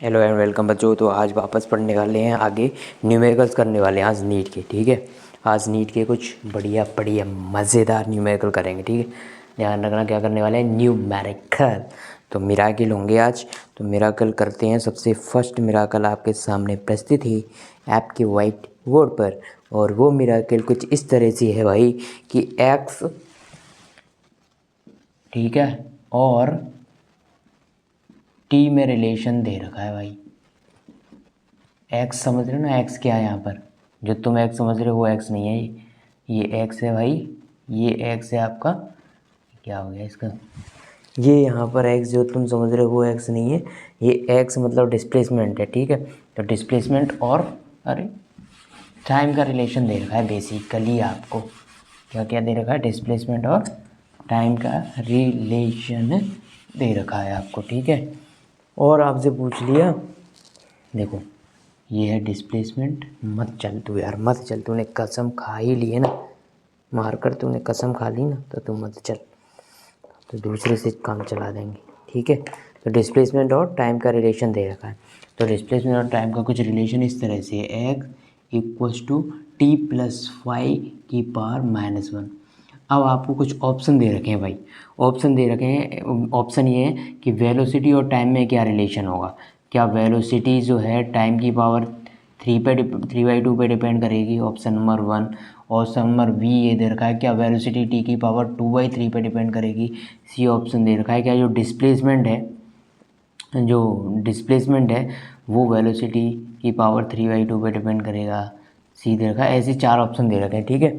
Hello and welcome बच्चों। तो आज वापस पढ़ने वाले हैं, आगे न्यूमेरिकल्स करने वाले हैं आज नीट के। ठीक है, आज नीट के कुछ बढ़िया बढ़िया मज़ेदार न्यूमेरिकल करेंगे। ठीक है, ध्यान रखना क्या करने वाले हैं, न्यूमेरिकल। तो मिराकल होंगे आज। तो मिराकल करते हैं। सबसे फर्स्ट मिराकल आपके सामने प्रस्तुत है आपके वाइट बोर्ड पर, और वो मिराकल कुछ इस तरह से है भाई कि एक्स, ठीक है, और टी में रिलेशन दे रखा है भाई। एक्स समझ रहे हो ना, एक्स क्या है यहाँ पर, जो तुम एक्स समझ रहे हो वो एक्स नहीं है, ये एक्स है भाई, ये एक्स है आपका। क्या हो गया इसका, ये यहाँ पर एक्स जो तुम समझ रहे हो वो एक्स नहीं है, ये एक्स मतलब डिस्प्लेसमेंट है। ठीक है, तो डिस्प्लेसमेंट और अरे टाइम का रिलेशन दे रखा है बेसिकली आपको। क्या क्या दे रखा है, डिस्प्लेसमेंट और टाइम का रिलेशन दे रखा है आपको। ठीक है, और आपसे पूछ लिया, देखो ये है डिस्प्लेसमेंट। मत चल तू यार, मत चल, तूने कसम खा ही ली है ना, मार कर तूने कसम खा ली ना, तो तू मत चल, तो दूसरे से काम चला देंगे। ठीक है, तो डिस्प्लेसमेंट और टाइम का रिलेशन दे रखा है। तो डिस्प्लेसमेंट और टाइम का कुछ रिलेशन इस तरह से है, x equals to t plus 5 की पावर -1। अब आपको कुछ ऑप्शन दे रखे हैं भाई, ऑप्शन दे रखे हैं। ऑप्शन ये है कि वेलोसिटी और टाइम में क्या रिलेशन होगा। क्या वेलोसिटी जो है टाइम की पावर 3/2 पे डिपेंड करेगी, option number 1। Option number B ये दे रखा है, क्या वेलोसिटी टी की पावर 2/3 पे डिपेंड करेगी। सी ऑप्शन दे रखा है, क्या जो डिस्प्लेसमेंट है वो वेलोसिटी की पावर 3/2 पे डिपेंड करेगा। सी दे रखा है। ऐसे 4 ऑप्शन दे रखे हैं। ठीक है,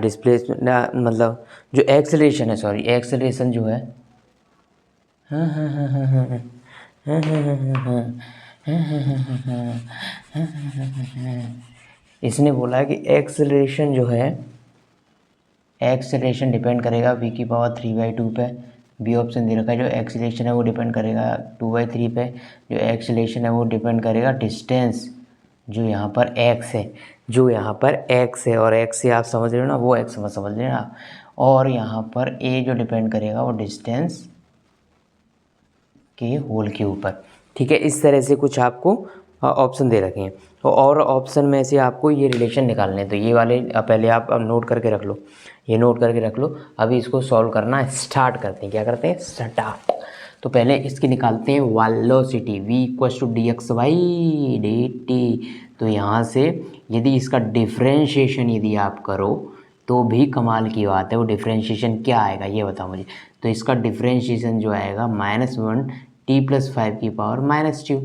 डिस्प्लेसमेंट मतलब जो एक्सेलरेशन है, सॉरी एक्सेलरेशन जो है, हाँ हाँ हाँ हाँ हाँ हाँ हाँ हाँ हाँ हाँ हाँ, इसने बोला है कि एक्सेलरेशन जो है, एक्सेलरेशन डिपेंड करेगा v की पावर 3/2 पे। बी ऑप्शन दे रखा है, जो एक्सेलरेशन है वो डिपेंड करेगा 2/3 पे। जो एक्सेलरेशन है वो डिपेंड करेगा डिस्टेंस, जो यहाँ पर x है, जो यहाँ पर x है, और x से आप समझ रहे हो ना, वो x समझ लेना। और यहाँ पर a जो डिपेंड करेगा वो डिस्टेंस के होल के ऊपर। ठीक है, इस तरह से कुछ आपको ऑप्शन दे रखे हैं। तो और ऑप्शन में से आपको ये रिलेशन निकालने हैं। तो ये वाले पहले आप अब नोट करके रख लो, ये नोट करके रख लो। अभी इसको सॉल्व करना स्टार्ट करते हैं। क्या करते हैं, स्टार्ट। तो पहले इसकी निकालते हैं velocity, v equals to dx/dt। तो यहाँ से यदि इसका डिफ्रेंशिएशन यदि आप करो तो भी कमाल की बात है। वो डिफ्रेंशिएशन क्या आएगा ये बताओ मुझे। तो इसका डिफ्रेंशिएशन जो आएगा -1 t+5 की पावर -2,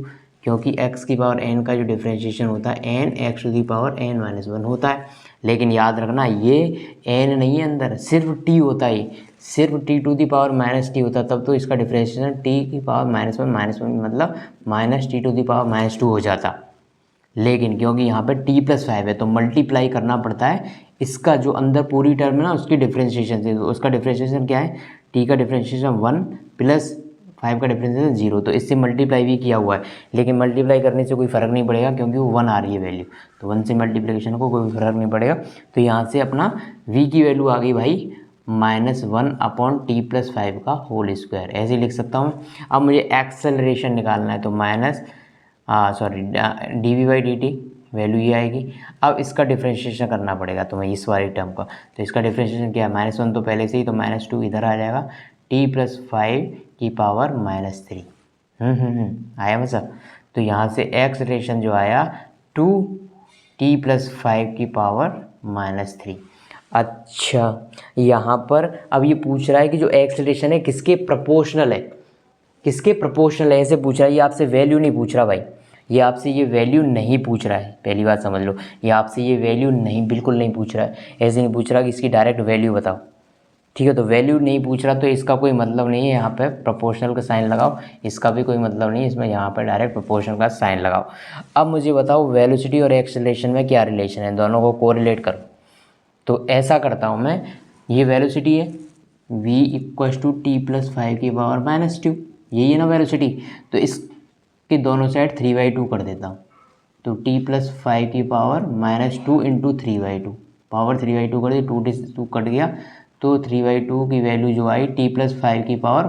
क्योंकि x की पावर n का जो डिफ्रेंशिएशन होता है n x⁻n−1 होता है। लेकिन याद रखना ये n नहीं है अंदर, सिर्फ t होता है, सिर्फ t⁻−t होता, तब तो इसका डिफ्रेंशिएशन t⁻1 मतलब -t⁻2 हो जाता। लेकिन क्योंकि यहाँ पे t+5 है तो मल्टीप्लाई करना पड़ता है इसका जो अंदर पूरी टर्म है ना उसकी डिफ्रेंशिएशन से। उसका डिफ्रेंशिएशन क्या है, t का डिफ्रेंशिएशन 1 प्लस 5 का डिफ्रेंशिएशन 0, तो इससे मल्टीप्लाई भी किया हुआ है। लेकिन मल्टीप्लाई करने से कोई फ़र्क नहीं पड़ेगा क्योंकि वो 1 आ रही है वैल्यू, तो 1 से मल्टीप्लिकेशन को कोई फ़र्क नहीं पड़ेगा। तो यहाँ से अपना v की वैल्यू आ गई भाई -1/t+5 का होल स्क्वायर, ऐसे लिख सकता हूँ। अब मुझे एक्सेलरेशन निकालना है, तो dv/dt वैल्यू ये आएगी। अब इसका डिफ्रेंशिएशन करना पड़ेगा तुम्हें इस वाली टर्म का। तो इसका डिफ्रेंशिएशन क्या है, -1 तो पहले से ही, तो -2 इधर आ जाएगा, t+5 की पावर -3। आया मतलब। तो यहाँ से एक्सेलरेशन जो आया 2t+5 की पावर-3। अच्छा, यहाँ पर अब ये पूछ रहा है कि जो एक्सेलरेशन है किसके प्रोपोर्शनल है, किसके प्रोपोर्शनल है, ऐसे पूछ रहा है। ये आपसे वैल्यू नहीं पूछ रहा भाई, ये आपसे ये वैल्यू नहीं पूछ रहा है, पहली बात समझ लो। ये आपसे ये वैल्यू नहीं, बिल्कुल नहीं पूछ रहा है। ऐसे नहीं पूछ रहा कि इसकी डायरेक्ट वैल्यू बताओ। ठीक है, तो वैल्यू नहीं पूछ रहा तो इसका कोई मतलब नहीं है, यहाँ पे प्रोपोर्शनल का साइन लगाओ। इसका भी कोई मतलब नहीं है, इसमें यहाँ पर डायरेक्ट प्रोपोर्शनल का साइन लगाओ। अब मुझे बताओ वेलोसिटी और एक्सेलरेशन में क्या रिलेशन है, दोनों को कोरिलेट करो। तो ऐसा करता हूँ मैं, ये वेलोसिटी है v इक्वल्स टू t+5 की पावर-2, यही है ना वेलोसिटी। तो इसके दोनों साइड 3/2 कर देता हूँ। तो t+5 की पावर-2 इंटू 3/2, पावर 3/2 कर दी, 2 कट गया, तो 3/2 की वैल्यू जो आई t+5 की पावर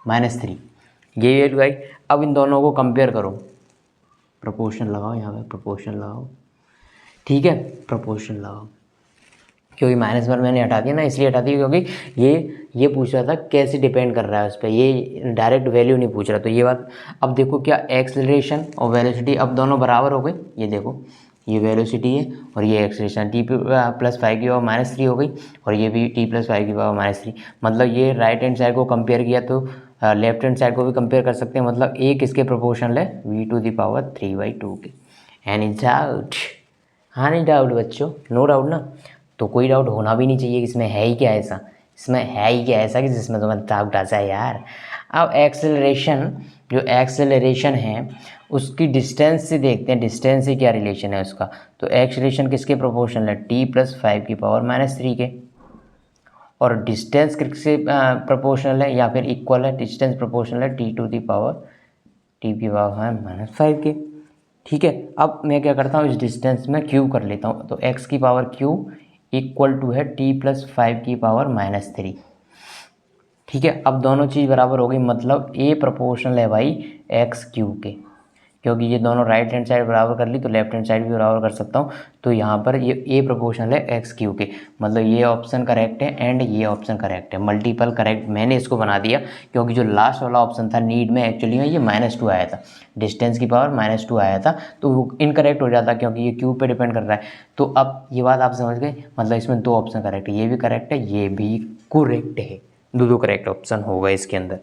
-3, यही वैल्यू आई। अब इन दोनों को कंपेयर करो, प्रोपोर्शन लगाओ, यहाँ पे प्रोपोर्शन लगाओ, ठीक है, प्रोपोर्शन लगाओ, क्योंकि -1 मैंने हटा दिया ना, इसलिए हटा दिया क्योंकि ये पूछ रहा था कैसे डिपेंड कर रहा है उस पर, ये डायरेक्ट वैल्यू नहीं पूछ रहा। तो ये बात, अब देखो क्या एक्सेलरेशन और वेलोसिटी अब दोनों बराबर हो गए, ये देखो ये वेलोसिटी है और ये एक्सेलरेशन, t + 5 की पावर -3 हो गई और ये भी t + 5 की पावर -3। मतलब ये राइट हैंड साइड को कंपेयर किया तो लेफ्ट हैंड साइड को भी कंपेयर कर सकते हैं, मतलब एक किसके प्रोपोर्शनल है, v⁴ के। Any doubt? हाँ, नहीं डाउट बच्चों, नो डाउट ना, तो कोई डाउट होना भी नहीं चाहिए, इसमें है ही क्या ऐसा, इसमें है ही क्या ऐसा कि जिसमें तुम्हें डाउट आ जाए यार। अब एक्सेलरेशन, जो एक्सेलरेशन है उसकी डिस्टेंस से देखते हैं, डिस्टेंस से क्या रिलेशन है उसका। तो एक्सेलरेशन किसके प्रोपोर्शनल है, t + 5 की पावर -3 के। और डिस्टेंस किससे प्रोपोर्शनल है या फिर इक्वल है, डिस्टेंस प्रोपोर्शनल है t की पावर -5 के। ठीक है, अब मैं क्या करता हूँ, इस डिस्टेंस में क्यूब कर लेता हूँ, तो x की पावर क्यूब इक्वल टू है t + 5 की पावर -3। ठीक है, अब दोनों चीज़ बराबर हो गई, मतलब a प्रोपोर्शनल है भाई x³ के, क्योंकि ये दोनों राइट हैंड साइड बराबर कर ली तो लेफ्ट हैंड साइड भी बराबर कर सकता हूँ। तो यहाँ पर ये a प्रोपोर्शनल है x³ के, मतलब ये ऑप्शन करेक्ट है एंड ये ऑप्शन करेक्ट है, मल्टीपल करेक्ट मैंने इसको बना दिया, क्योंकि जो लास्ट वाला ऑप्शन था नीड में एक्चुअली में ये -2 आया था, डिस्टेंस की पावर -2 आया था, तो वो इनकरेक्ट हो जाता क्योंकि ये क्यूब पे डिपेंड कर रहा है। तो अब ये बात आप समझ गए, मतलब इसमें 2 ऑप्शन करेक्ट है, ये भी करेक्ट है, ये भी करेक्ट है, दो करेक्ट ऑप्शन होगा इसके अंदर।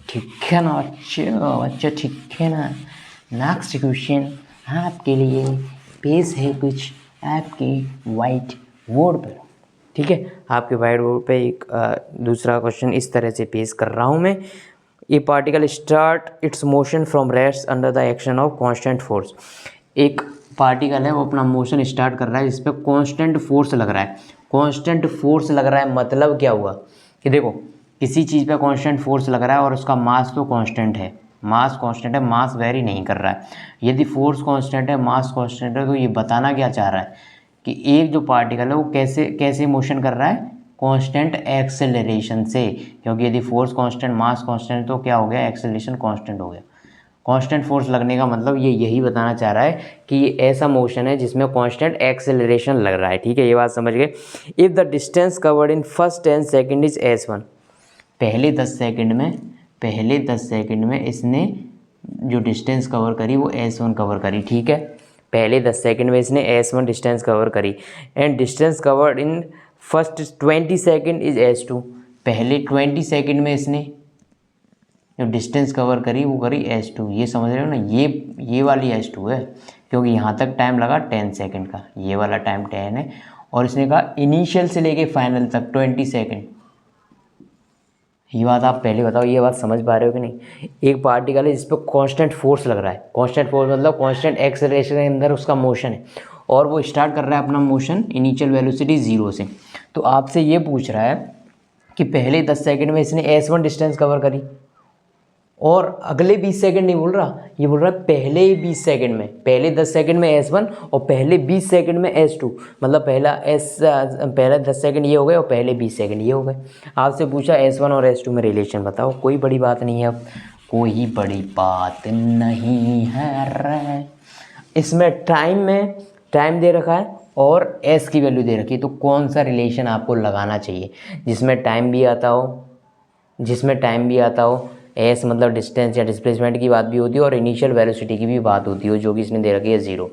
ठीक है ना बच्चे, ठीक है ना। नेक्स्ट क्वेश्चन आपके लिए पेश है कुछ आपके वाइट बोर्ड पर। ठीक है, आपके वाइट बोर्ड पे एक दूसरा क्वेश्चन इस तरह से पेश कर रहा हूँ मैं। ए particle start it's motion from rest under the action of constant force. एक पार्टिकल है वो अपना मोशन स्टार्ट कर रहा है जिस पे कांस्टेंट फोर्स लग रहा है। कांस्टेंट फोर्स लग रहा है मतलब क्या हुआ कि देखो किसी चीज़ पे कांस्टेंट फोर्स लग रहा है और उसका मास तो कांस्टेंट है, मास कांस्टेंट है, मास वेरी नहीं कर रहा है। यदि फोर्स कांस्टेंट है, मास कांस्टेंट है, तो ये बताना क्या चाह रहा है कि एक जो पार्टिकल है वो कैसे कैसे मोशन कर रहा है, कांस्टेंट एक्सेलरेशन से, क्योंकि यदि फोर्स कांस्टेंट मास कांस्टेंट तो क्या हो गया, एक्सेलरेशन कांस्टेंट हो गया। कांस्टेंट फोर्स लगने का मतलब ये यही बताना चाह रहा है कि ये ऐसा मोशन है जिसमें कांस्टेंट एक्सेलरेशन लग रहा है। ठीक है, ये बात समझ गए। If the distance covered in first 10 second is s1, पहले 10 सेकंड में इसने जो डिस्टेंस कवर करी वो s1 कवर करी। ठीक है, पहले 10 सेकंड में इसने s1 डिस्टेंस कवर करी and distance covered in first 20 second is s2, पहले 20 सेकंड में इसने जो डिस्टेंस कवर करी वो करी s2। ये समझ रहे हो ना, ये वाली s2 है, क्योंकि यहाँ तक टाइम लगा 10 सेकंड का, ये वाला टाइम 10 है, और इसने कहा इनिशियल से लेके फाइनल तक 20 सेकंड। ये बात आप पहले बताओ, ये बात समझ पा रहे हो कि नहीं। एक पार्टिकल है जिस पर कांस्टेंट फोर्स लग रहा है, कांस्टेंट फोर्स मतलब कांस्टेंट एक्सेलरेशन के अंदर उसका मोशन है, और वो स्टार्ट कर रहा है अपना मोशन इनिशियल वेलोसिटी 0 से। तो आपसे ये पूछ रहा है कि पहले 10 सेकंड में इसने s1 डिस्टेंस कवर करी, और अगले 20 सेकंड नहीं बोल रहा, ये बोल रहा है पहले 20 सेकंड में, पहले 10 सेकंड में s1 और पहले 20 सेकंड में s2, मतलब पहला 10 सेकंड ये हो गए और पहले 20 सेकंड ये हो गए। आपसे पूछा s1 और s2 में रिलेशन बताओ, कोई बड़ी बात नहीं है, अब कोई बड़ी बात नहीं है रे। इसमें टाइम दे रखा है और s की वैल्यू दे रखी है, तो कौन सा रिलेशन आपको लगाना चाहिए जिसमें टाइम भी आता हो, एस मतलब डिस्टेंस या डिस्प्लेसमेंट की बात भी होती है और इनिशियल वेलोसिटी की भी बात होती है, जो कि इसने दे रखी है 0।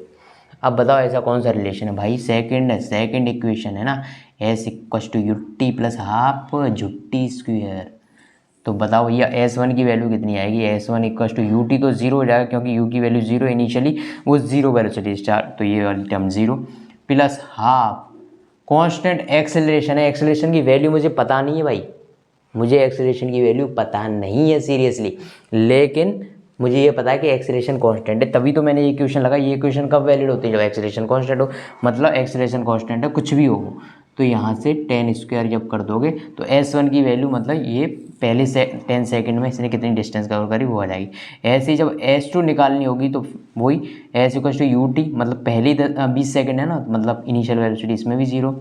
अब बताओ ऐसा कौन सा रिलेशन है भाई, सेकंड इक्वेशन है ना, S equal to UT plus half जुट्टी स्क्वायर। तो बताओ ये s1 की वैल्यू कितनी आएगी, s1 इक्वल टू यूटी तो 0 हो जाएगा क्योंकि u की वैल्यू 0 इनिशियली, वो 0 वेलोसिटी स्टार्ट, तो ये वाली term 0 plus half constant acceleration है। एक्सेलरेशन की वैल्यू मुझे पता नहीं है भाई, मुझे एक्सेलरेशन की वैल्यू पता नहीं है सीरियसली, लेकिन मुझे ये पता है कि एक्सेलरेशन कांस्टेंट है, तभी तो मैंने ये इक्वेशन लगा। ये इक्वेशन कब वैलिड होती है, जब एक्सेलरेशन कांस्टेंट हो, मतलब एक्सेलरेशन कांस्टेंट है कुछ भी हो। तो यहाँ से 10 स्क्वायर जब कर दोगे तो s1 की वैल्यू, मतलब ये पहले से 10 सेकंड में इसने कितनी डिस्टेंस कवर करी वो आ जाएगी। ऐसे ही जब s2 निकालनी होगी तो वही s इक्वल टू यूटी, मतलब पहले 20 सेकंड है ना, मतलब इनिशियल वेलोसिटी इसमें भी 0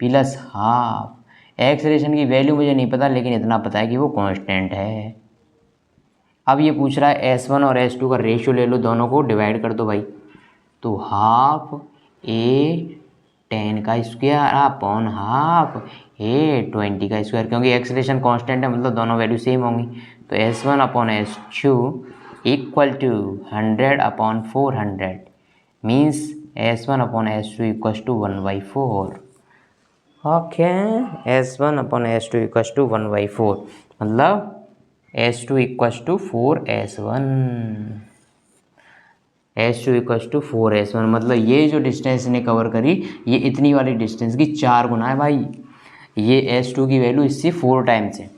प्लस हाफ। एक्सेलरेशन की वैल्यू मुझे नहीं पता, लेकिन इतना पता है कि वो कांस्टेंट है। अब ये पूछ रहा है S1 और S2 का रेशियो ले लो, दोनों को डिवाइड कर दो भाई। तो हाफ A 10 का स्क्वायर अपॉन हाफ A 20 का स्क्वायर, क्योंकि एक्सेलरेशन कांस्टेंट है मतलब दोनों वैल्यू सेम होंगी। तो S1 upon S2 equal to 100 upon 400 means S1 upon S2 equal to 1/4। Okay, S1 upon S2 equal to 1/4 मतलब S2 equal to 4S1। S2 equal to 4S1 मतलब ये जो डिस्टेंस ने कवर करी ये इतनी वाली डिस्टेंस की 4 गुना है भाई। ये S2 की वैल्यू इससे 4 टाइम्स है।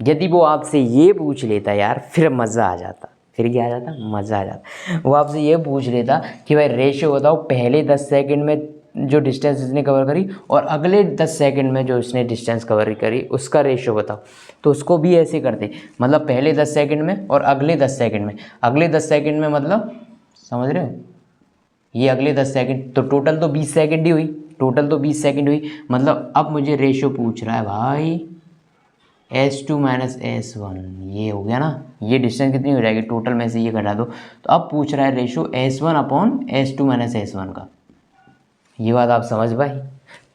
यदि वो आपसे ये पूछ लेता यार फिर मज़ा आ जाता। फिर क्या आ जाता, मज़ा आ जाता। वो आपसे ये पूछ लेता कि भाई रेशियो बताओ पहले 10 सेकंड में जो डिस्टेंस इसने कवर करी और अगले 10 सेकंड में जो इसने डिस्टेंस कवर करी उसका रेशियो बताओ, तो उसको भी ऐसे करते, मतलब पहले 10 सेकंड में और अगले 10 सेकंड में। अगले 10 सेकंड में मतलब समझ रहे हो, ये अगले 10 सेकंड, तो टोटल तो 20 सेकंड ही हुई, टोटल तो 20 सेकंड हुई। मतलब अब मुझे रेशियो पूछ रहा है भाई S2 माइनस S1, ये हो गया ना, ये डिस्टेंस कितनी हो जाएगी टोटल में से ये घटा दो। तो अब पूछ रहा है ratio S1 upon S2 minus S1 का। ये बात आप समझ पाए,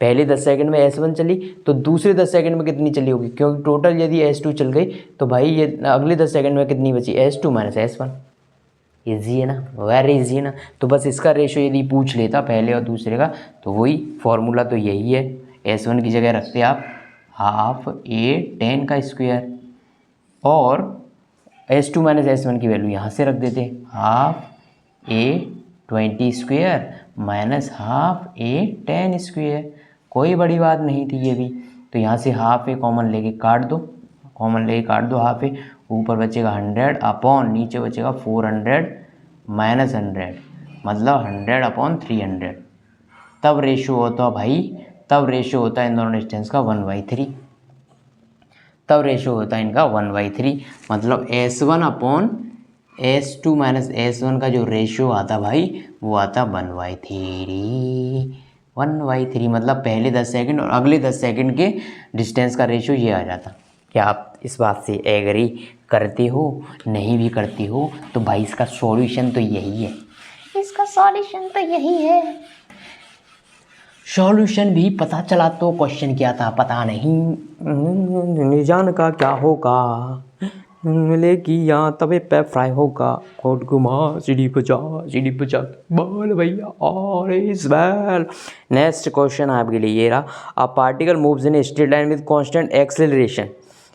पहले 10 सेकंड में S1 चली तो दूसरे 10 सेकंड में कितनी चली होगी, क्योंकि टोटल यदि S2 चल गई तो भाई ये अगले 10 सेकंड में कितनी बची, S2 माइनस S1। ईजी है ना, वेरी ईजी है ना। तो बस इसका रेशियो यदि पूछ लेता पहले और दूसरे का तो वही फॉर्मूला तो यही है। S1 की जगह रखते आप हाफ A 10 का स्क्वायर और S2 माइनस S1 की वैल्यू यहाँ से रख देते half A 20 square minus half A 10 square. कोई बड़ी बात नहीं थी ये भी। तो यहाँ से हाफ A कॉमन लेके काट दो, कॉमन लेके काट दो हाफ A, ऊपर बचेगा 100 अपॉन नीचे बचेगा 400 माइनस 100 मतलब 100 अपॉन 300। तब रेशियो होता भाई, तब रेशियो होता है इन दोनों डिस्टेंस का 1/3। तब रेशियो होता है इनका 1/3 मतलब S1 upon S2 minus S1 का जो रेशियो आता भाई वो आता 1/3। 1/3 मतलब पहले 10 सेकंड और अगले 10 सेकंड के डिस्टेंस का रेशियो ये आ जाता। क्या आप इस बात से एग्री करते हो? नहीं भी करते हो तो भाई इसका सॉल्यूशन तो यही है, इसका सॉल्यूशन तो यही है। सॉल्यूशन भी पता चला तो क्वेश्चन क्या था पता नहीं, जान का क्या होगा, मिलेगी यहाँ तवे पे फ्राई होगा, कोट घुमा सीढ़ी बजा बोल भैया और इस बार। नेक्स्ट क्वेश्चन आपके लिए ये रहा, a particle moves in straight line with constant acceleration.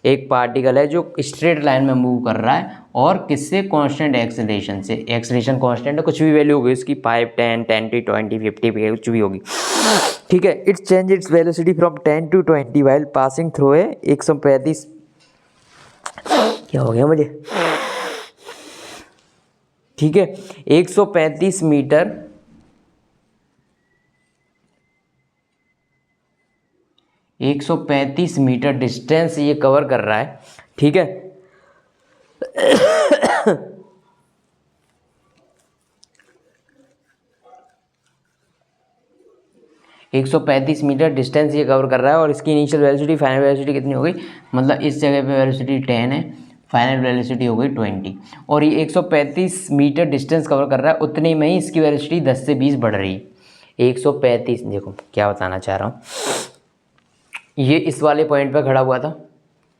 एक पार्टिकल है जो स्ट्रेट लाइन में मूव कर रहा है और किससे, कांस्टेंट एक्सेलरेशन से। एक्सेलरेशन कांस्टेंट है, कुछ भी वैल्यू होगी इसकी 5 10 10 20 50 कुछ भी होगी, ठीक है। It's change its velocity from 10 to 20 while passing through a 135, क्या हो गया मुझे, ठीक है 135 मीटर 135 मीटर डिस्टेंस ये कवर कर रहा है, ठीक है। 135 मीटर डिस्टेंस ये कवर कर रहा है और इसकी इनिशियल वेलोसिटी फाइनल वेलोसिटी कितनी हो गई, मतलब इस जगह पे वेलोसिटी 10 है, फाइनल वेलोसिटी हो गई 20 और ये 135 मीटर डिस्टेंस कवर कर रहा है, उतने में ही इसकी वेलोसिटी 10 से 20 बढ़ रही है। 135 देखो क्या बताना चाह रहा हूँ, ये इस वाले पॉइंट पे खड़ा हुआ था,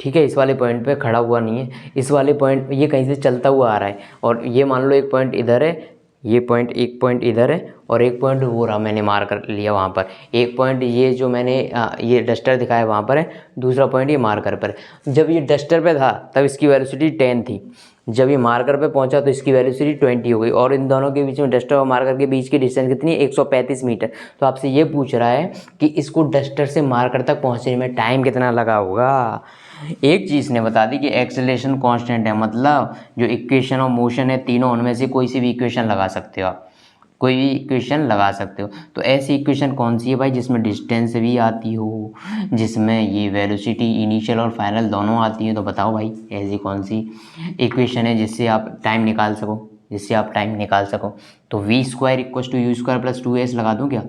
ठीक है, इस वाले पॉइंट पे खड़ा हुआ नहीं है, इस वाले पॉइंट ये कहीं से चलता हुआ आ रहा है और ये मान लो एक पॉइंट इधर है, ये पॉइंट एक पॉइंट इधर है और एक पॉइंट वो रहा मैंने मार कर लिया वहाँ पर, एक पॉइंट ये जो मैंने ये डस्टर दिखाया वहाँ पर है, दूसरा पॉइंट ये मार्कर पर है। जब ये डस्टर पे था तब इसकी वेलोसिटी 10 थी, जब ये मार्कर पे पहुंचा तो इसकी वेलोसिटी 20 हो गई और इन दोनों के बीच में, डस्टर और मार्कर के बीच की डिस्टेंस कितनी है, 135 मीटर। तो आपसे ये पूछ रहा है कि इसको डस्टर से मार्कर तक पहुंचने में टाइम कितना लगा होगा। एक चीज़ ने बता दी कि एक्सेलरेशन कांस्टेंट है, मतलब जो इक्वेशन ऑफ मोशन है तीनों उनमें से कोई सी भी इक्वेशन लगा सकते हो आप, कोई भी इक्वेशन लगा सकते हो। तो ऐसी इक्वेशन कौन सी है भाई जिसमें डिस्टेंस भी आती हो, जिसमें ये वेलोसिटी इनिशियल और फाइनल दोनों आती है, तो बताओ भाई ऐसी कौन सी इक्वेशन है जिससे आप टाइम निकाल सको, जिससे आप टाइम निकाल सको। तो v square equals to u square plus 2as लगा दूँ क्या,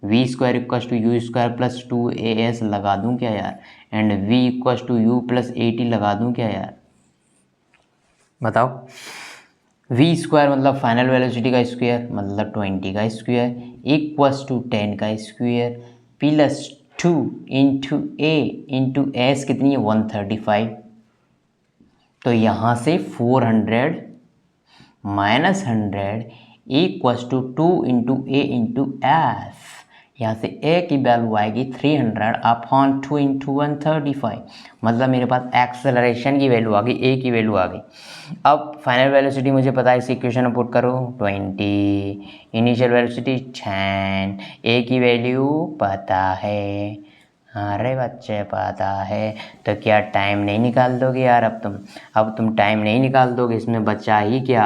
v square equals to u square plus 2as लगा दूँ क्या यार, and v equals to u plus 80 लगा दूँ क्या यार। बताओ। वी स्क्वायर मतलब फाइनल वेलोसिटी का स्क्वायर मतलब 20 का स्क्वायर इक्वल्स टू 10 का square plus 2 into a into s कितनी है 135। तो यहाँ से 400 minus 100 equals to 2 into a into f. यहाँ से ए की वैल्यू आएगी 300 अपॉन 2 इंटू 135। मतलब मेरे पास एक्सेलरेशन की वैल्यू आ गई, ए की वैल्यू आ गई। अब फाइनल वेलोसिटी मुझे पता है, इस इक्वेशन में पुट करो 20, इनिशियल वेलोसिटी 10, ए की वैल्यू पता है। अरे बच्चे पता है। तो क्या टाइम नहीं निकाल दोगे यार अब तुम टाइम नहीं निकाल दोगे, इसमें बचा ही क्या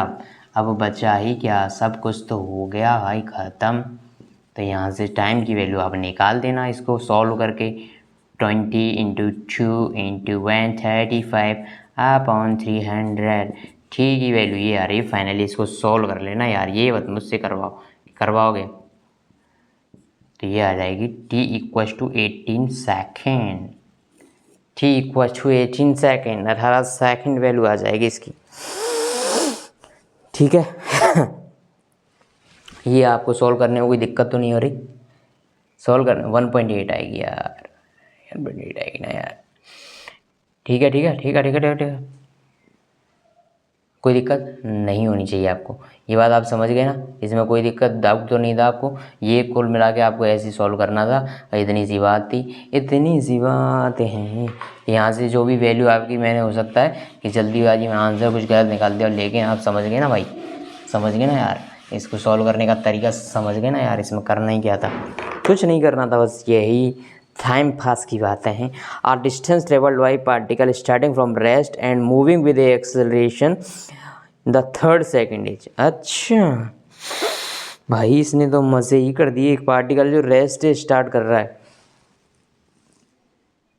अब बचा ही क्या, सब कुछ तो हो गया भाई ख़त्म। तो यहाँ से टाइम की वैल्यू आप निकाल देना इसको सॉल्व करके। 20 इंटू 2 इंटू 135 अपॉन 300 ठीक की वैल्यू ये आ रही। फाइनली इसको सॉल्व कर लेना यार, ये बात मुझसे करवाओगे तो ये आ जाएगी t equal to 18 second. t equal to 18 second, 18 second value आ जाएगी इसकी। ठीक है। ये आपको सॉल्व करने में कोई दिक्कत तो नहीं हो रही? सॉल्व करने 1.8 आएगी यार, 1.8 आएगी ना यार। ठीक है ठीक है ठीक है ठीक है ठीक है, कोई दिक्कत नहीं होनी चाहिए आपको। ये बात आप समझ गए ना, इसमें कोई दिक्कत डाउट तो नहीं था आपको? ये कुल मिला के आपको ऐसे ही सॉल्व करना था, इतनी सी बात थी, इतनी सी बात है। यहाँ से जो भी वैल्यू आपकी, मैंने हो सकता है कि जल्दीबाजी में आंसर कुछ गलत निकाल दिया, लेकिन आप समझ गए ना भाई, समझ गए ना यार, इसको सॉल्व करने का तरीका समझ गए ना यार। इसमें करना ही क्या था, कुछ नहीं करना था, बस यही टाइम पास की बातें हैं। Are distance travelled by particle starting from rest and moving with acceleration the third second is. अच्छा भाई, इसने तो मज़े ही कर दिए। एक पार्टिकल जो रेस्ट से स्टार्ट कर रहा है,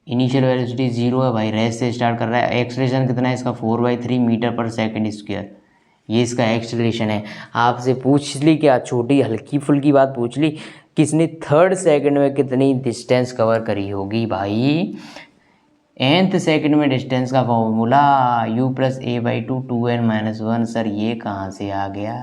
इनिशियल वेलोसिटी 0 है भाई, रेस्ट से स्टार्ट कर रहा है, एक्सेलरेशन कितना है इसका 4/3 मीटर पर सेकेंड स्क्वायर, ये इसका एक्सेलरेशन है। आपसे पूछ ली क्या, छोटी हल्की फुल्की बात पूछ ली, किसने थर्ड सेकंड में कितनी डिस्टेंस कवर करी होगी भाई। nth सेकंड में डिस्टेंस का फॉर्मूला u+a/2 2n-1। सर ये कहाँ से आ गया?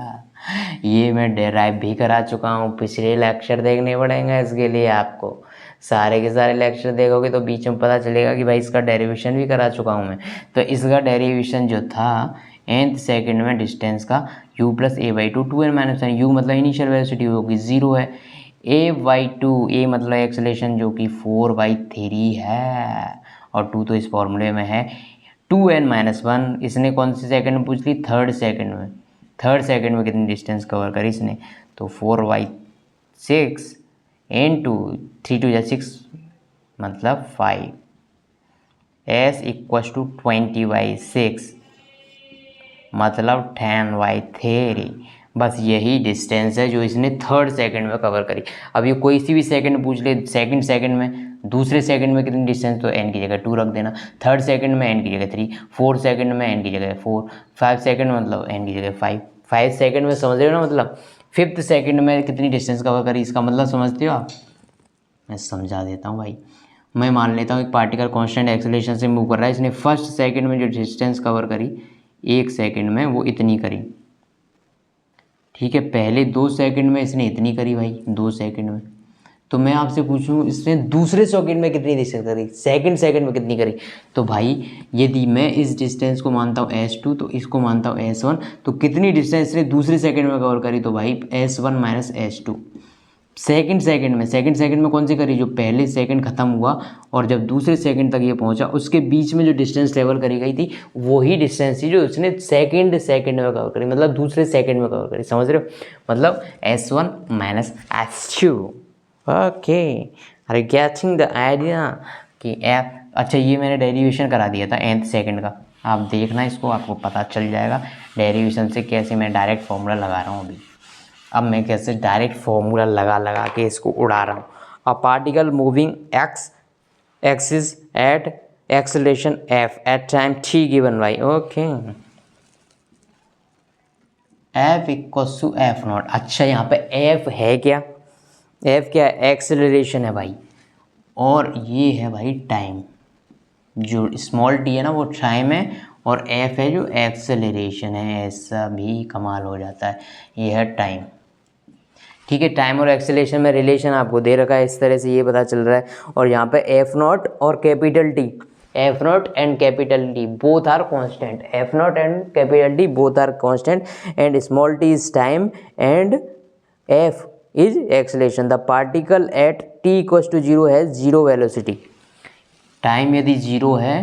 ये मैं डेराइव भी करा चुका हूँ, पिछले लेक्चर देखने पड़ेंगे इसके लिए आपको। सारे के सारे लेक्चर देखोगे तो बीच में पता चलेगा कि भाई इसका डेरिवेशन भी करा चुका हूँ मैं। तो इसका डेरिवेशन जो था nth सेकंड में डिस्टेंस का u+a/2 2n-1, u मतलब इनिशियल वेलोसिटी होगी 0 है, a/2 a मतलब एक्सेलरेशन जो कि 4/3 है, और 2 तो इस फॉर्मूले में है। 2n-1 इसने कौन से सेकंड में पूछ ली? थर्ड सेकंड में। थर्ड सेकंड में कितनी डिस्टेंस कवर करी इसने? तो 4/6 इंटू 3 2 6 मतलब 5, s इक्वल टू 20/6 मतलब 10/3। बस यही डिस्टेंस है जो इसने थर्ड सेकंड में कवर करी। अब ये कोई सी भी सेकंड पूछ ले, सेकंड में, दूसरे सेकंड में कितनी डिस्टेंस, तो n की जगह 2 रख देना, थर्ड सेकंड में n की जगह 3, फोर्थ सेकंड में n की जगह 4, 5 सेकंड मतलब n की जगह 5, 5 सेकंड में समझ रहे हो ना, मतलब फिफ्थ सेकंड में कितनी डिस्टेंस कवर करी, इसका मतलब समझते हो आप? मैं समझा देता हूँ भाई। मैं मान लेता हूँ एक पार्टिकल कांस्टेंट एक्सेलरेशन से मूव कर रहा है, इसने फर्स्ट सेकंड में जो डिस्टेंस कवर करी, एक सेकंड में वो इतनी करी, ठीक है। पहले 2 सेकंड में इसने इतनी करी भाई, 2 सेकंड में। तो मैं आपसे पूछूं इसने दूसरे सेकंड में कितनी डिस्टेंस करी, सेकंड में कितनी करी? तो भाई यदि मैं इस डिस्टेंस को मानता हूँ s2 तो इसको मानता हूँ s1, तो कितनी डिस्टेंस इसने दूसरे सेकंड में कवर करी? तो भाई s1 minus s2। Second second में कौन सी करी? जो पहले सेकंड ख़त्म हुआ और जब दूसरे सेकंड तक ये पहुंचा, उसके बीच में जो डिस्टेंस ट्रेवल करी गई थी वही डिस्टेंस थी जो उसने सेकंड में कवर करी, मतलब दूसरे सेकंड में कवर करी। समझ रहे हो? मतलब s1 minus s2। Okay, are you getting the idea कि f। अच्छा, ये मैंने डेरिवेशन करा दिया था nth सेकंड का, आप देखना इसको, आपको पता चल जाएगा डेरिवेशन से कैसे मैं डायरेक्ट फॉर्मूला लगा रहा हूँ अभी। अब मैं कैसे डायरेक्ट फॉर्मूला लगा के इसको उड़ा रहा हूँ। A particle moving x axis at acceleration f at time t given by, okay, f equals to f0। अच्छा, यहाँ पे f है क्या? f क्या है? एक्सेलरेशन है भाई, और ये है भाई टाइम। जो स्मॉल t है ना वो टाइम है, और एफ है जो एक्सेलरेशन है, ऐसा भी कमाल हो जाता है। ये है टाइम। ठीक है, टाइम और एक्सेलरेशन में रिलेशन आपको दे रखा है, इस तरह से ये पता चल रहा है। और यहाँ पे एफ नॉट और capital T, f not and capital T both are constant, f not and capital T both are constant and small t is time and f is acceleration. The particle at t equal to zero है zero velocity. Time यदि zero है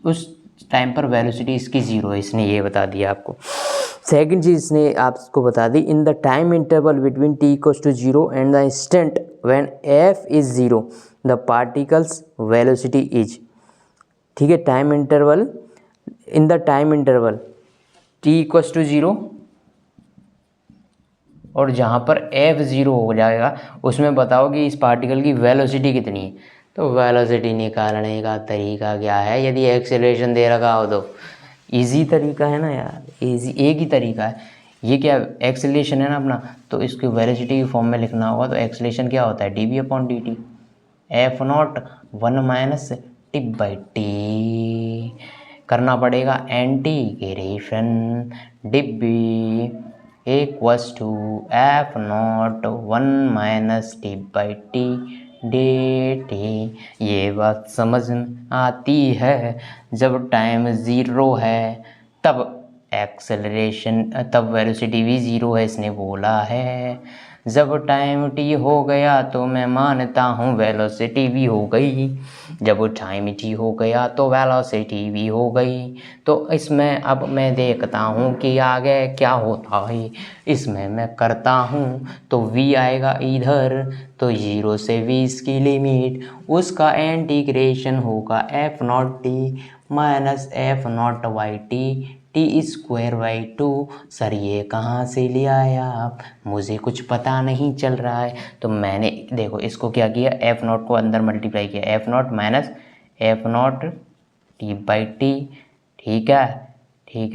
उस time पर velocity इसकी zero है, इसने ये बता दिया आपको। सेकंड चीज इसने आपको बता दी, in the time interval between T equal to zero and the instant when F is zero the particles velocity is. ठीक है, time interval, in the time interval T equal to zero और जहाँ पर एफ ज़ीरो हो जाएगा उसमें बताओ कि इस पार्टिकल की वेलोसिटी कितनी है। तो वेलोसिटी निकालने का तरीका क्या है, यदि एक्सेलरेशन दे रखा हो तो इजी तरीका है ना यार, इजी एक ही तरीका है। ये क्या एक्सेलरेशन है ना अपना, तो इसकी वेलोसिटी की फॉर्म में लिखना होगा। तो एक्सेलरेशन क्या होता है, D we upon D t, f not one minus t by t करना पड़ेगा, integration d b equals to f not one minus t by t d t. ये बात समझ आती है, जब टाइम ज़ीरो है तब एक्सेलरेशन, तब वेलोसिटी भी ज़ीरो है, इसने बोला है। जब टाइम टी हो गया तो मैं मानता हूँ वेलोसिटी भी हो गई, जब टाइम टी हो गया तो वेलोसिटी भी हो गई। तो इसमें अब मैं देखता हूँ कि आगे क्या होता है, इसमें मैं करता हूँ तो v आएगा इधर, तो 0 से 20 की लिमिट, उसका इंटीग्रेशन होगा f not t minus f not y t t square by two. Sir ये कहाँ से ले आया आप, मुझे कुछ पता नहीं चल रहा है। तो मैंने देखो इसको क्या किया, एफ नॉट को अंदर मल्टीप्लाई किया, f not minus f not t by t. ठीक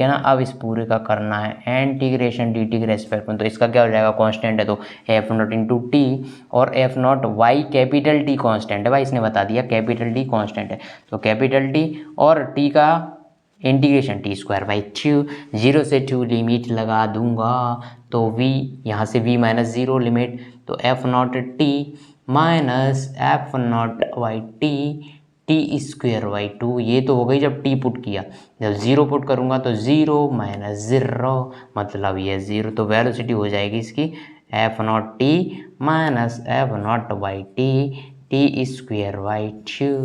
है ना। अब इस पूरे का करना है इंटीग्रेशन डी टी के रेस्पेक्ट में, तो इसका क्या हो जाएगा, कांस्टेंट है तो एफ नॉट इंटू टी, और f not y capital T constant है भाई, इसने बता दिया कैपिटल टी कांस्टेंट है, तो कैपिटल टी और टी का integration T square by to, 0 से 2 लिमिट लगा दूंगा तो v, यहाँ से v माइनस ज़ीरो लिमिट, तो f not t minus f not y t t square by two. ये तो हो गई जब टी पुट किया, जब ज़ीरो पुट करूँगा तो 0 माइनस ज़ीरो मतलब ये 0, तो वेलोसिटी हो जाएगी इसकी F not t minus f not by T square by to.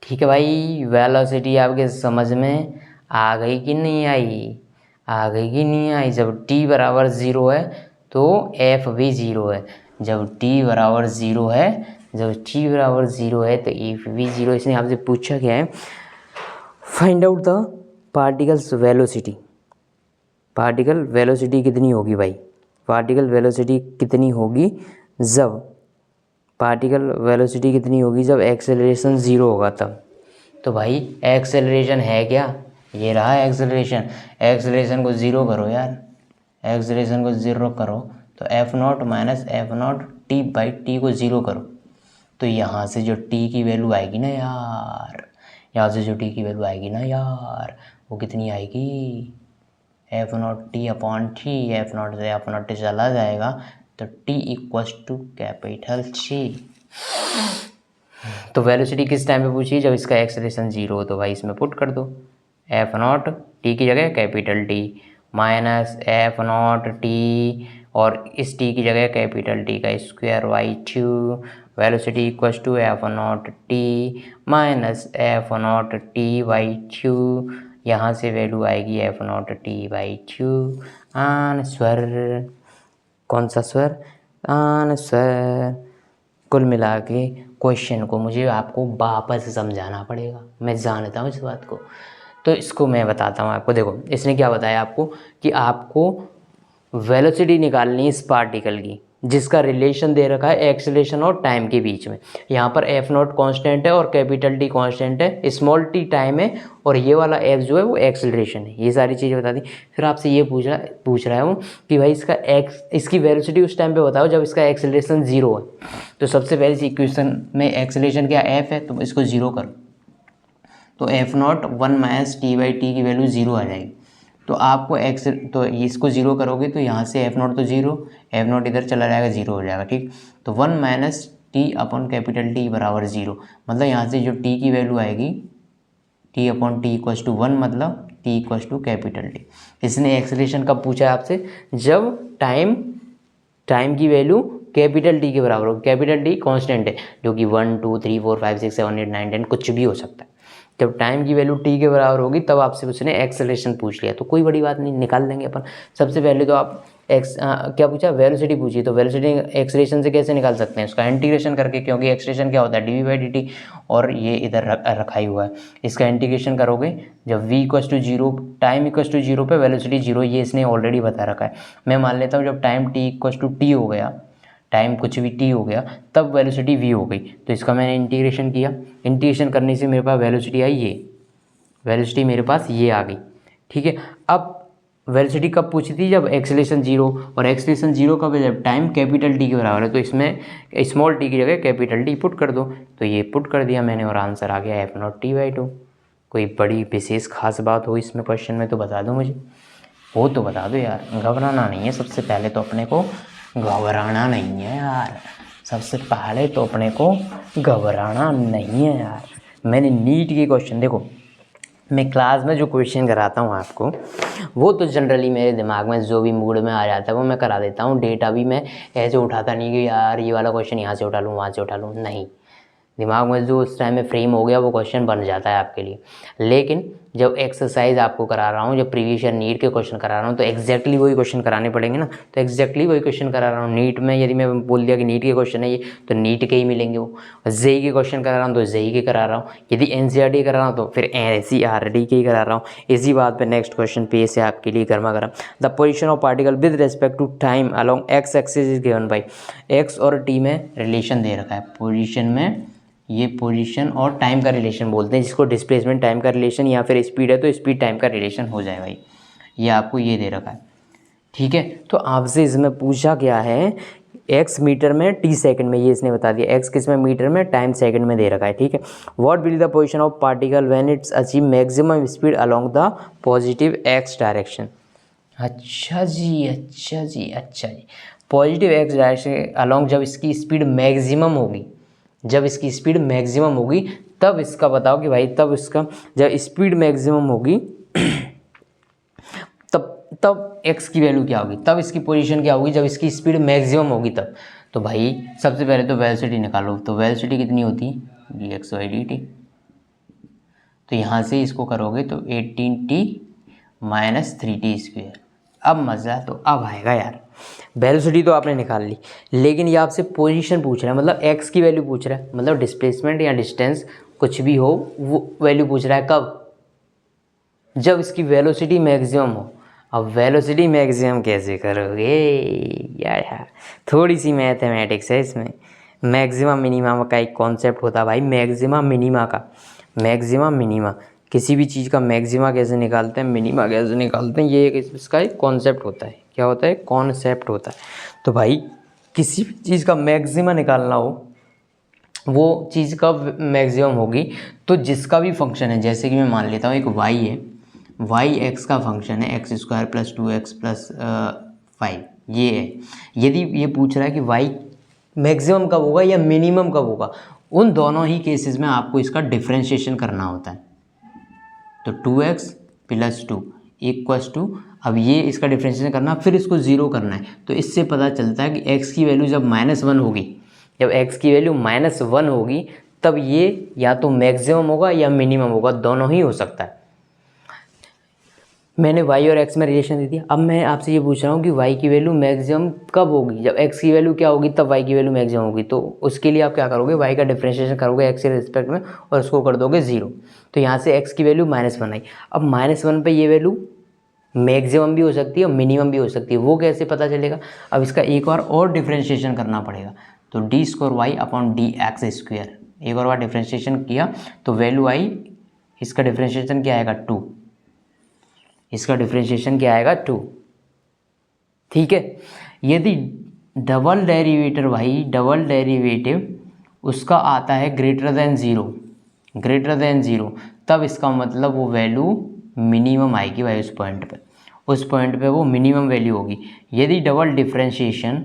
ठीक है भाई, वेलोसिटी आपके समझ में आ गई कि नहीं आई, आ गई कि नहीं आई। जब t बराबर ज़ीरो है तो f भी ज़ीरो है, जब t बराबर ज़ीरो है, जब t बराबर ज़ीरो है तो f भी ज़ीरो। इसने आपसे पूछा क्या है, find out the particles velocity. Particle velocity कितनी होगी भाई, पार्टिकल वेलोसिटी कितनी होगी जब, पार्टिकल वेलोसिटी कितनी होगी जब एक्सेलरेशन ज़ीरो होगा तब। तो भाई एक्सेलरेशन है क्या, ये रहा एक्सेलरेशन, एक्सेलरेशन को ज़ीरो करो यार, एक्सेलरेशन को ज़ीरो करो तो f not minus f not t by T को ज़ीरो करो, तो यहाँ से जो टी की वैल्यू आएगी ना यार, यहाँ से जो टी की वैल्यू आएगी ना यार, वो कितनी आएगी, f not t upon t, f not से एफ नॉट चला जाएगा तो t equals to capital T. तो वेलोसिटी किस टाइम पे पूछी, जब इसका एक्सेलरेशन ज़ीरो हो, तो भाई इसमें पुट कर दो एफ नॉट टी की जगह capital T minus f not t, और इस टी की जगह कैपिटल टी का square by two, velocity equals to f not t minus f not t by two, यहाँ से वैल्यू आएगी f not t by two. Answer कौन सा स्वर, आंसर। कुल मिला के क्वेश्चन को मुझे आपको वापस समझाना पड़ेगा, मैं जानता हूँ इस बात को, तो इसको मैं बताता हूँ आपको। देखो इसने क्या बताया आपको कि आपको वेलोसिटी निकालनी है इस पार्टिकल की, जिसका रिलेशन दे रखा है एक्सेलरेशन और टाइम के बीच में। यहाँ पर एफ नॉट कॉन्स्टेंट है और कैपिटल टी कॉन्स्टेंट है, स्मॉल टी टाइम है और ये वाला एफ जो है वो एक्सेलरेशन है। ये सारी चीज़ें बता दी। फिर आपसे ये पूछ रहा हूँ कि भाई इसकी वेलोसिटी उस टाइम पे बताओ जब इसका एक्सेलरेशन ज़ीरो है। तो सबसे पहले इस इक्वेशन में एक्सेलरेशन क्या एफ है, तो इसको ज़ीरो करो, तो f not 1 minus t by T की वैल्यू 0 आ जाएगी। तो आपको एक्स, तो इसको 0 करोगे तो यहाँ से एफ नॉट तो 0, एफ नॉट इधर चला जाएगा 0 हो जाएगा, ठीक। तो 1 minus T upon capital T बराबर 0, मतलब यहाँ से जो टी की वैल्यू आएगी t upon t equals to 1, मतलब t equals to capital T. इसने एक्सेलरेशन कब पूछा है आपसे, जब टाइम की वैल्यू कैपिटल टी के बराबर हो। कैपिटल टी कांस्टेंट है जो कि 1 2 3 4 5 6 7 8 9 10 कुछ भी हो सकता है। जब टाइम की वैल्यू टी के बराबर होगी तब आपसे उसने एक्सेलरेशन पूछ लिया, तो कोई बड़ी बात नहीं, निकाल लेंगे अपन। सबसे पहले तो आप क्या पूछा, वेलोसिटी पूछी, तो वेलोसिटी एक्सेलरेशन से कैसे निकाल सकते हैं, उसका इंटीग्रेशन करके, क्योंकि एक्सेलरेशन क्या होता है D v by d t, और ये इधर रखा ही हुआ है। इसका इंटीग्रेशन करोगे जब v equals to 0, time equals to 0 पे वेलोसिटी 0, ये इसने ऑलरेडी बता रखा है। मैं मान लेता हूँ जब time t equals to t हो गया, टाइम कुछ भी t हो गया, तब वेलोसिटी v हो गई। तो इसका मैंने इंटीग्रेशन किया, इंटीग्रेशन करने से मेरे पास वेलोसिटी आई, ये वेलोसिटी मेरे पास ये आ गई, ठीक है। अब वेलोसिटी कब पूछी थी, जब एक्सेलरेशन 0, और एक्सेलरेशन 0 कब है, जब टाइम कैपिटल टी के बराबर है। तो इसमें स्मॉल टी की जगह कैपिटल टी पुट कर दो, तो ये पुट कर दिया मैंने और आंसर आ गया एफ नॉट टी बाई 2। कोई बड़ी विशेष खास बात हो इसमें क्वेश्चन में तो बता दो मुझे, वो तो बता दो यार, घबराना नहीं है। सबसे पहले तो अपने को घबराना नहीं है यार, सबसे पहले तो अपने को घबराना नहीं है यार। मैंने नीट के क्वेश्चन, देखो मैं क्लास में जो क्वेश्चन कराता हूँ आपको, वो तो जनरली मेरे दिमाग में जो भी मूड में आ जाता है वो मैं करा देता हूँ। डेटा भी मैं ऐसे उठाता नहीं कि यार ये वाला क्वेश्चन यहाँ से उठा लूँ वहाँ से उठा लूँ, नहीं, दिमाग में जो उस टाइम में फ्रेम हो गया वो क्वेश्चन बन जाता है आपके लिए। लेकिन जब एक्सरसाइज आपको करा रहा हूँ, जब प्रीवियस ईयर नीट के क्वेश्चन करा रहा हूँ, तो एक्जैक्टली वही क्वेश्चन कराने पड़ेंगे ना, तो एक्जैक्टली वही क्वेश्चन करा रहा हूँ। नीट में यदि मैं बोल दिया कि नीट के क्वेश्चन है ये, तो नीट के ही मिलेंगे वो। जेई के क्वेश्चन करा रहा हूँ तो जेई के करा रहा हूँ, यदि एनसीईआरटी करा रहा हूँ तो फिर एनसीईआरटी के ही करा रहा हूँ। इसी बात पर नेक्स्ट क्वेश्चन पेश है आपके लिए गर्मा गर्म। The position of particle with respect to time along x axis is given by, x और टी में रिलेशन दे रखा है, पोजिशन में ये पोजीशन और टाइम का रिलेशन बोलते हैं, जिसको डिस्प्लेसमेंट टाइम का रिलेशन, या फिर स्पीड है तो स्पीड टाइम का रिलेशन हो जाए भाई। ये आपको ये दे रखा है, ठीक है। तो आपसे इसमें पूछा गया है एक्स मीटर में टी सेकंड में, ये इसने बता दिया, एक्स किस में मीटर में, टाइम सेकंड में दे रखा है, ठीक है। What will the position of particle when it's achieve maximum speed along the positive x direction. अच्छा जी, अच्छा जी, अच्छा जी, पॉजिटिव एक्स डायरेक्शन अलोंग जब इसकी स्पीड मैक्सिमम होगी, जब इसकी स्पीड मैक्सिमम होगी तब इसका बताओ कि भाई, तब इसका जब स्पीड मैक्सिमम होगी तब एक्स की वैल्यू क्या होगी, तब इसकी पोजीशन क्या होगी, जब इसकी स्पीड मैक्सिमम होगी तब। तो भाई सबसे पहले तो वेलोसिटी निकालो, तो वेलोसिटी कितनी होती है d x by D t. तो यहाँ से इसको करोगे तो 18t माइनस 3t स्क्वेयर। अब मज़ा तो अब आएगा यार, वेलोसिटी तो आपने निकाल ली, लेकिन ये आपसे पोजीशन पूछ रहा है, मतलब एक्स की वैल्यू पूछ रहा है, मतलब डिस्प्लेसमेंट या डिस्टेंस कुछ भी हो वो वैल्यू पूछ रहा है, कब, जब इसकी वेलोसिटी मैक्सिमम हो। अब वेलोसिटी मैक्सिमम कैसे करोगे यार, थोड़ी सी मैथमेटिक्स है इसमें। मैक्सिमम मिनिमा का एक कॉन्सेप्ट होता है भाई, मैक्सिमा मिनिमा का, मैक्सिमा मिनिमा, किसी भी चीज़ का मैक्सिमा कैसे निकालते हैं, मिनिमा कैसे निकालते हैं, ये इसका एक कॉन्सेप्ट होता है। क्या होता है, कॉन्सेप्ट होता है। तो भाई किसी भी चीज़ का मैक्सिमा निकालना हो, वो चीज़ कब मैक्सिमम होगी, तो जिसका भी फंक्शन है, जैसे कि मैं मान लेता हूँ एक y है, y x का फंक्शन है x square plus 2x plus 5, ये है। यदि ये पूछ रहा है कि y मैक्सिमम कब होगा या मिनिमम कब होगा, उन दोनों ही केसेस में आपको इसका डिफ्रेंशिएशन करना होता है। तो 2x प्लस 2 इक्वस टू, अब ये इसका डिफ्रेंशिएशन करना, फिर इसको 0 करना है। तो इससे पता चलता है कि x की वैल्यू जब -1 होगी, जब x की वैल्यू -1 होगी तब ये या तो मैक्सिमम होगा या मिनिमम होगा, दोनों ही हो सकता है। मैंने y और x में रिलेशन दे दिया। अब मैं आपसे ये पूछ रहा हूँ कि y की वैल्यू मैक्सिमम कब होगी, जब x की वैल्यू क्या होगी तब y की वैल्यू मैक्सिमम होगी। तो उसके लिए आप क्या करोगे, y का डिफरेंशिएशन करोगे x के रिस्पेक्ट में और उसको कर दोगे 0। तो यहाँ से x की वैल्यू -1 आई। अब -1 पे ये वैल्यू मैक्सिमम भी हो सकती है और मिनिमम भी हो सकती है, वो कैसे पता चलेगा। अब इसका एक और डिफरेंशिएशन करना पड़ेगा। तो d square y upon d x square, एक और बार डिफरेंशिएशन किया तो वैल्यू आई, इसका डिफरेंशिएशन क्या आएगा 2, इसका डिफरेंशिएशन क्या आएगा 2, ठीक है। यदि डबल डेरिवेटिव भाई, डबल डेरिवेटिव उसका आता है ग्रेटर देन 0, ग्रेटर देन 0, तब इसका मतलब वो वैल्यू मिनिमम आएगी भाई उस पॉइंट पे वो मिनिमम वैल्यू होगी। यदि डबल डिफरेंशिएशन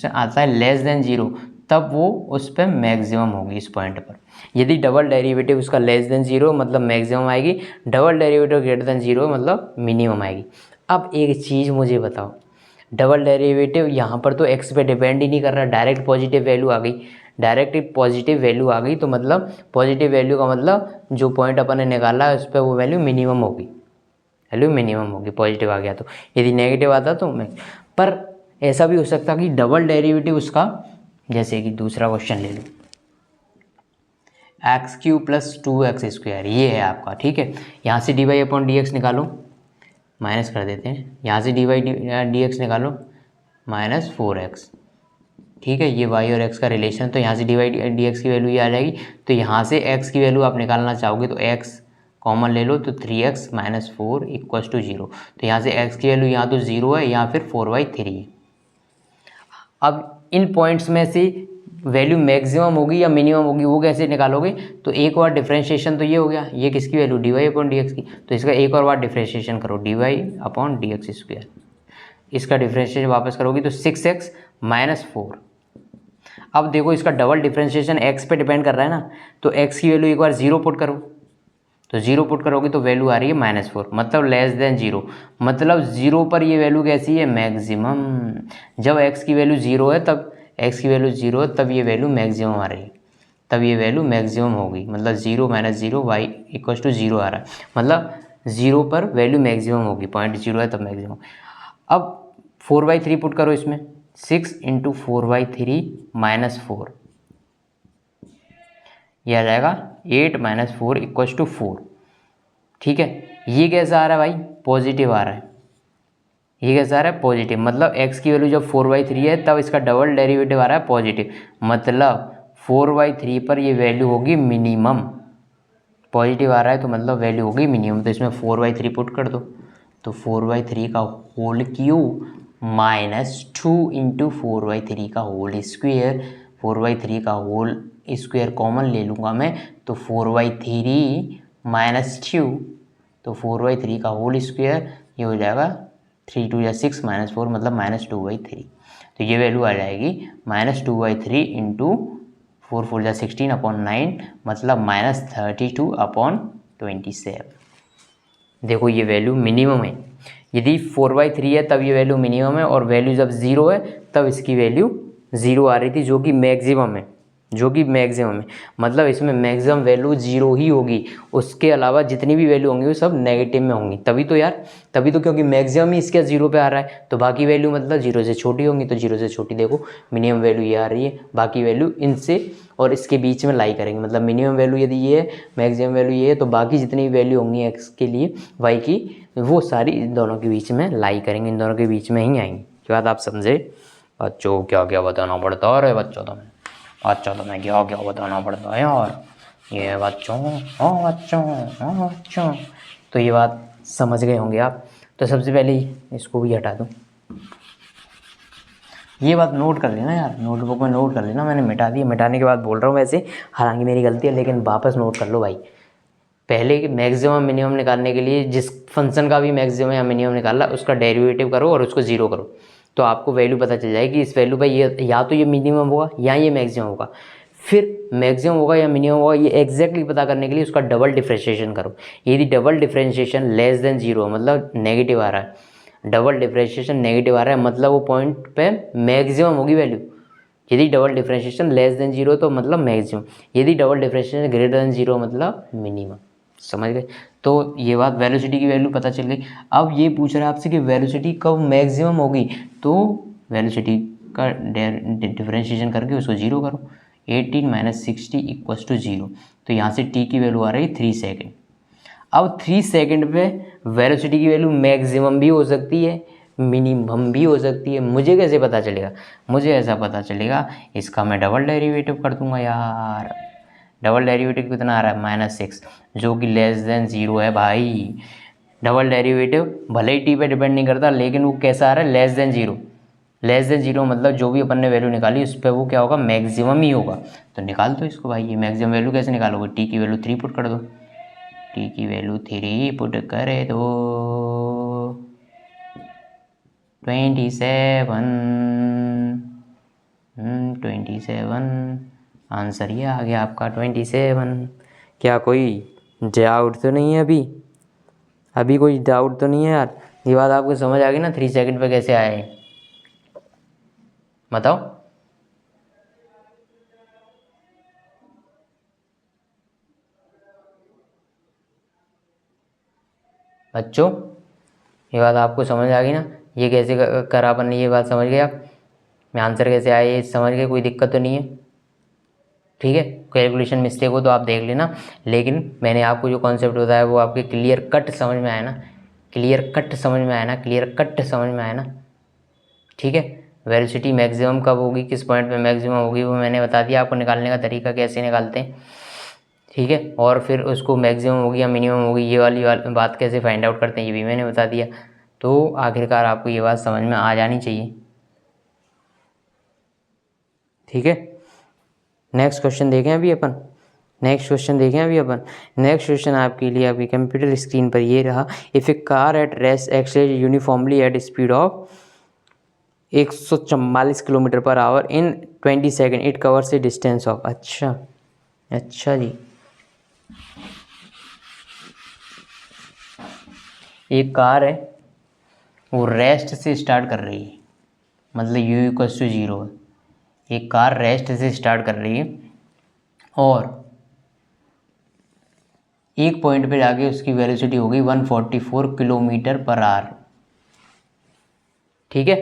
आता है लेस देन 0 तब वो उस पर मैक्सिमम होगी इस पॉइंट पर। यदि डबल डेरिवेटिव उसका लेस देन 0 मतलब मैक्सिमम आएगी, डबल डेरिवेटिव ग्रेटर देन 0 मतलब मिनिमम आएगी। अब एक चीज़ मुझे बताओ, डबल डेरिवेटिव यहाँ पर तो x पे डिपेंड ही नहीं कर रहा, डायरेक्ट पॉजिटिव वैल्यू आ गई, तो मतलब पॉजिटिव वैल्यू का मतलब जो पॉइंट अपन ने निकाला है उस पर वो वैल्यू मिनिमम होगी, पॉजिटिव आ गया तो। यदि नेगेटिव आता तो पर ऐसा भी हो सकता कि डबल डेरिवेटिव उसका, जैसे कि दूसरा क्वेश्चन ले लो, x³ + 2x², ये है आपका, ठीक है। यहाँ से dy/dx निकालो, माइनस कर देते हैं, यहाँ से dy/dx निकालो -4x, ठीक है। ये y और x का रिलेशन, तो यहाँ से dy/dx की वैल्यू ये आ जाएगी। तो यहाँ से x की वैल्यू आप निकालना चाहोगे तो x कॉमन ले लो, तो 3x - 4 = 0। तो यहाँ से x की वैल्यू यहाँ तो 0 है, या फिर 4/3 है। अब इन पॉइंट्स में से वैल्यू मैक्सिमम होगी या मिनिमम होगी वो कैसे निकालोगे? तो एक बार डिफरेंशिएशन तो ये हो गया, ये किसकी वैल्यू dy/dx की, तो इसका एक और बार डिफरेंशिएशन करो dy/dx²। इसका डिफरेंशिएशन वापस करोगे तो 6x - 4। अब देखो इसका डबल डिफरेंशिएशन x पे डिपेंड कर रहा है ना, तो x की वैल्यू एक बार 0 पुट करो, तो 0 पुट करोगे तो वैल्यू आ रही है -4, मतलब लेस देन 0, मतलब 0 पर ये वैल्यू कैसी है? मैक्सिमम। जब x की वैल्यू 0 है तब तब ये वैल्यू मैक्सिमम आ रही है, तब ये वैल्यू मैक्सिमम होगी, मतलब 0 - 0 y = 0 आ रहा है, मतलब 0 पर वैल्यू मैक्सिमम होगी, पॉइंट 0 है तब मैक्सिमम। अब 4/3 पुट करो इसमें, 6 × 4/3 - 4, यह आ जाएगा 8 - 4 = 4, ठीक है। ये कैसा आ रहा है भाई? पॉजिटिव आ रहा है, ये कैसा आ रहा है? पॉजिटिव, मतलब x की वैल्यू जब 4/3 है तब इसका डबल डेरिवेटिव आ रहा है पॉजिटिव, मतलब 4/3 पर ये वैल्यू होगी मिनिमम, पॉजिटिव आ रहा है तो मतलब वैल्यू होगी मिनिमम। तो इसमें 4/3 पुट कर दो, तो 4/3 का होल क्यूब -2 × 4/3 का होल स्क्वायर, 4/3 का होल स्क्वायर कॉमन ले लूँगा मैं, तो 4/3 - 2, तो 4/3 का होल स्क्वायर ये हो जाएगा 3 × 2 = 6 - 4 मतलब -2/3। तो ये वैल्यू आ जाएगी -2/3 × 4 × 4 = 16/9 मतलब -32/27। देखो ये वैल्यू मिनिमम है, यदि 4/3 है तब ये वैल्यू मिनिमम है, और वैल्यू जब 0 है तब इसकी वैल्यू 0 आ रही थी, जो कि मैक्सिमम है, मतलब इसमें मैक्सिमम वैल्यू 0 ही होगी, उसके अलावा जितनी भी वैल्यू होंगी वो सब नेगेटिव में होंगी। तभी तो क्योंकि मैक्सिमम ही इसका 0 पे आ रहा है, तो बाकी वैल्यू मतलब 0 से छोटी होंगी, तो 0 से छोटी देखो मिनिमम वैल्यू ये आ रही है, बाकी वैल्यू इनसे और इसके बीच में लाई करेंगे, मतलब मिनिमम वैल्यू यदि ये है, मैक्सिमम वैल्यू ये है, तो बाकी जितनी भी वैल्यू होंगी x के लिए, y की, वो सारी इन दोनों के बीच में लाई करेंगे, इन दोनों के बीच में ही आएंगी। क्या बात आप समझे बच्चों? क्या क्या बताना पड़ता है बच्चों, तुम्हें क्या क्या बताना पड़ता है यार, ये बच्चों, बच्चों। तो ये बात समझ गए होंगे आप। तो सबसे पहले इसको भी हटा दूँ, ये बात नोट कर लेना यार, नोटबुक में नोट कर लेना, मैंने मिटा दी, मिटाने के बाद बोल रहा हूँ वैसे, हालांकि मेरी गलती है, लेकिन वापस नोट कर लो भाई। पहले मैक्सिमम मिनिमम निकालने के लिए जिस फंक्शन का भी मैक्सिमम या मिनिमम निकाला उसका डेरिवेटिव करो और उसको 0 करो, तो आपको वैल्यू पता चल जाएगी, इस वैल्यू पर ये या तो ये मिनिमम होगा या ये मैक्सिमम होगा। फिर मैक्सिमम होगा या मिनिमम होगा ये एग्जैक्टली पता करने के लिए उसका डबल डिफरेंशिएशन करो। यदि डबल डिफरेंशिएशन लेस देन 0 मतलब नेगेटिव आ रहा है, डबल डिफरेंशिएशन नेगेटिव आ रहा है मतलब वो पॉइंट पे मैक्सिमम होगी वैल्यू। यदि डबल डिफरेंशिएशन लेस देन 0 तो मतलब मैक्सिमम, यदि डबल डिफरेंशिएशन ग्रेटर देन 0 मतलब मिनिमम। समझ गए? तो ये बात, वेलोसिटी की वैल्यू पता चल गई। अब ये पूछ रहा है आपसे कि वेलोसिटी कब मैक्सिमम होगी, तो वेलोसिटी का डिफरेंशिएशन करके उसको 0 करो, 18 - 60 = 0। तो यहाँ से t की वैल्यू आ रही है 3 सेकेंड। अब 3 सेकेंड पे वेलोसिटी की वैल्यू मैक्सिमम भी हो सकती है, मिनिमम भी हो सकती है। मुझे कैसे पता चलेगा? मुझे ऐसा पता चलेगा, इसका मैं डबल डेरिवेटिव कर दूंगा यार। डबल डेरिवेटिव कितना आ रहा है? -6, जो कि लेस देन 0 है भाई। डबल डेरिवेटिव भले ही टी पे डिपेंड नहीं करता, लेकिन वो कैसा आ रहा है? Less than 0। लेस देन 0 मतलब जो भी अपन ने वैल्यू निकाली उस पर वो क्या होगा, मैक्सिमम ही होगा। तो निकाल दो इसको भाई, ये मैक्सिमम वैल्यू कैसे निकालोगे, टी की वैल्यू 3 पुट कर दो, टी की वैल्यू 3 पुट करे दो, 27 आंसर ये आ गया आपका 27। क्या कोई डाउट तो नहीं है अभी कोई डाउट तो नहीं है यार? ये बात आपको समझ आ गई ना 3 सेकंड पे कैसे आए, बताओ। बच्चों ये बात आपको समझ आ गई ना, ये कैसे करा अपन ने, ये बात समझ गए आप, मैं आंसर कैसे आया ये समझ गए, कोई दिक्कत तो नहीं है? ठीक है, कैलकुलेशन मिस्टेक हो तो आप देख लेना, लेकिन मैंने आपको जो कॉन्सेप्ट बताया वो आपके क्लियर कट समझ में आया ना, क्लियर कट समझ में आया ना, क्लियर कट समझ में आया ना? ठीक है, वेलोसिटी मैक्सिमम कब होगी, किस पॉइंट पे मैक्सिमम होगी वो मैंने बता दिया आपको, निकालने का तरीका कैसे निकालते हैं। ठीक है, और फिर उसको मैक्सिमम होगी या मिनिमम होगी ये वाली बात कैसे फाइंड आउट करते हैं ये भी मैंने बता दिया। तो आखिरकार आपको ये बात समझ में आ जानी चाहिए। ठीक है, नेक्स्ट क्वेश्चन देखें अभी अपन, नेक्स्ट क्वेश्चन आपके लिए आपकी कंप्यूटर स्क्रीन पर ये रहा, if A car at rest accelerate uniformly at speed of 144 kilometre per hour in 20 second it covers A distance of. अच्छा जी, एक कार है वो रेस्ट से स्टार्ट कर रही है, मतलब u = 0 है, एक कार रेस्ट से स्टार्ट कर रही है और एक पॉइंट पे जाके उसकी वेलोसिटी हो गई 144 किलोमीटर पर आवर। ठीक है,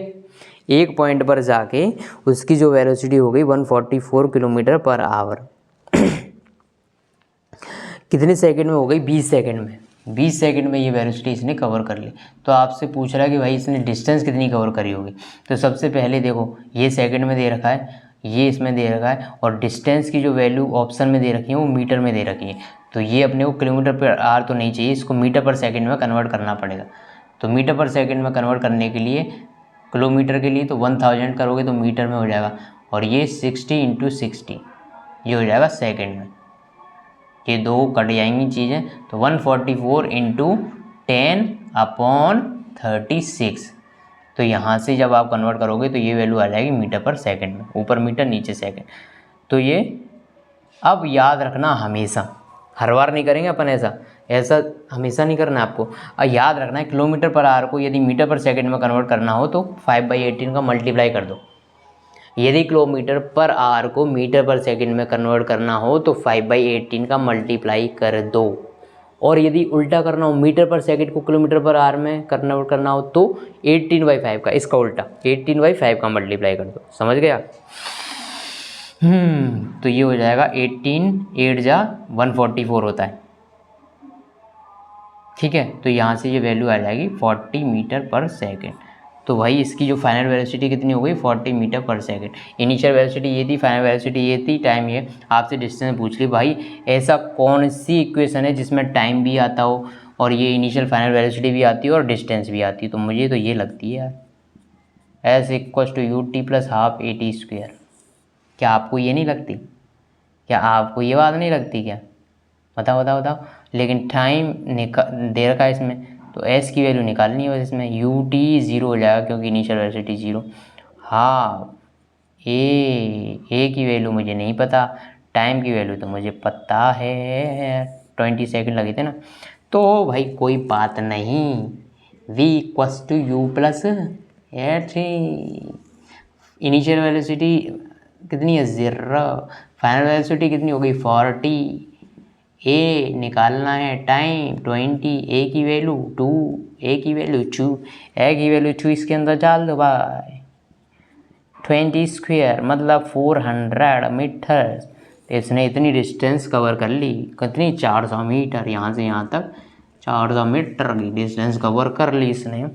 एक पॉइंट पर जाके उसकी जो वेलोसिटी हो गई 144 किलोमीटर पर आवर कितने सेकंड में हो गई, 20 सेकंड में। 20 सेकंड में ये वेलोसिटी इसने कवर कर ली। तो आपसे पूछ रहा है कि भाई इसने डिस्टेंस कितनी कवर करी होगी। तो सबसे पहले देखो ये सेकंड में दे रखा है, ये इसमें दे रखा है, और डिस्टेंस की जो वैल्यू ऑप्शन में दे रखी है वो मीटर में दे रखी है। तो ये अपने को किलोमीटर पर आवर तो नहीं चाहिए, इसको मीटर पर सेकेंड में कन्वर्ट करना पड़ेगा। तो मीटर पर सेकेंड में कन्वर्ट करने के लिए, किलोमीटर के लिए तो 1000 करोगे तो मीटर में हो जाएगा, और ये 60 × 60 ये हो जाएगा सेकेंड में। ये दो कट जाएंगी चीज़ें, तो 144 × 10/36। तो यहाँ से जब आप कन्वर्ट करोगे तो ये वैल्यू आ जाएगी मीटर पर सेकंड में, ऊपर मीटर नीचे सेकंड। तो ये अब याद रखना हमेशा, हर बार नहीं करेंगे अपन ऐसा हमेशा नहीं करना आपको। याद रखना है किलोमीटर पर आवर को यदि मीटर पर सेकंड में कन्वर्ट करना हो तो 5/18 का मल्टीप्लाई कर दो। यदि किलोमीटर पर आवर को मीटर पर सेकंड में कन्वर्ट करना हो तो 5/18 का मल्टीप्लाई कर दो। और यदि उल्टा करना हो, मीटर पर सेकंड को किलोमीटर पर आवर में कन्वर्ट करना हो तो 18/5 का, इसका उल्टा 18/5 का मल्टीप्लाई कर दो। समझ गया? तो ये हो जाएगा 18 × 8 = 144 होता है। ठीक है, तो यहाँ से ये वैल्यू आ जाएगी 40 मीटर पर सेकेंड। तो भाई इसकी जो फाइनल वेलोसिटी कितनी हो गई, 40 मीटर पर सेकेंड। इनिशियल वेलोसिटी ये थी, फाइनल वेलोसिटी ये थी, टाइम ये। आपसे डिस्टेंस पूछ ली, भाई ऐसा कौन सी इक्वेशन है जिसमें टाइम भी आता हो और ये इनिशियल फाइनल वेलोसिटी भी आती है और डिस्टेंस भी आती है? तो मुझे तो ये लगती है यार, S = ut + ½ at²। क्या आपको ये नहीं लगती? क्या आपको ये बात नहीं लगती क्या? बताओ बताओ बताओ। लेकिन टाइम दे रखा है इसमें, तो S की वैल्यू निकालनी है इसमें, ut 0 हो जाएगा क्योंकि इनिशियल वेलोसिटी 0। हाँ, ए की वैल्यू मुझे नहीं पता, टाइम की वैल्यू तो मुझे पता है, 20 सेकंड लगे थे ना। तो भाई कोई बात नहीं, v = u + at। Initial velocity कितनी है, 0। फाइनल वेलोसिटी कितनी हो गई, 40। ए निकालना है टाइम 20, ए की वैल्यू 2, ए की वैल्यू 2 इसके अंदर डाल दो भाई, 20² मतलब 400 मीटर। तो इसने इतनी डिस्टेंस कवर कर ली, कितनी, 400 मीटर, यहाँ से यहाँ तक 400 मीटर की डिस्टेंस कवर कर ली इसने।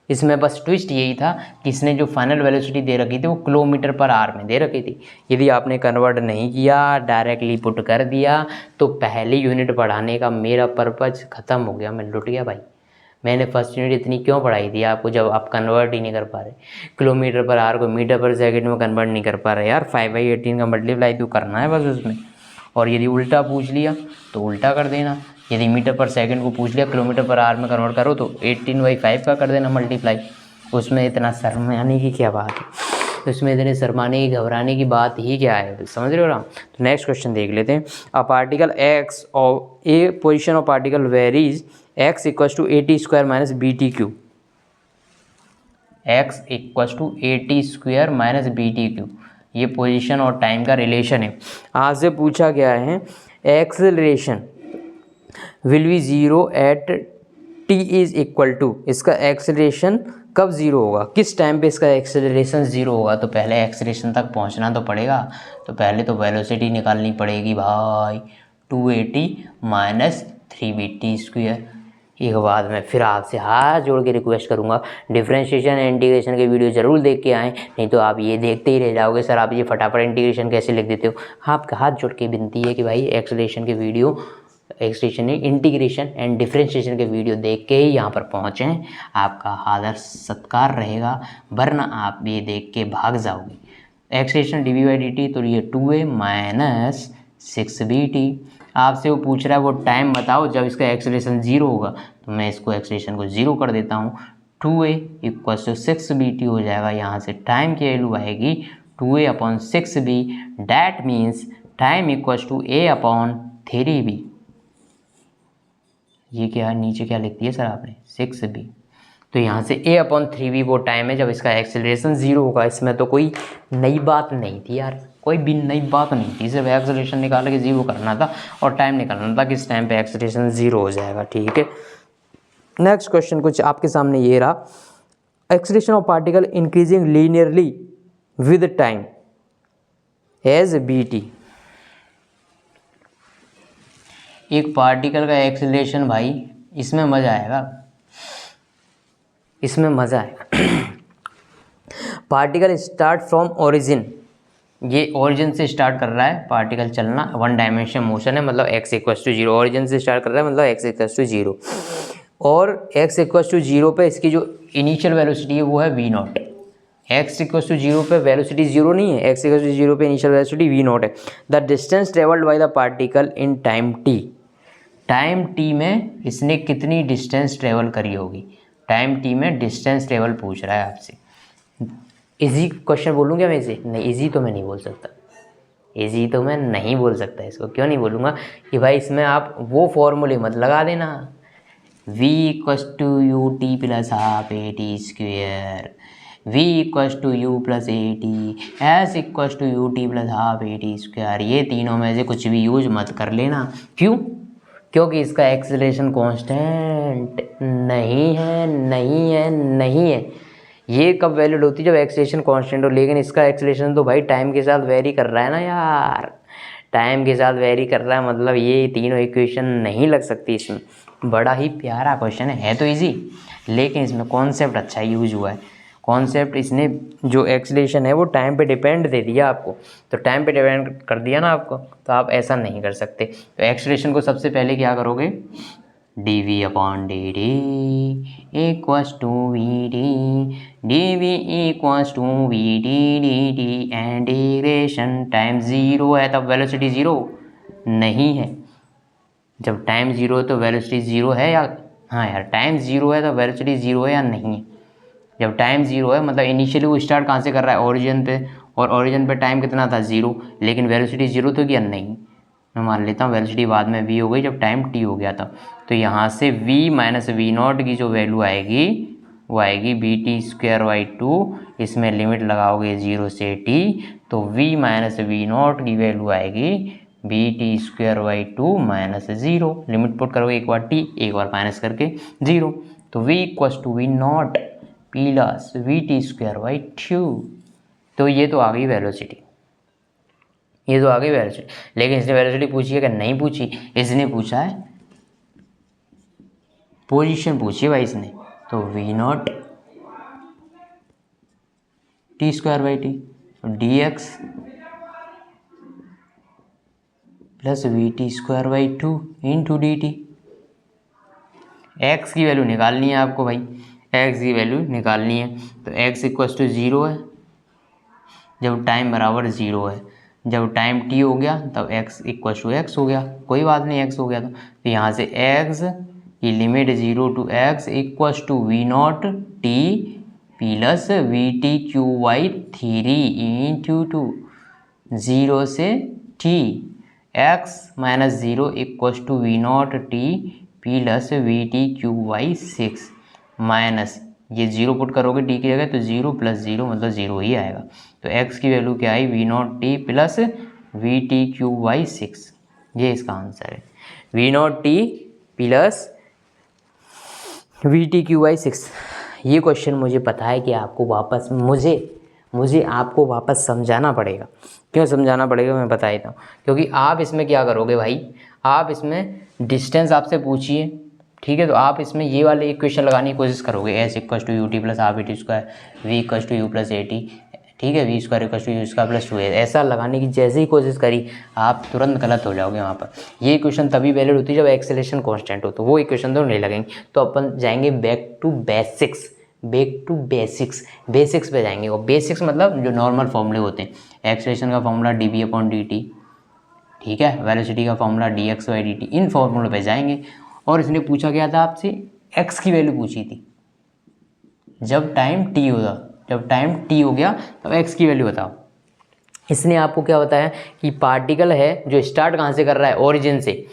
इसमें बस ट्विस्ट यही था कि इसने जो फाइनल वेलोसिटी दे रखी थी वो किलोमीटर पर आवर में दे रखी थी। यदि आपने कन्वर्ट नहीं किया, डायरेक्टली पुट कर दिया, तो पहली यूनिट बढ़ाने का मेरा पर्पज ख़त्म हो गया, मैं लुट गया भाई। मैंने फर्स्ट यूनिट इतनी क्यों पढ़ाई थी आपको, जब आप कन्वर्ट ही नहीं कर पा रहे, किलोमीटर पर आवर को मीटर पर सेकंड में कन्वर्ट नहीं कर पा रहे यार। 5/18 का मल्टीप्लाई तो करना है बस उसमें, और यदि उल्टा पूछ लिया तो उल्टा कर देना। यदि मीटर पर सेकंड को पूछ लिया किलोमीटर पर आवर में कन्वर्ट करो तो 18/5 का कर देना मल्टीप्लाई। उसमें इतना शर्माने की क्या बात है, उसमें इतने शर्माने की घबराने की बात ही क्या है, समझ रहे हो ना। तो नेक्स्ट क्वेश्चन देख लेते हैं। अ पार्टिकल एक्स और a position of particle varies x equals to AT² minus BT³ x equals to AT² minus BT³, ये पोजीशन और टाइम का रिलेशन है। आपसे पूछा गया है acceleration will be zero at t is equal to, इसका एक्सेलरेशन कब ज़ीरो होगा, किस टाइम पे इसका एक्सेलरेशन ज़ीरो होगा। तो पहले एक्सेलरेशन तक पहुंचना तो पड़ेगा, तो पहले तो वेलोसिटी निकालनी पड़ेगी भाई, 2AT माइनस 3BT²। एक बाद में फिर आपसे हाथ जोड़ के रिक्वेस्ट करूंगा डिफरेंशिएशन एंड इंटीग्रेशन के वीडियो ज़रूर देख के आएँ, नहीं तो आप ये देखते ही रह जाओगे सर आप ये फटाफट इंटीग्रेशन कैसे लिख देते हो। आपका हाथ जोड़ के विनती है कि भाई एक्सेलरेशन के video, acceleration integration and differentiation के वीडियो देख के ही यहाँ पर पहुँचें, आपका आदर सत्कार रहेगा, वरना आप ये देख के भाग जाओगे। एक्सेलरेशन dv/dt, तो ये 2a माइनस 6bt। आपसे वो पूछ रहा है वो टाइम बताओ जब इसका एक्सेलरेशन ज़ीरो होगा, तो मैं इसको एक्सेलरेशन को ज़ीरो कर देता हूँ। 2a इक्वल्स टू 6bt हो जाएगा, यहाँ से टाइम की वैल्यू आएगी 2a/6b, that means time equals to a/3b। ये क्या है, नीचे क्या लिख दिया सर आपने, 6b, तो यहाँ से a/3b वो टाइम है जब इसका एक्सेलरेशन ज़ीरो होगा। इसमें तो कोई नई बात नहीं थी यार, कोई भी नई बात नहीं थी, सिर्फ एक्सेलरेशन निकाल के ज़ीरो करना था और टाइम निकालना था किस टाइम पे एक्सेलरेशन ज़ीरो हो जाएगा, ठीक है। नेक्स्ट क्वेश्चन कुछ आपके सामने ये रहा, acceleration of particle increasing linearly with time as bt। एक पार्टिकल का एक्सेलरेशन भाई, इसमें मज़ा आएगा, इसमें मज़ा आएगा। पार्टिकल स्टार्ट फ्रॉम ओरिजिन, ये ओरिजिन से स्टार्ट कर रहा है पार्टिकल चलना, वन डायमेंशन मोशन है, मतलब x equals to zero, origin से स्टार्ट कर रहा है मतलब x इक्वल्स टू जीरो, और x इक्वल्स टू जीरो पे इसकी जो इनिशियल वेलोसिटी है वो है v0। x equals to zero पे वेलोसिटी जीरो नहीं है, x इक्वल्स टू जीरो पे इनिशियल वेलोसिटी v0 है। The distance travelled by the particle in time t, time t में इसने कितनी डिस्टेंस ट्रेवल करी होगी, टाइम t में डिस्टेंस ट्रेवल पूछ रहा है आपसे। इजी क्वेश्चन बोलूँ क्या मैं इसे, नहीं इजी तो मैं नहीं बोल सकता, इजी तो मैं नहीं बोल सकता। इसको क्यों नहीं बोलूँगा कि भाई इसमें आप वो फॉर्मूले मत लगा देना, v equals to u t plus half AT², v equals to u plus AT, s equals to u t plus half AT², ये तीनों में से कुछ भी यूज मत कर लेना। क्यों, क्योंकि इसका एक्सेलरेशन कांस्टेंट नहीं है, नहीं है, नहीं है। ये कब वैलिड होती है, जब एक्सेलरेशन कांस्टेंट हो, लेकिन इसका एक्सेलरेशन तो भाई टाइम के साथ वेरी कर रहा है ना यार, टाइम के साथ वेरी कर रहा है, मतलब ये तीनों इक्वेशन नहीं लग सकती इसमें। बड़ा ही प्यारा क्वेश्चन है तो इजी, लेकिन इसमें कॉन्सेप्ट अच्छा यूज हुआ है। कॉन्सेप्ट इसने जो एक्सेलरेशन है वो टाइम पे डिपेंड दे दिया आपको, तो टाइम पे डिपेंड कर दिया ना आपको, तो आप ऐसा नहीं कर सकते। तो एक्सेलरेशन को सबसे पहले क्या करोगे, dv/dt equals to vt, dv equals to vt dt, integration time zero है तब वेलोसिटी ज़ीरो नहीं है, जब टाइम ज़ीरो है तो वेलोसिटी ज़ीरो है या, हाँ यार टाइम ज़ीरो है तो वेलोसिटी ज़ीरो है या नहीं है। जब टाइम ज़ीरो है मतलब इनिशियली वो स्टार्ट कहाँ से कर रहा है, ओरिजिन पे, और ओरिजिन पे टाइम कितना था ज़ीरो, लेकिन वेलोसिटी ज़ीरो तो क्या नहीं, मैं मान लेता हूँ वेलोसिटी बाद में v हो गई जब टाइम t हो गया था। तो यहाँ से v माइनस v0 की जो वैल्यू आएगी वो आएगी BT²/2, इसमें लिमिट लगाओगे 0 से t, तो v माइनस v0 की वैल्यू आएगी BT²/2 माइनस 0, लिमिट पुट करोगे एक बार t एक बार माइनस करके 0, तो v equals to v0 plus BT²/2। तो ये तो आ गई वेलोसिटी, ये तो आ गई वेलोसिटी, लेकिन इसने वेलोसिटी पूछी है कि नहीं पूछी, इसने पूछा है पोजीशन पूछी है भाई इसने, तो v0 t²/t dx plus vt² /2 into dt, x की वैल्यू निकालनी है आपको भाई, एक्स की वैल्यू निकालनी है। तो एक्स इक्वस टू 0 है जब टाइम बराबर 0 है, जब टाइम टी हो गया तब एक्स इक्वल टू एक्स हो गया, कोई बात नहीं एक्स हो गया तो यहाँ से एक्स की limit 0 to x equal to v not T plus we T cube by 3 into 2 0 से t x minus 0 equal to v not T plus we T cube by 6 minus ये 0 पुट करोगे T की जगह तो 0 plus 0 मतलब 0 ही आएगा। तो x की वैल्यू क्या आई V not T plus we T cube by 6, ये इसका आंसर है V not T plus we T cube by 6। ये क्वेश्चन मुझे पता है कि आपको वापस मुझे आपको वापस समझाना पड़ेगा। क्यों समझाना पड़ेगा मैं बता देता हूँ, क्योंकि आप इसमें क्या करोगे भाई, आप इसमें डिस्टेंस आपसे पूछिए, ठीक है, तो आप इसमें ये वाले इक्वेशन लगाने की कोशिश करोगे, s equal to u t plus half e t square v equal to u plus a t, ठीक है, v square equal to u square plus 2 ऐसा लगाने की जैसे ही कोशिश करी आप तुरंत गलत हो जाओगे वहाँ पर। ये इक्वेशन तभी वैलिड होती है जब एक्सेलेरेशन कांस्टेंट हो, तो वो इक्वेशन तो नहीं लगेंगे। तो अपन जाएंगे बैक टू बेसिक्स पे जाएंगे। और बेसिक्स मतलब जो नॉर्मल फॉर्मूले होते हैं, एक्सेलेरेशन का formula D we upon D T, ठीक है, वेलोसिटी का formula D x by D T, इन फॉर्मूलों पे जाएंगे। और इसने पूछा क्या था आपसे, एक्स की वैल्यू पूछी थी जब टाइम टी होगा, जब टाइम टी हो गया तब एक्स की वैल्यू बताओ। इसने आपको क्या बताया कि पार्टिकल है जो स्टार्ट कहाँ से कर रहा है, ओरिजिन से,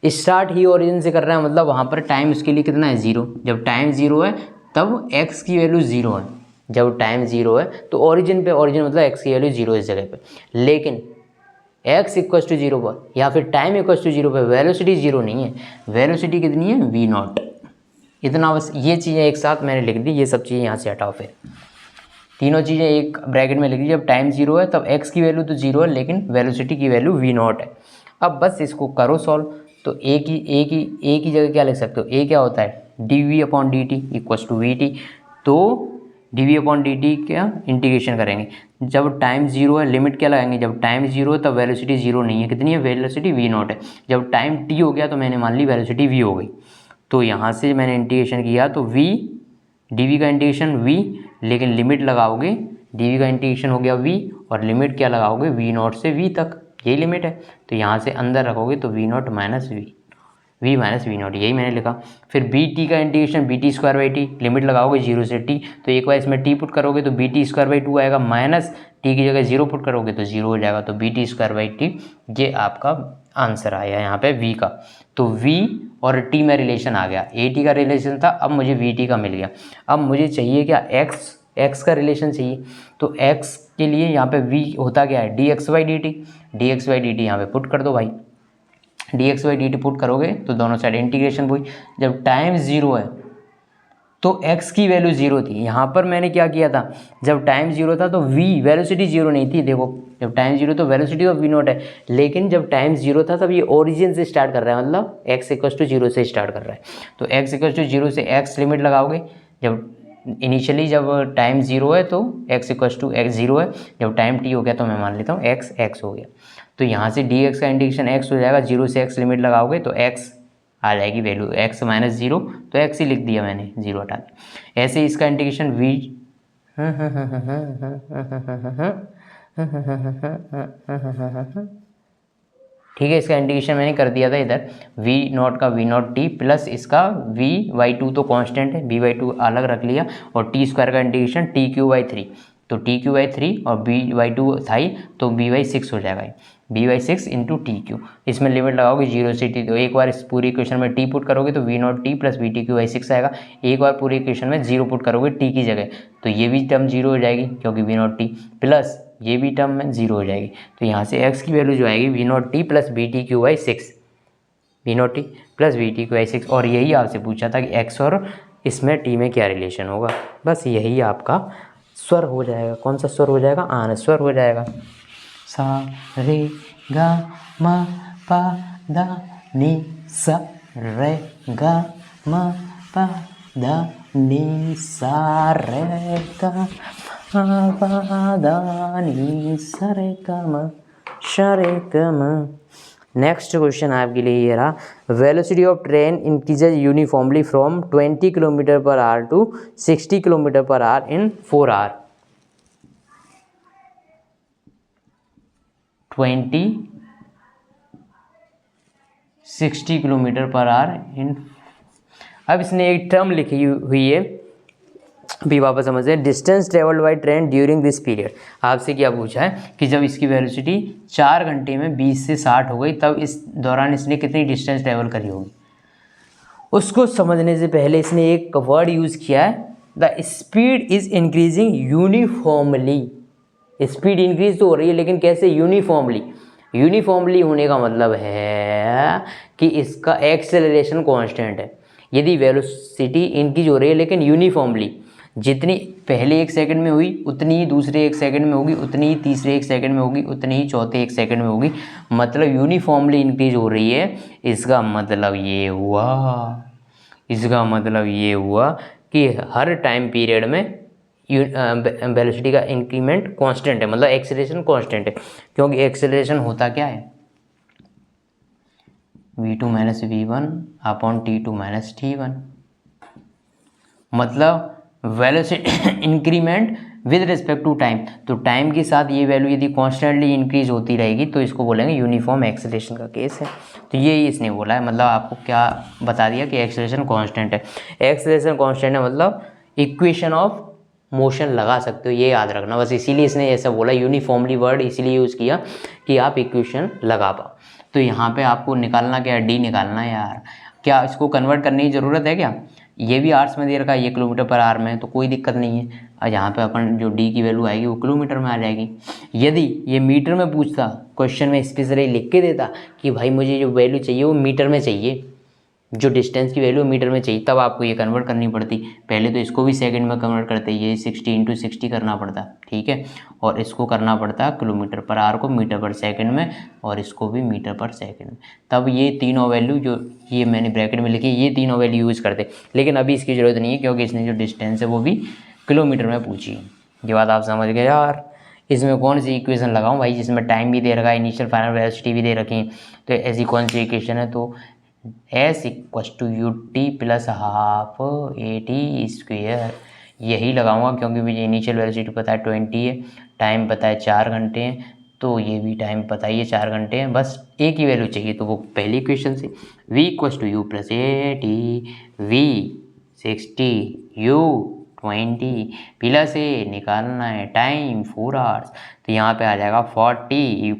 स्टार्ट ही ओरिजिन से कर रहा है, मतलब वहाँ पर टाइम उसके लिए कितना है 0। जब टाइम 0 है तब एक्स की वैल्यू 0 है, जब टाइम 0 है तो ओरिजिन पे, ओरिजिन मतलब एक्स की वैल्यू 0 इस जगह पे। लेकिन एक्स इक्वल टू 0 पर या फिर टाइम इक्वल टू 0 पर वेलोसिटी 0 नहीं है, वेलोसिटी कितनी है वी नॉट। इतना बस, ये चीज़ें एक साथ मैंने लिख दी, ये सब चीज़ें यहाँ से हटाओ, फिर तीनों चीज़ें एक ब्रैकेट में लिख दी। जब टाइम 0 है तब एक्स की वैल्यू तो 0 है लेकिन वेलोसिटी की वैल्यू वी नॉट है। अब बस इसको करो सॉल्व, तो ए की जगह क्या लिख सकते हो, ए क्या होता है D we upon D T equal to V T. तो D we upon D T का इंटीग्रेशन करेंगे, जब टाइम 0 है लिमिट क्या लगाएंगे, जब टाइम 0 है तब वेलोसिटी 0 नहीं है, कितनी है वेलोसिटी वी नॉट है। जब टाइम टी हो गया तो मैंने मान ली वेलोसिटी वी हो गई, तो यहाँ से मैंने इंटीग्रेशन किया तो वी डी वी का इंटीग्रेशन वी, लेकिन लिमिट लगाओगे डी वी का इंटीग्रेशन हो गया वी और लिमिट क्या लगाओगे वी नॉट से वी तक, यही लिमिट है। तो यहाँ से अंदर रखोगे तो v not minus v minus v not, यही मैंने लिखा। फिर बी टी का integration b t square by t, limit लगाओगे 0 से टी, तो एक बार इसमें टी पुट करोगे तो बी टी स्क्वायर बाई 2 आएगा, माइनस टी की जगह 0 पुट करोगे तो 0 हो जाएगा, तो b t square by t, ये आपका आंसर आया यहाँ पे वी का। तो वी और टी में रिलेशन आ गया, ए टी का रिलेशन था, अब मुझे वी टी का मिल गया। अब मुझे चाहिए क्या, एक्स का रिलेशन चाहिए। तो एक्स के लिए यहाँ पे वी होता क्या है d x by D t यहाँ पे पुट कर दो भाई, d x by D t put करोगे तो दोनों साइड इंटीग्रेशन हुई। जब टाइम 0 है तो x की वैल्यू 0 थी, यहाँ पर मैंने क्या किया था, जब टाइम 0 था तो v वेलोसिटी 0 नहीं थी, देखो जब टाइम 0 तो वेलोसिटी तो v नॉट है, लेकिन जब टाइम 0 था तब ये ओरिजिन से स्टार्ट कर रहा है, मतलब x इक्वल टू 0 से स्टार्ट कर रहा है। तो x इक्वल टू 0 से x लिमिट लगाओगे, जब इनिशियली जब टाइम 0 है तो x इक्वल टू x 0 है, जब टाइम t हो गया तो मैं मान लेता हूँ x हो गया। तो यहाँ से dx का इंटीग्रेशन x हो जाएगा, 0 से x लिमिट लगाओगे तो x आ जाएगी वैल्यू x माइनस 0, तो x ही लिख दिया मैंने 0 हटा के। ऐसे इसका इंटीग्रेशन v ठीक है, इसका इंटीग्रेशन मैंने कर दिया था इधर, वी नॉट का वी नॉट टी प्लस इसका वी वाई टू तो कांस्टेंट है, वी वाई टू अलग रख लिया, और टी स्क्वायर का इंटीग्रेशन टी क्यू बाई 3, तो टी क्यू बाई 3 और बी वाई टू था ही तो बी वाई 6 हो जाएगा, b by 6 into t cube. इसमें लिमिट लगाओगे 0 से टी, तो एक बार इस पूरी इक्वेशन में टी पुट करोगे तो v not T plus we T cube by 6 आएगा, एक बार पूरी इक्वेशन में 0 पुट करोगे टी की जगह तो ये भी टर्म 0 हो जाएगी क्योंकि वी नॉट टी, प्लस ये भी टर्म में 0 हो जाएगी। तो यहाँ से x की वैल्यू जो आएगी v not T plus b t cube by 6, v not T plus b t cube by 6, और यही आपसे पूछा था कि x और इसमें t में क्या रिलेशन होगा। बस यही आपका स्वर हो जाएगा। कौन सा स्वर हो जाएगा, अनुस्वर हो जाएगा। सा रे गा मा पा दा नी सा रे गा मा पा दा नी सा रे गा मा दा नी सा रे गा मा शा रे गा मा नेक्स्ट क्वेश्चन आपके लिए ये रहा, velocity of train increases uniformly from 20 kilometer per hour to 60 kilometer per hour in 4 hour. 60 kilometer per hour in. अब इसने एक टर्म लिखी हुई है, भी वापस समझते हैं। Distance travelled by train during this period. आपसे क्या पूछा है कि जब इसकी वेलोसिटी 4 घंटे में 20 से 60 हो गई, तब इस दौरान इसने कितनी डिस्टेंस ट्रेवल करी होगी। उसको समझने से पहले इसने एक वर्ड यूज़ किया है, the speed is increasing uniformly. Speed increase तो हो रही है, लेकिन कैसे? यूनिफॉर्मली। यूनिफॉर्मली होने का मतलब है कि इसका एक्सेलरेशन कांस्टेंट है। यदि वेलोसिटी इंक्रीज हो रही है लेकिन यूनिफॉर्मली, जितनी पहले 1 सेकंड में हुई उतनी ही दूसरे 1 सेकंड में होगी, उतनी ही तीसरे 1 सेकंड में होगी, उतनी ही चौथे 1 सेकंड में होगी, मतलब यूनिफॉर्मली इंक्रीज हो रही है। इसका मतलब ये हुआ कि हर टाइम पीरियड में वेलोसिटी का इंक्रीमेंट कांस्टेंट है, मतलब एक्सेलरेशन कांस्टेंट है। क्योंकि एक्सेलरेशन होता क्या है? v2 minus v1 upon t2 minus t1। मतलब velocity increment with respect to time. तो टाइम के साथ ये वैल्यू यदि कॉन्स्टेंटली इंक्रीज होती रहेगी तो इसको बोलेंगे यूनिफॉर्म एक्सेलरेशन का केस है। तो ये इसने बोला है, मतलब आपको क्या बता दिया कि एक्सेलरेशन कांस्टेंट है। एक्सेलरेशन कांस्टेंट है मतलब इक्वेशन ऑफ मोशन लगा सकते हो, ये याद रखना बस। इसीलिए इसने ऐसा बोला, यूनिफॉर्मली वर्ड इसीलिए यूज़ किया कि आप इक्वेशन लगा पाओ। तो यहाँ पे आपको निकालना क्या है? डी निकालना है यार। क्या इसको कन्वर्ट करने की ज़रूरत है क्या? ये भी आवर्स में दे रखा है, ये किलोमीटर पर आवर में, तो कोई दिक्कत नहीं है। और यहाँ पे अपन जो डी की वैल्यू आएगी वो किलोमीटर में आ जाएगी। यदि ये मीटर में पूछता, क्वेश्चन में स्पेशली लिख के देता कि भाई मुझे जो वैल्यू चाहिए वो मीटर में चाहिए, जो डिस्टेंस की वैल्यू मीटर में चाहिए, तब आपको ये कन्वर्ट करनी पड़ती। पहले तो इसको भी सेकंड में कन्वर्ट करते, ये 60 × 60 करना पड़ता, ठीक है। और इसको करना पड़ता किलोमीटर पर आवर को मीटर पर सेकंड में, और इसको भी मीटर पर सेकंड में। तब ये तीनों वैल्यू जो ये मैंने ब्रैकेट में लिखी, ये तीनों वैल्यू यूज़ करते। लेकिन अभी इसकी ज़रूरत नहीं है, क्योंकि इसने जो डिस्टेंस है वो भी किलोमीटर में पूछी है। ये बात आप समझ गए यार। इसमें कौन सी इक्वेशन लगाऊं भाई, जिसमें टाइम भी दे रखा है, इनिशियल फाइनल वेलोसिटी भी दे रखी है। तो ऐसी कौन सी इक्वेशन है? तो s = ut + हाफ AT², यही लगाऊंगा, क्योंकि मुझे इनिशियल वेलोसिटी पता है 20 है, टाइम पता है 4 घंटे हैं, तो ये भी टाइम पता ही है 4 घंटे हैं। बस एक ही वैल्यू चाहिए, तो वो पहली इक्वेशन से v = u + AT, v 60 u 20 plus ए निकालना है टाइम 4 आवर्स। तो यहाँ पे आ जाएगा 40 = a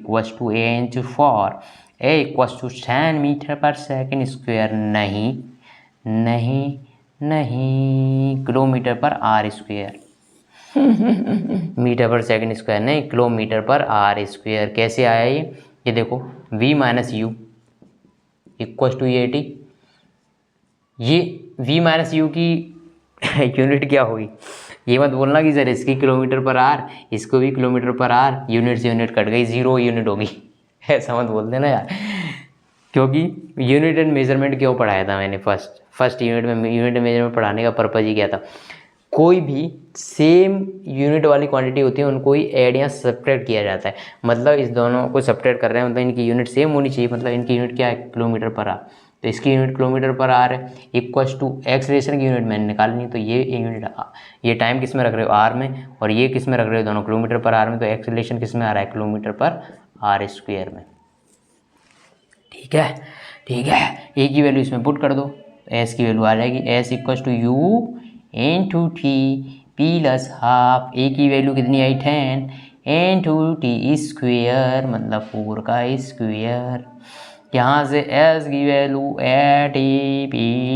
× 4, a = 10 मीटर पर सेकंड स्क्वायर, नहीं किलोमीटर पर आर स्क्वायर। मीटर पर सेकंड स्क्वायर नहीं, किलोमीटर पर आर स्क्वायर। कैसे आया ये देखो, v - u = AT। ये v - u की यूनिट क्या होगी? ये मत बोलना कि सर इसकी किलोमीटर पर आर, इसको भी किलोमीटर पर आर, यूनिट से यूनिट कट गई, 0 यूनिट होगी। ऐसा मत बोल देना यार, क्योंकि यूनिट एंड मेजरमेंट क्यों पढ़ाया था मैंने फर्स्ट यूनिट में? यूनिट एंड मेजरमेंट पढ़ाने का पर्पज़ ही क्या था? कोई भी सेम यूनिट वाली क्वांटिटी होती है, उनको ही ऐड या सब्ट्रैक्ट किया जाता है। मतलब इस दोनों को सब्ट्रैक्ट कर रहे हैं, मतलब इनकी यूनिट सेम होनी चाहिए, मतलब इनकी यूनिट क्या है? किलोमीटर पर आर। तो इसकी यूनिट किलोमीटर पर आर है, = एक्सेलरेशन की यूनिट मैंने निकालनी, तो ये यूनिट, ये टाइम किस में रख रहे हो? आर में, और ये किस में रख रहे हो? दोनों किलोमीटर पर आर में। तो एक्सेलरेशन किस में आ रहा है? किलोमीटर पर आर स्क्वायर में। ठीक है, ए की वैल्यू इसमें पुट कर दो, एस की वैल्यू आ जाएगी s = u × t + half. A की वैल्यू कितनी आई? 10 × t², मतलब 4 का स्क्वायर। यहाँ से s की वैल्यू 80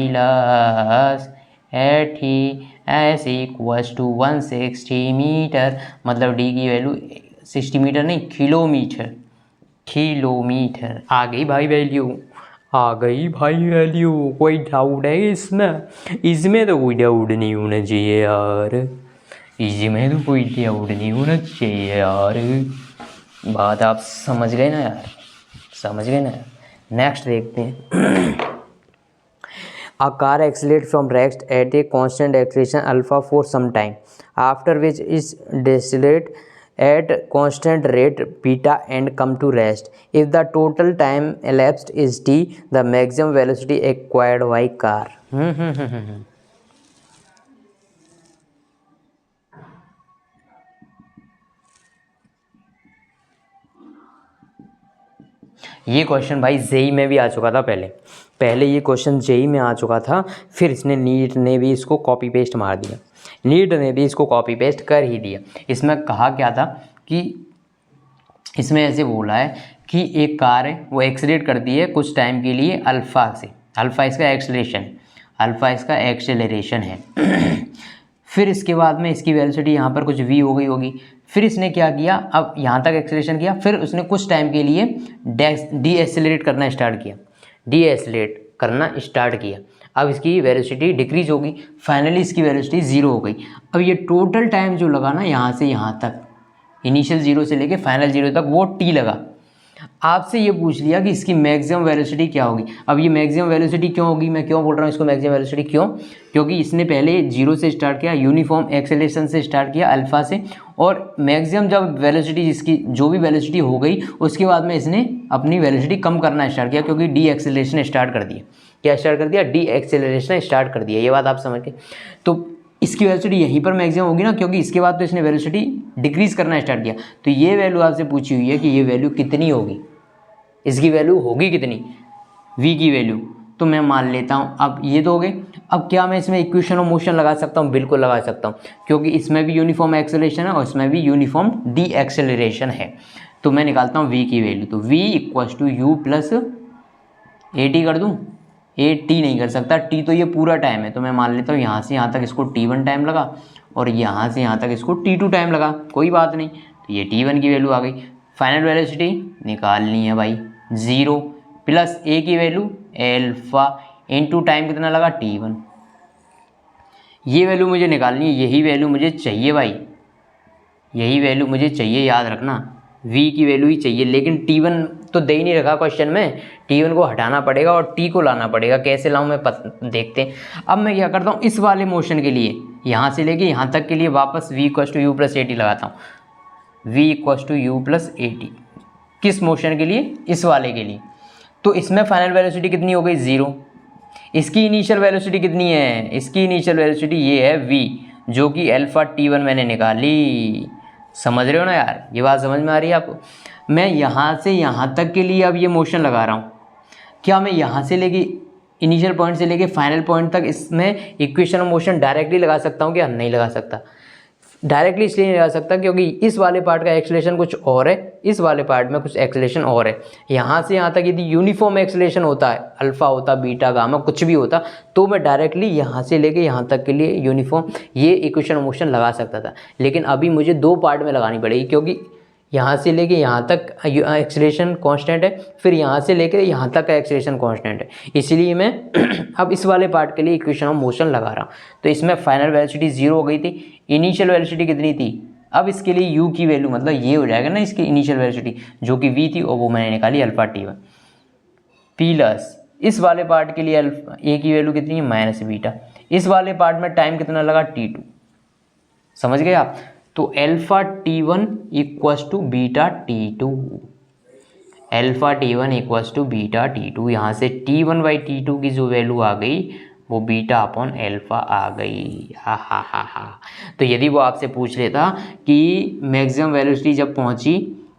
+ 80, s = 160 मीटर, मतलब d की वैल्यू 60 मीटर नहीं, किलोमीटर। आ गई भाई वैल्यू, कोई डाउट है इसमें तो कोई डाउट नहीं होना चाहिए यार, बात आप समझ गए ना यार। नेक्स्ट देखते हैं। A car accelerates from rest at a constant acceleration alpha for some time, after which it decelerates at constant rate beta and come to rest. If the total time elapsed is t, the maximum velocity acquired by car. ये question भाई JEE में भी आ चुका था पहले ये question JEE में आ चुका था, फिर इसने नीट ने भी इसको कॉपी पेस्ट मार दिया, नीट ने भी इसको कॉपी पेस्ट कर ही दिया। इसमें कहा क्या था कि इसमें ऐसे बोला है कि एक कार है वो एक्सीलरेट करती है कुछ टाइम के लिए अल्फ़ा से, अल्फ़ा इसका एक्सेलरेशन है फिर इसके बाद में इसकी वेलोसिटी यहाँ पर कुछ v हो गई होगी। फिर इसने क्या किया, अब यहाँ तक एक्सेलरेशन किया, फिर उसने कुछ टाइम के लिए डीएक्सेलरेट करना स्टार्ट किया। अब इसकी वेलोसिटी डिक्रीज होगी, फाइनली इसकी वेलोसिटी 0 हो गई। अब ये टोटल टाइम जो लगा ना यहाँ से यहाँ तक, इनिशियल 0 से लेके फाइनल 0 तक, वो t लगा। आपसे ये पूछ लिया कि इसकी मैक्सिमम वेलोसिटी क्या होगी। अब ये मैक्सिमम वेलोसिटी क्यों होगी, मैं क्यों बोल रहा हूँ इसको मैक्सिमम वेलोसिटी, क्योंकि इसने पहले 0 से स्टार्ट किया, यूनिफॉर्म एक्सेलरेशन से स्टार्ट किया अल्फ़ा से, और मैक्सिमम जब वेलोसिटी जिसकी जो भी वेलोसिटी हो गई उसके बाद में इसने अपनी वेलोसिटी कम करना स्टार्ट किया, क्योंकि डी एक्सेलरेशन स्टार्ट कर दिया। क्या स्टार्ट कर दिया? डी एक्सेलरेशन स्टार्ट कर दिया। ये बात आप समझ के, तो इसकी वेलोसिटी यहीं पर मैक्सिमम होगी ना, क्योंकि इसके बाद तो इसने वेलोसिटी डिक्रीज़ करना स्टार्ट किया। तो ये वैल्यू आपसे पूछी हुई है कि ये वैल्यू कितनी होगी, इसकी वैल्यू होगी कितनी, v की वैल्यू। तो मैं मान लेता हूँ, अब ये तो हो गए। अब क्या मैं इसमें इक्वेशन ऑफ मोशन लगा सकता हूँ? बिल्कुल लगा सकता हूँ, क्योंकि इसमें भी यूनिफॉर्म एक्सेलरेशन है और इसमें भी यूनिफॉर्म डी एक्सेलरेशन है। तो मैं निकालता हूँ v की वैल्यू, तो v equals to u plus a t कर दूँ, ए टी नहीं कर सकता, टी तो ये पूरा टाइम है, तो मैं मान लेता हूँ यहाँ से यहाँ तक इसको t1 टाइम लगा और यहाँ से यहाँ तक इसको t2 टाइम लगा, कोई बात नहीं। तो ये t1 की वैल्यू आ गई। फाइनल वेलोसिटी निकालनी है भाई, 0 प्लस ए की वैल्यू एल्फा इंटू टाइम कितना लगा t1। ये वैल्यू मुझे निकालनी है, यही वैल्यू मुझे चाहिए भाई, यही वैल्यू मुझे चाहिए, याद रखना v की वैल्यू ही चाहिए। लेकिन t1 तो दे ही नहीं रखा क्वेश्चन में, t1 को हटाना पड़ेगा और t को लाना पड़ेगा। कैसे लाऊं मैं देखते हैं। अब मैं क्या करता हूँ, इस वाले मोशन के लिए यहाँ से लेके यहाँ तक के लिए वापस v equals to u plus a t लगाता हूँ, v equals to u plus a t. किस मोशन के लिए? इस वाले के लिए। तो इसमें फाइनल वेलोसिटी कितनी हो गई? 0। इसकी इनिशियल वेलोसिटी कितनी है? इसकी इनिशियल वेलोसिटी ये है v, जो कि अल्फा t1 मैंने निकाली। समझ रहे हो ना यार, ये बात समझ में आ रही है आपको? मैं यहाँ से यहाँ तक के लिए अब ये मोशन लगा रहा हूँ, क्या मैं यहाँ से लेके इनिशियल पॉइंट से लेके फाइनल पॉइंट तक इसमें इक्वेशन ऑफ मोशन डायरेक्टली लगा सकता हूँ क्या? नहीं लगा सकता। डायरेक्टली इसलिए नहीं लगा सकता क्योंकि इस वाले पार्ट का एक्सेलरेशन कुछ और है, इस वाले पार्ट में कुछ एक्सेलरेशन और है। यहाँ से यहाँ तक यदि यूनिफॉर्म एक्सेलरेशन होता है, अल्फ़ा होता, बीटा, गामा, कुछ भी होता, तो मैं डायरेक्टली यहाँ से लेके यहाँ तक के लिए यूनिफॉर्म ये इक्वेशन ऑफ मोशन लगा सकता था। लेकिन अभी मुझे 2 पार्ट में लगानी पड़ेगी, क्योंकि यहाँ से लेके यहाँ तक एक्सेलरेशन कांस्टेंट है, फिर यहाँ से लेके यहाँ तक का एक्सेलरेशन कांस्टेंट है। इसीलिए मैं अब इस वाले पार्ट के लिए इक्वेशन ऑफ मोशन लगा रहा हूँ। तो इसमें फाइनल वेलोसिटी 0 हो गई थी, इनिशियल वेलोसिटी कितनी थी? अब इसके लिए u की वैल्यू, मतलब ये हो जाएगा ना इसकी इनिशियल वेलोसिटी जो कि v थी, और वो मैंने निकाली अल्फा t1 प्लस इस वाले पार्ट के लिए अल्फा a की वैल्यू कितनी है? Minus beta. इस वाले पार्ट में टाइम कितना लगा? t2। समझ गए आप? तो alpha t1 equals to beta t2, alpha t1 equals to beta t2। यहाँ से t1 बाई t2 की जो वैल्यू आ गई वो बीटा अपॉन अल्फा आ गई। हा। तो यदि वो आपसे पूछ लेता कि मैक्सिमम वेलोसिटी जब पहुँची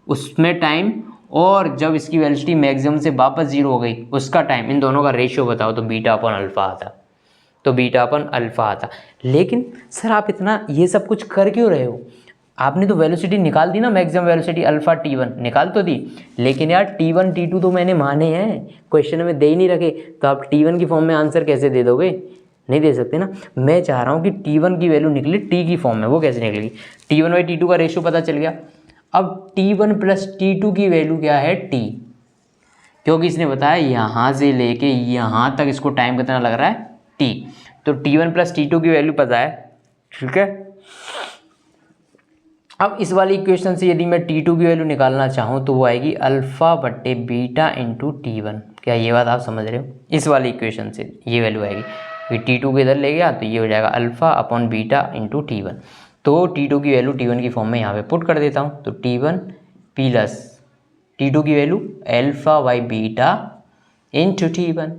उसमें टाइम, और जब इसकी वेलोसिटी मैक्सिमम से वापस 0 हो गई उसका टाइम, इन दोनों का रेशियो बताओ, तो बीटा अपॉन अल्फा आता, तो बीटा अपन अल्फ़ा आता। लेकिन सर आप इतना ये सब कुछ कर क्यों रहे हो? आपने तो वेलोसिटी निकाल दी ना, मैक्सिमम वेलोसिटी अल्फ़ा t1 निकाल तो दी, लेकिन यार t1 t2 तो मैंने माने हैं, क्वेश्चन में दे ही नहीं रखे, तो आप t1 की फॉर्म में आंसर कैसे दे दोगे? नहीं दे सकते ना। मैं चाह रहा हूँ कि t1 की वैल्यू निकले t की फॉर्म में, वो कैसे निकलेगी? t1 बाई t2 का रेशियो पता चल गया। अब t1 प्लस t2 की वैल्यू क्या है? t, क्योंकि इसने बताया यहाँ से लेके यहाँ तक इसको टाइम कितना लग रहा है? t। तो t1 प्लस t2 की वैल्यू पता है, ठीक है। अब इस वाली इक्वेशन से यदि मैं t2 की वैल्यू निकालना चाहूँ तो वो आएगी अल्फ़ा बट्टे बीटा इंटू t1। क्या ये बात आप समझ रहे हो? इस वाली इक्वेशन से ये वैल्यू आएगी, कि t2 को इधर ले गया तो ये हो जाएगा alpha upon beta into t1। तो T2 की वैल्यू T1 की फॉर्म में यहाँ पे पुट कर देता हूँ। तो T1 प्लस T2 की value alpha by beta into T1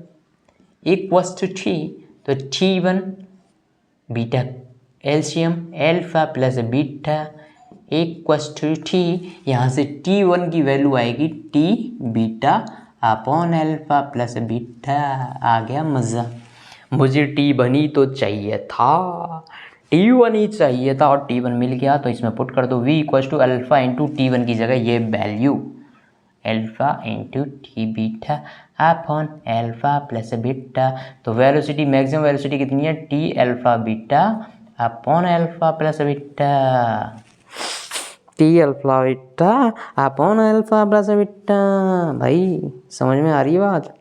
equals to T। तो T1 beta LCM alpha plus beta equals to T। यहाँ से T1 की वैल्यू आएगी T beta upon alpha plus beta. आ गया मज़ा। मुझे T1 ही तो चाहिए था, T1 ही चाहिए था और T1 मिल गया। तो इसमें पुट कर दो V equals to alpha into T1 की जगह ये value alpha into t beta upon alpha plus beta. तो वेलोसिटी मैक्सिमम वेलोसिटी कितनी है? T alpha beta upon alpha plus beta. T alpha beta upon alpha plus beta. भाई समझ में आ रही है बात?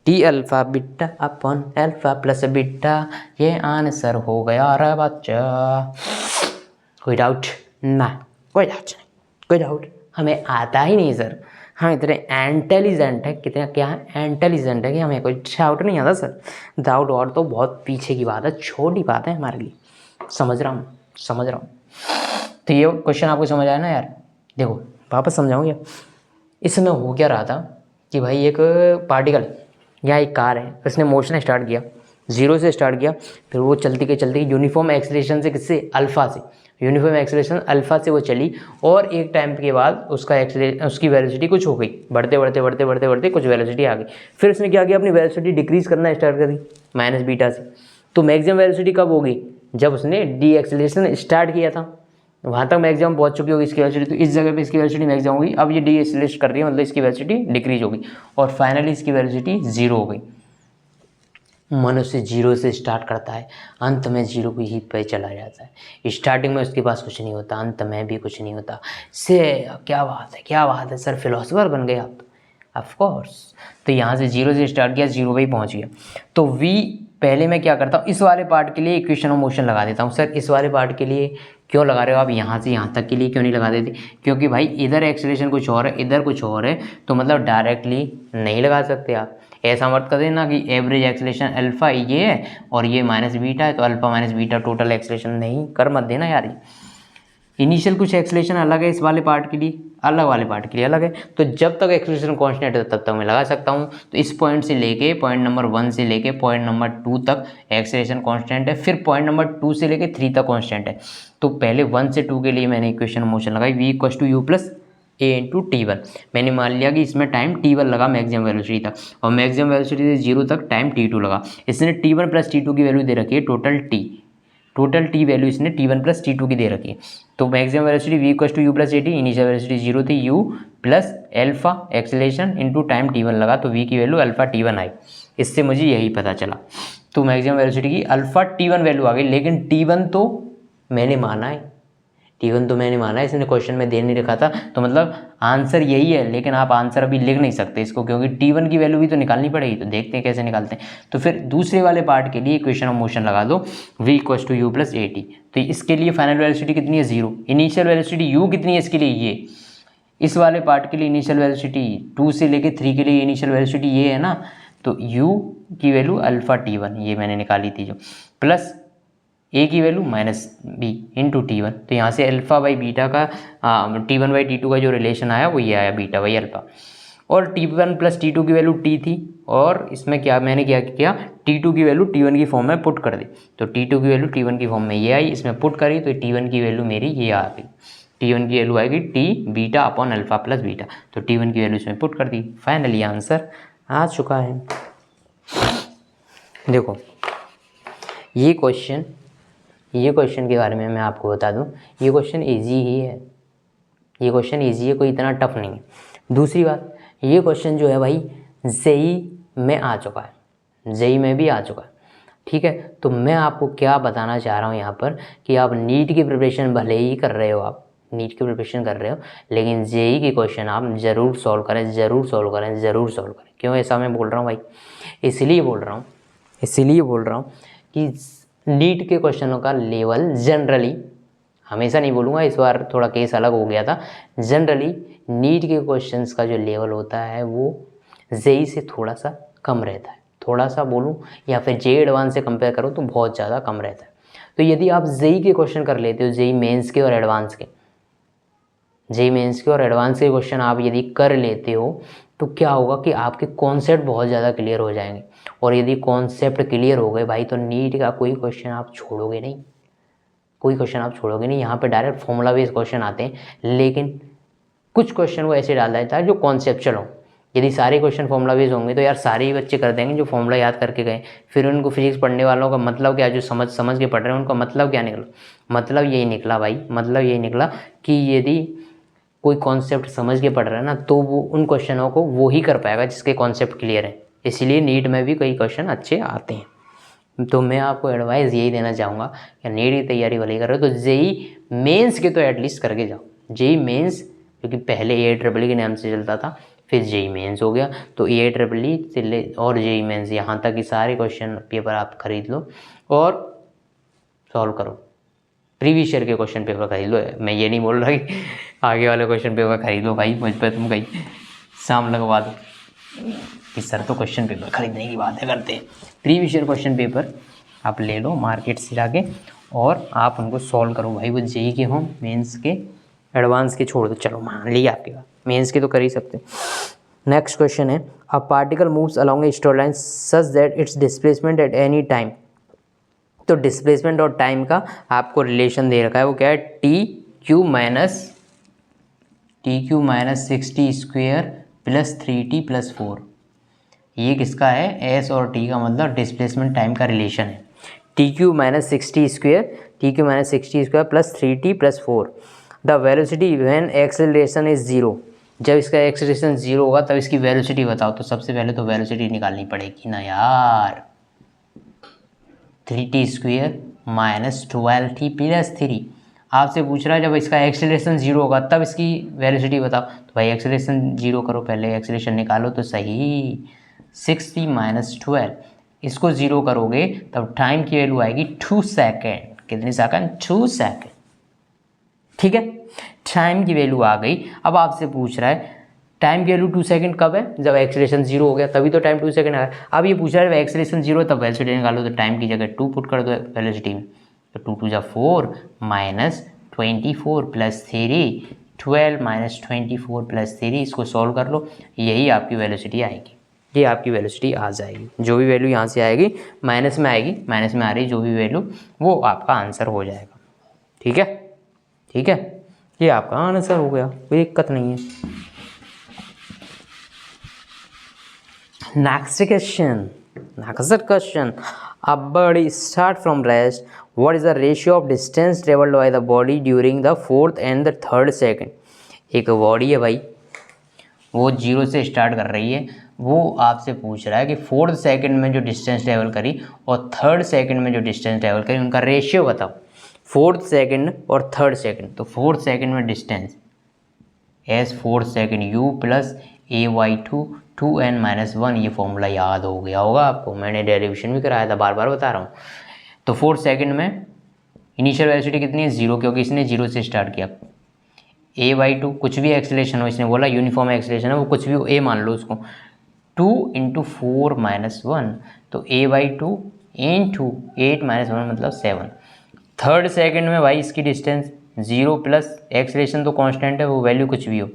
T alpha beta upon alpha plus beta ये आंसर हो गया। अरे बच्चा कोई डाउट? ना कोई डाउट नहीं, कोई डाउट हमें आता ही नहीं सर। हम इतने इंटेलिजेंट है, कितना क्या इंटेलिजेंट है कि हमें कोई डाउट नहीं आता सर। डाउट और तो बहुत पीछे की बात है, छोटी बात है हमारे लिए। समझ रहा हूँ। तो ये क्वेश्चन आपको समझ आया ना यार? देखो वापस समझाऊँ। इसमें हो क्या रहा था कि भाई एक पार्टिकल या एक कार है, उसने मोशन स्टार्ट किया, जीरो से स्टार्ट किया, फिर वो चलती यूनिफॉर्म एक्सेलरेशन से, किससे? अल्फा से। यूनिफॉर्म एक्सेलरेशन अल्फा से वो चली और एक टाइम के बाद उसकी वेलोसिटी कुछ हो गई, बढ़ते कुछ वेलोसिटी आ गई। फिर उसने क्या किया? अपनी वेलोसिटी डिक्रीज करना स्टार्ट कर दी माइनस बीटा से। तो मैक्सिमम वेलोसिटी कब होगी? जब उसने डी एक्सेलरेशन स्टार्ट किया था, वहाँ तक मैक्सिमम पहुँच चुकी होगी इसकी वेलोसिटी। तो इस जगह पे इसकी वेलोसिटी मैक्सिमम होगी। अब ये डी एक्सेलरेट कर रही है, मतलब इसकी वेलोसिटी डिक्रीज होगी और फाइनली इसकी वेलोसिटी जीरो हो गई। मनुष्य जीरो से स्टार्ट करता है, अंत में जीरो की ही पे चला जाता है। स्टार्टिंग में उसके पास कुछ नहीं होता, अंत में भी कुछ नहीं होता। से क्या बात है सर, फिलोसोफर बन गए आप तो। Of course. तो यहाँ से जीरो से स्टार्ट किया, जीरो पे ही पहुँच गया। तो v पहले मैं क्या करता हूँ, इस वाले पार्ट के लिए इक्वेशन ऑफ मोशन लगा देता हूँ। सर इस वाले पार्ट के लिए क्यों लगा रहे हो आप? यहाँ से यहाँ तक के लिए क्यों नहीं लगा देते? क्योंकि भाई इधर एक्सेलरेशन कुछ और है, इधर कुछ और है, तो मतलब डायरेक्टली नहीं लगा सकते आप। ऐसा मत कर देना कि एवरेज एक्सेलरेशन अल्फा ये है और ये माइनस बीटा है, तो alpha minus beta total acceleration. नहीं कर मत देना यार। इनिशियल कुछ एक्सेलरेशन अलग है इस वाले पार्ट के लिए, अलग वाले पार्ट के लिए अलग है। तो जब तक एक्सेलरेशन कांस्टेंट है तब तक मैं लगा सकता हूँ। तो इस पॉइंट से लेके पॉइंट नंबर 1 से लेके पॉइंट नंबर 2 तक एक्सेलरेशन कांस्टेंट है, फिर पॉइंट नंबर 2 से लेके 3 तक कांस्टेंट है। तो पहले 1 से 2 के लिए मैंने इक्वेशन मोशन लगाई v equals to u plus a into T1। मैंने मान लिया कि इसमें टाइम T1 लगा मैक्सिमम वेलोसिटी तक, और मैक्सिमम वेलोसिटी से जीरो तक टाइम T2 लगा। इसने T1 प्लस T2 की वैल्यू दे रखी है टोटल टी वैल्यू इसने T1 प्लस T2 की दे रखी है। तो maximum velocity v equals to u plus a t, initial velocity zero थी, u plus alpha acceleration into time T1 लगा, तो v की वैल्यू अल्फा T1 आई। इससे मुझे यही पता चला। तो मैक्सिमम वेलोसिटी की अल्फा T1 वैल्यू आ गई, लेकिन T1 तो मैंने माना है, इसने क्वेश्चन में दे नहीं रखा था। तो मतलब आंसर यही है, लेकिन आप आंसर अभी लिख नहीं सकते इसको, क्योंकि T1 की वैल्यू भी तो निकालनी पड़ेगी। तो देखते हैं कैसे निकालते हैं। तो फिर दूसरे वाले पार्ट के लिए इक्वेशन ऑफ मोशन लगा दो v equals to u plus a t. तो इसके लिए फाइनल वेलोसिटी कितनी है? जीरो। इनिशियल वेलोसिटी u कितनी है इसके लिए? ये इस वाले पार्ट के लिए इनिशियल वेलोसिटी 2 से लेके 3 के लिए इनिशियल वेलोसिटी ये है ना। तो u की वैल्यू अल्फा T1 ये मैंने निकाली थी, जो प्लस ए की value minus B into T1। तो यहाँ से अल्फा बाई बीटा का T1 बाई T2 का जो रिलेशन आया वो ये आया, बीटा बाई अल्फा। और T1 प्लस T2 की वैल्यू T थी, और इसमें मैंने क्या किया, T2 की वैल्यू T1 की फॉर्म में पुट कर दी। तो T2 की वैल्यू T1 की फॉर्म में ये आई, इसमें पुट करी तो T1 की वैल्यू मेरी ये आ गई। T1 की वैल्यू आएगी T beta upon alpha plus beta. तो T1 की वैल्यू इसमें पुट कर दी, फाइनली आंसर आ चुका है। देखो ये क्वेश्चन के बारे में मैं आपको बता दूं, ये क्वेश्चन इजी ही है, कोई इतना टफ नहीं है। दूसरी बात, ये क्वेश्चन जो है भाई जेई में आ चुका है, जेई में भी आ चुका है, ठीक है। तो मैं आपको क्या बताना चाह रहा हूँ यहाँ पर कि आप नीट की प्रिपरेशन भले ही कर रहे हो, आप नीट की प्रिपरेशन कर रहे हो, लेकिन जेई के क्वेश्चन आप ज़रूर सॉल्व करें। क्यों ऐसा मैं बोल रहा हूँ भाई? इसलिए बोल रहा हूँ कि नीट के क्वेश्चनों का लेवल जनरली, हमेशा नहीं बोलूँगा, इस बार थोड़ा केस अलग हो गया था, जनरली नीट के क्वेश्चंस का जो लेवल होता है वो जेई से थोड़ा सा कम रहता है। थोड़ा सा बोलूँ या फिर जे एडवांस से कंपेयर करो तो बहुत ज़्यादा कम रहता है। तो यदि आप जेई के क्वेश्चन कर लेते हो, जेई मेंस के और एडवांस के, जेई मेंस के और एडवांस के क्वेश्चन आप यदि कर लेते हो तो क्या होगा कि आपके कॉन्सेप्ट बहुत ज़्यादा क्लियर हो जाएंगे। और यदि कॉन्सेप्ट क्लियर हो गए भाई तो नीट का कोई क्वेश्चन आप छोड़ोगे नहीं, कोई क्वेश्चन आप छोड़ोगे नहीं। यहाँ पे डायरेक्ट फॉर्मूला बेस्ड क्वेश्चन आते हैं, लेकिन कुछ क्वेश्चन वो ऐसे डाल देता है जो कॉन्सेप्चुअल हो। यदि सारे क्वेश्चन फॉर्मूला बेस्ड होंगे तो यार सारे ही बच्चे कर देंगे जो फॉर्मूला याद करके गए, फिर उनको फिजिक्स पढ़ने वालों का मतलब क्या, जो समझ के पढ़ रहे हैं उनका मतलब क्या निकला, मतलब यही निकला भाई, मतलब यही निकला कि यदि कोई कॉन्सेप्ट समझ के पढ़ रहा है ना तो वो उन क्वेश्चनों को वो ही कर पाएगा जिसके कॉन्सेप्ट क्लियर है। इसीलिए नीट में भी कई क्वेश्चन अच्छे आते हैं। तो मैं आपको एडवाइस यही देना चाहूँगा कि नीट की तैयारी भले ही कर रहे हो तो जेई मेंस के तो एटलीस्ट करके जाओ। जेई मेंस क्योंकि पहले AIEEE के नाम से चलता था, फिर जेई मेंस हो गया, तो AIEEE और जेई मेंस यहाँ तक की सारे क्वेश्चन पेपर आप खरीद लो और सॉल्व करो। प्रीवियस ईयर के क्वेश्चन पेपर खरीद लो। मैं ये नहीं बोल रहा कि आगे वाले क्वेश्चन पेपर खरीद लो भाई, मुझ पर तुम कहीं शाम लगवा दो कि सर तो क्वेश्चन पेपर खरीदने की बातें करते हैं। प्रीवियस ईयर क्वेश्चन पेपर आप ले लो मार्केट से जाके और आप उनको सॉल्व करो भाई, वो जेई के हों, मेंस के, एडवांस के छोड़ दो। चलो मान लिया आपके बात, मेंस के तो कर ही सकते। नेक्स्ट क्वेश्चन है, a particle moves along a straight line such that it's displacement at any time. तो डिस्प्लेसमेंट और टाइम का आपको रिलेशन दे रखा है, वो क्या है, T Q minus 60 square plus 3t plus 4। ये किसका है, एस और टी का मतलब डिस्प्लेसमेंट टाइम का रिलेशन है। T Q minus 60 square plus 3t plus 4। The velocity when acceleration is zero. जब इसका एक्सेलरेशन जीरो होगा तब इसकी वेलोसिटी बताओ। तो सबसे पहले तो वेलोसिटी निकालनी पड़ेगी ना यार, 3t square minus 12t plus 3। आपसे पूछ रहा है जब इसका एक्सेलरेशन जीरो होगा तब इसकी वेलोसिटी बताओ। तो भाई एक्सेलरेशन जीरो करो, पहले एक्सेलरेशन निकालो तो सही। 60 माइनस 12, इसको जीरो करोगे तब टाइम की वैल्यू आएगी 2 सेकेंड। कितने सेकेंड, 2 सेकेंड। ठीक है, टाइम की वैल्यू आ गई। अब आपसे पूछ रहा है टाइम की वैल्यू 2 सेकंड कब है, जब एक्सेलरेशन जीरो हो गया, तभी तो टाइम 2 सेकंड आया। अब ये पूछ रहा है एक्सेलरेशन जीरो तब वेलोसिटी निकालो, तो टाइम की जगह 2 पुट कर दो वेलोसिटी में, तो 2 2 जा 4 माइनस 24 प्लस 3, 12 माइनस 24 प्लस 3, इसको सॉल्व कर लो, यही आपकी वेलोसिटी आएगी। ये आपकी वेलोसिटी आ जाएगी, जो भी वैल्यू यहाँ से आएगी माइनस में आएगी, माइनस में आ रही जो भी वैल्यू वो आपका आंसर हो जाएगा। ठीक है, ठीक है, ये आपका आंसर हो गया, कोई दिक्कत नहीं है। Next question. A body start from rest. What is the ratio of distance traveled by the body during the 4th and the 3rd second? एक बॉडी है भाई, वो जीरो से स्टार्ट कर रही है, वो आपसे पूछ रहा है कि 4th सेकंड में जो डिस्टेंस ट्रेवल करी और 3rd सेकंड में जो डिस्टेंस ट्रेवल करी उनका रेशियो बताओ। 4th सेकंड और 3rd सेकंड, तो 4th सेकंड में distance S 4th second u plus AY2 2n-1। ये फॉर्मूला याद हो गया होगा आपको, मैंने डेरिवेशन भी कराया था, बार बार बता रहा हूँ। तो 4th सेकंड में इनिशियल वेलोसिटी कितनी है, जीरो, क्योंकि इसने जीरो से स्टार्ट किया। A/2 कुछ भी एक्सेलरेशन हो, इसने बोला यूनिफॉर्म एक्सेलरेशन है, वो कुछ भी हो, A मान लो उसको, 2 × 4-1, तो A/2 × 8-1 मतलब 7। 3rd सेकंड में भाई इसकी डिस्टेंस जीरो प्लस एक्सेलरेशन तो कांस्टेंट है, वो वैल्यू कुछ भी हो,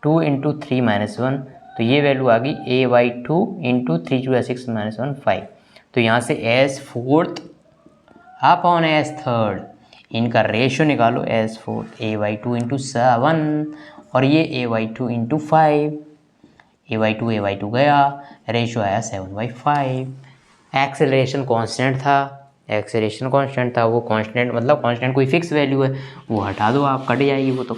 2 × 3-1, तो ये वैल्यू आ गई A/2 × 3 × 6-1 5। तो यहाँ से S4th अपॉन S3rd, इनका रेशियो निकालो, S4th A/2 × 7 और ये A/2 × 5, A/2 गया, रेशियो आया 7/5। एक्सेलरेशन कांस्टेंट था, वो कांस्टेंट मतलब कांस्टेंट कोई फिक्स वैल्यू है, वो हटा दो आप, कट जाएगी वो, तो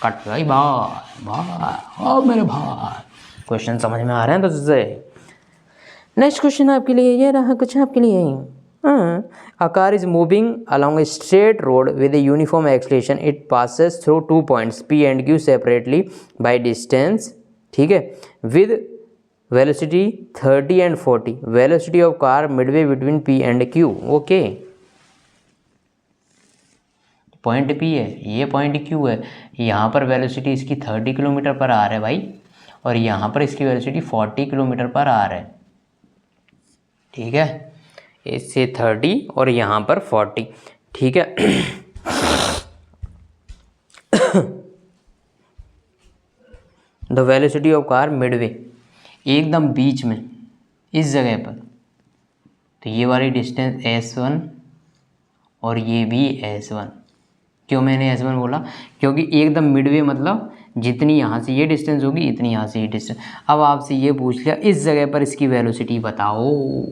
कट गई भाई मेरे भाई। क्वेश्चन समझ में आ रहे हैं तो तुझसे। नेक्स्ट क्वेश्चन आपके लिए ये रहा, कुछ आपके लिए। A car is moving along a straight road with a uniform acceleration. It passes through 2 points P and Q separately by distance, ठीक है, with velocity 30 and 40. Velocity of car midway between P and Q. Okay. Point P है, ये point Q है, यहाँ पर velocity इसकी 30 kilometre पर आ रहा है भाई, और यहाँ पर इसकी वेलोसिटी 40 किलोमीटर पर आ रहा है। ठीक है, इससे 30 और यहाँ पर 40, ठीक है। The velocity of car Midway, एकदम बीच में इस जगह पर, तो ये वाली डिस्टेंस S1 और ये भी S1। क्यों मैंने S1 बोला? क्योंकि एकदम मिडवे मतलब जितनी यहाँ से ये डिस्टेंस होगी इतनी यहाँ से ये डिस्टेंस। अब आपसे ये पूछ लिया इस जगह पर इसकी वेलोसिटी बताओ,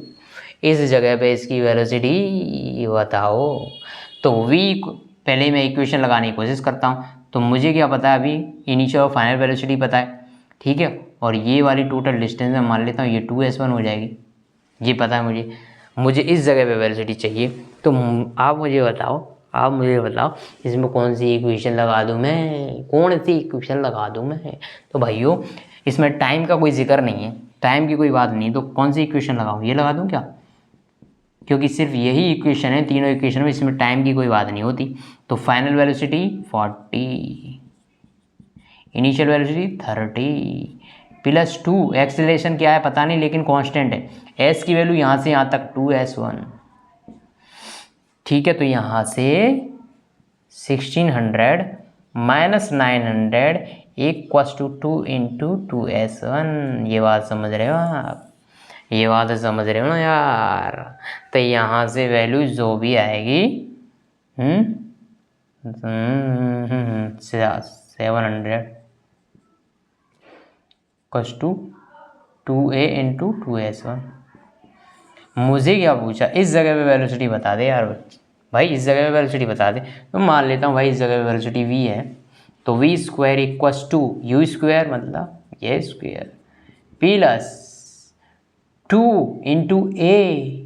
इस जगह पे इसकी वेलोसिटी बताओ, तो v पहले मैं इक्वेशन लगाने की कोशिश करता हूँ। तो मुझे क्या पता है, अभी इनिशियल और फाइनल वेलोसिटी पता है, ठीक है। और ये वाली टोटल डिस्टेंस मैं मान लेता हूँ ये 2s1 हो जाएगी, ये पता है मुझे इस जगह पे वेलोसिटी चाहिए। तो आप मुझे बताओ इसमें कौन सी इक्वेशन लगा दूँ मैं, तो भाइयों इसमें टाइम का कोई जिक्र नहीं है, टाइम की कोई बात नहीं, तो कौन सी इक्वेशन लगाऊँ, ये लगा दूँ क्या? क्योंकि सिर्फ यही इक्वेशन है, तीनों इक्वेशन में, इसमें टाइम की कोई बात नहीं होती। तो final velocity 40, initial velocity 30 plus 2, acceleration क्या है पता नहीं लेकिन कांस्टेंट है, s की वैल्यू यहाँ से यहाँ तक 2s1, ठीक है। तो यहाँ से 1600 minus 900 equals to 2 into 2s1। ये बात समझ रहे हो आप? ये बात समझ रहे हो ना यार? तो यहाँ से वैल्यू जो भी आएगी 700 equals to 2a into 2s1। मुझे क्या पूछा, इस जगह पे वेलोसिटी बता दे यार भाई, इस जगह पे वेलोसिटी बता दे। तो मान लेता हूँ भाई इस जगह पे वेलोसिटी v है, तो v square equals to u square मतलब ये square plus 2 into a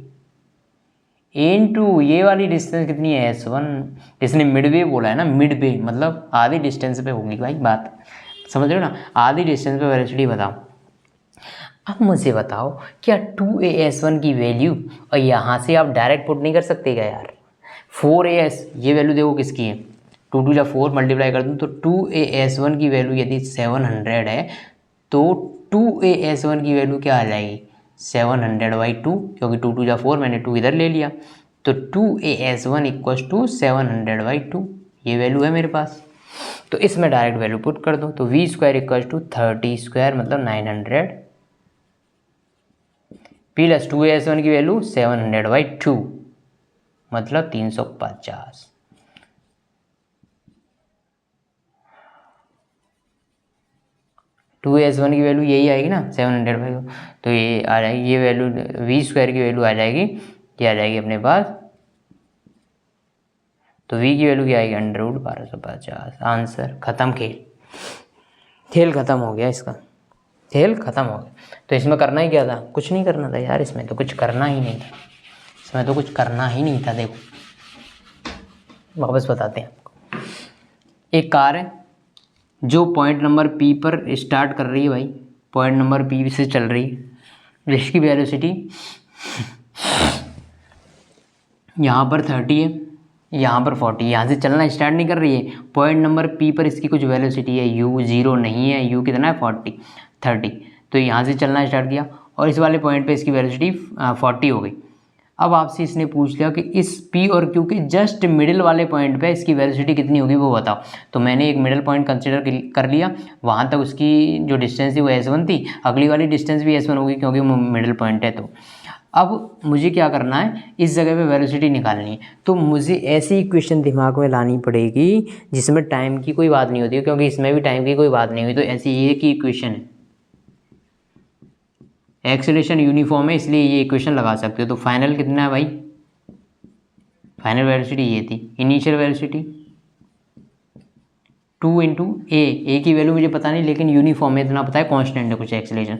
into ये वाली डिस्टेंस कितनी है s1। इसने मिडवे बोला है ना, मिडवे मतलब आधी डिस्टेंस पे होगी भाई, बात समझ रहे हो ना, आधी डिस्टेंस पे वेलोसिटी बताओ। अब मुझे बताओ क्या 2as1 की वैल्यू, और यहाँ से आप डायरेक्ट पुट नहीं कर सकते क्या यार? 4as, ये वैल्यू देखो किसकी है, 2 2 4 मल्टीप्लाई कर दूँ तो 2as1 की वैल्यू यदि 700 है तो 2as1 की वैल्यू क्या आ जाएगी 700/2, क्योंकि 2 2 4 मैंने 2 इधर ले लिया, तो 2as1 इक्वल्स टू 700/2, ये वैल्यू है मेरे पास। तो इसमें डायरेक्ट वैल्यू पुट कर दो, तो v square equals to 30 square मतलब 900 प्लस 2as1 की वैल्यू 700/2 मतलब 350। टू एस वन की वैल्यू यही आएगी ना 700/2, तो ये आ जाएगी, ये वैल्यू v स्क्वायर की वैल्यू आ जाएगी, ये आ जाएगी अपने पास, तो v की वैल्यू क्या आएगी √1250। आंसर खत्म, खेल खत्म हो गया, इसका खेल खत्म हो गया। तो इसमें करना ही क्या था, कुछ नहीं करना था यार, इसमें तो कुछ करना ही नहीं था, देखो वापस बताते हैं आपको। एक कार है जो पॉइंट नंबर P पर स्टार्ट कर रही है भाई, पॉइंट नंबर P से चल रही है, जिसकी वेलोसिटी यहाँ पर 30 है, यहाँ पर 40, यहाँ से चलना स्टार्ट नहीं कर रही है, पॉइंट नंबर P पर इसकी कुछ वेलोसिटी है u 0 नहीं है, u कितना है 30, तो यहाँ से चलना स्टार्ट किया और इस वाले पॉइंट पे इसकी वेलोसिटी 40 हो गई। अब आपसे इसने पूछ लिया कि इस P और Q के जस्ट मिडिल वाले पॉइंट पे इसकी वेलोसिटी कितनी होगी वो बताओ। तो मैंने एक मिडिल पॉइंट कंसीडर कर लिया, वहाँ तक उसकी जो डिस्टेंस थी वो s1 थी, अगली वाली डिस्टेंस भी s1 होगी क्योंकि वो मिडिल पॉइंट है। तो अब मुझे क्या करना है, इस जगह पे वेलोसिटी निकालनी है, तो मुझे ऐसी इक्वेशन दिमाग में लानी पड़ेगी जिसमें टाइम की कोई बात नहीं होती है, क्योंकि इसमें भी टाइम की कोई बात नहीं हुई। तो ऐसी एक ही इक्वेशन है, एक्सेलरेशन यूनिफॉर्म है इसलिए ये इक्वेशन लगा सकते हो। तो फाइनल कितना है भाई, फाइनल वेलोसिटी ये थी, इनिशियल वेलोसिटी 2 इंटू ए की वैल्यू मुझे पता नहीं लेकिन यूनिफॉर्म है इतना पता है, कांस्टेंट है कुछ एक्सेलरेशन,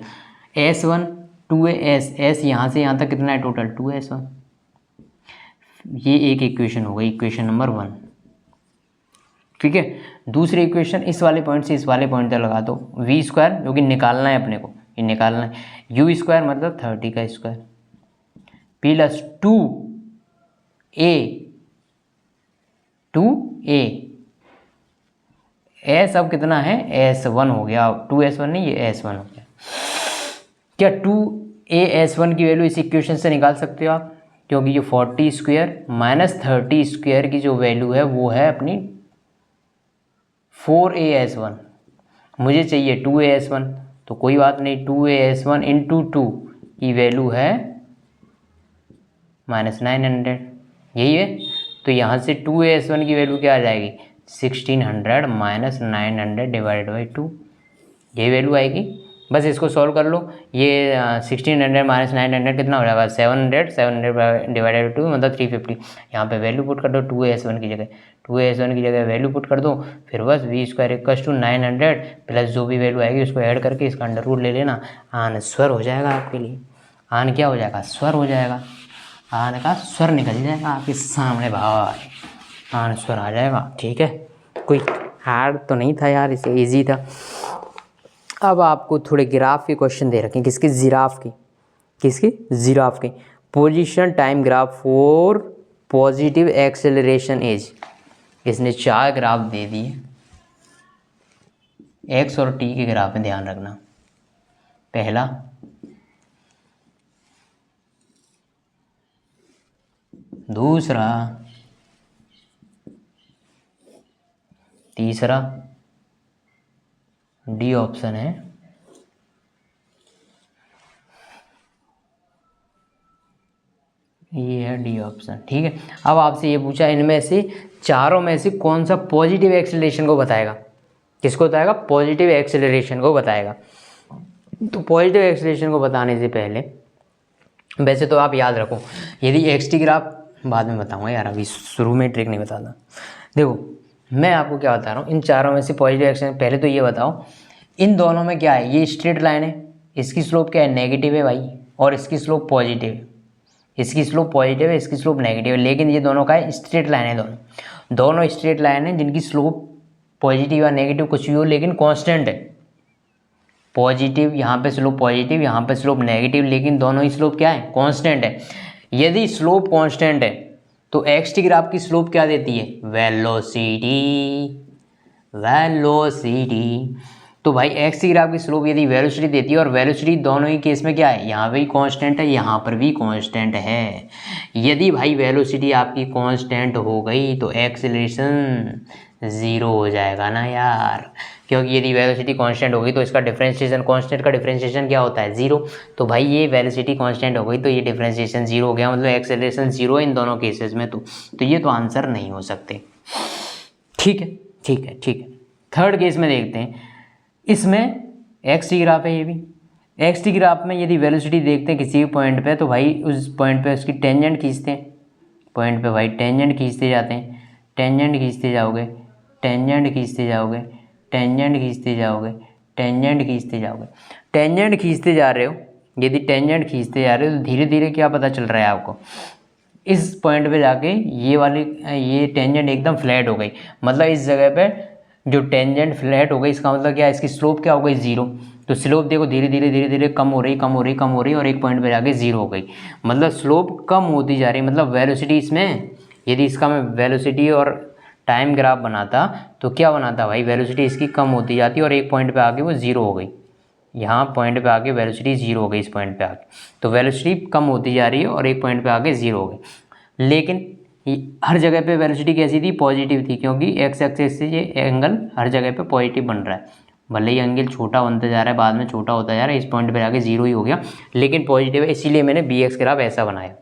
s1 2as, यहाँ से यहाँ तक कितना है टोटल 2s1। ये एक इक्वेशन हो गई, इक्वेशन नंबर 1, ठीक है। दूसरी इक्वेशन इस वाले पॉइंट से इस वाले पॉइंट तक लगा दो, v स्क्वायर जो कि निकालना है अपने को, ये निकालना है, u स्क्वायर मतलब 30 का स्क्वायर प्लस 2a s अब कितना है s1 हो गया, 2s1 नहीं ये s1 हो गया। क्या 2as1 की वैल्यू इस इक्वेशन से निकाल सकते हो आप? क्योंकि ये 40 स्क्वायर माइनस 30 स्क्वायर की जो वैल्यू है वो है अपनी 4as1, मुझे चाहिए 2as1, तो कोई बात नहीं, 2as1 इंटू 2 की वैल्यू है -900, यही है। तो यहाँ से 2as1 की वैल्यू क्या आ जाएगी, 1600 माइनस 900 डिवाइडेड बाई 2, यही वैल्यू आएगी। बस इसको सॉल्व कर लो, ये 1600 माइनस 900 कितना हो जाएगा, 700 डिवाइडेड बाई 2 मतलब 350। यहाँ पे वैल्यू पुट कर दो 2as1 की जगह, 2as1 की जगह वैल्यू पुट कर दो, फिर बस v² इक्वल्स टू 900 प्लस जो भी वैल्यू आएगी उसको ऐड करके इसका अंडर रूट ले लेना, आंसर हो जाएगा आपके लिए। आन क्या हो जाएगा, स्वर हो जाएगा, आन का स्वर निकल जाएगा आपके सामने भाई, आंसर आ जाएगा। ठीक है, कोई हार्ड तो नहीं था यार, इसे इजी था। अब आपको थोड़े ग्राफ के क्वेश्चन दे रखे हैं, किसकी, जिराफ की, किसकी, जिराफ की। Position time graph for positive acceleration as, इसने 4 ग्राफ दे दिए, एक्स और टी के ग्राफ में ध्यान रखना। पहला, दूसरा, तीसरा, डी ऑप्शन है, ये है डी ऑप्शन। ठीक है, अब आपसे ये पूछा इनमें से चारों में से कौन सा पॉजिटिव एक्सेलरेशन को बताएगा, किसको बताएगा, पॉजिटिव एक्सेलरेशन को बताएगा। तो पॉजिटिव एक्सेलरेशन को बताने से पहले वैसे तो आप याद रखो, यदि एक्स टी ग्राफ बाद में बताऊंगा यार, अभी शुरू में ट्रिक नहीं बताता। देखो मैं आपको क्या बता रहा हूँ, इन चारों में से पॉजिटिव एक्सेलरेशन, पहले तो ये बताओ इन दोनों में क्या है, ये स्ट्रेट लाइन है, इसकी स्लोप क्या है, नेगेटिव है भाई, और इसकी स्लोप पॉजिटिव है, इसकी स्लोप पॉजिटिव है, इसकी स्लोप नेगेटिव है, लेकिन ये दोनों का है स्ट्रेट लाइन है, दोनों स्ट्रेट लाइन है जिनकी स्लोप पॉजिटिव या नेगेटिव कुछ भी हो लेकिन कांस्टेंट है। पॉजिटिव यहाँ पे स्लोप पॉजिटिव, यहाँ पे स्लोप नेगेटिव, लेकिन दोनों ही स्लोप क्या है, कांस्टेंट है। यदि स्लोप कांस्टेंट है तो एक्स टी ग्राफ की स्लोप क्या देती है, वेलोसिटी, वेलोसिटी। तो भाई एक्स टी ग्राफ की स्लोप यदि वेलोसिटी देती है, और वेलोसिटी दोनों ही केस में क्या है, यहाँ पे भी कांस्टेंट है, यहाँ पर भी कांस्टेंट है। यदि भाई वेलोसिटी आपकी कांस्टेंट हो गई तो एक्सेलरेशन 0 हो जाएगा ना यार, क्योंकि यदि वेलोसिटी कांस्टेंट हो गई तो इसका डिफरेंशिएशन, कांस्टेंट का डिफरेंशिएशन क्या होता है, 0। तो भाई ये वेलोसिटी कांस्टेंट हो गई तो ये डिफरेंशिएशन 0 हो गया, मतलब एक्सेलरेशन 0 है इन दोनों केसेस में। तो ये तो आंसर नहीं हो सकते। ठीक है, ठीक है, ठीक है। थर्ड केस में देखते हैं, इसमें एक्स टी ग्राफ है, ये भी एक्स टी ग्राफ में यदि वेलोसिटी देखते हैं किसी भी पॉइंट पे, तो भाई उस पॉइंट पे उसकी टेंजेंट खींचते हैं, पॉइंट पे भाई टेंजेंट खींचते जाते हैं, टेंजेंट खींचते जाओगे, टेंजेंट खींचते जाओगे, टेंजेंट खींचते जाओगे, टेंजेंट खींचते जाओगे, टेंजेंट खींचते जा रहे हो। यदि टेंजेंट खींचते जा रहे हो तो धीरे धीरे क्या पता चल रहा है आपको, इस पॉइंट पे जाके ये टेंजेंट एकदम फ्लैट हो गई, मतलब इस जगह पे जो टेंजेंट फ्लैट हो गई, इसका मतलब क्या है, इसकी स्लोप क्या हो गई, 0। तो स्लोप देखो धीरे धीरे कम हो रही, कम हो रही, कम हो रही, और एक पॉइंट पे जाके 0 हो गई, मतलब स्लोप कम होती जा रही। मतलब वेलोसिटी इसमें, यदि इसका मैं वेलोसिटी और टाइम ग्राफ बनाता तो क्या बनाता भाई, वेलोसिटी इसकी कम होती जाती और एक पॉइंट पे आके वो 0 हो गई, यहाँ पॉइंट पे आके वेलोसिटी 0 हो गई, इस पॉइंट पे आके तो वेलोसिटी कम होती जा रही है और एक पॉइंट पे आके 0 हो गई। लेकिन हर जगह पे वेलोसिटी कैसी थी, पॉजिटिव थी, क्योंकि एक्स एक्सिस से ये एंगल हर जगह पे पॉजिटिव बन रहा है। भले ही एंगल छोटा बनता जा रहा है, बाद में छोटा होता जा रहा है, इस पॉइंट पे जाके 0 ही हो गया, लेकिन पॉजिटिव है, इसीलिए मैंने बी एक्स ग्राफ ऐसा बनाया।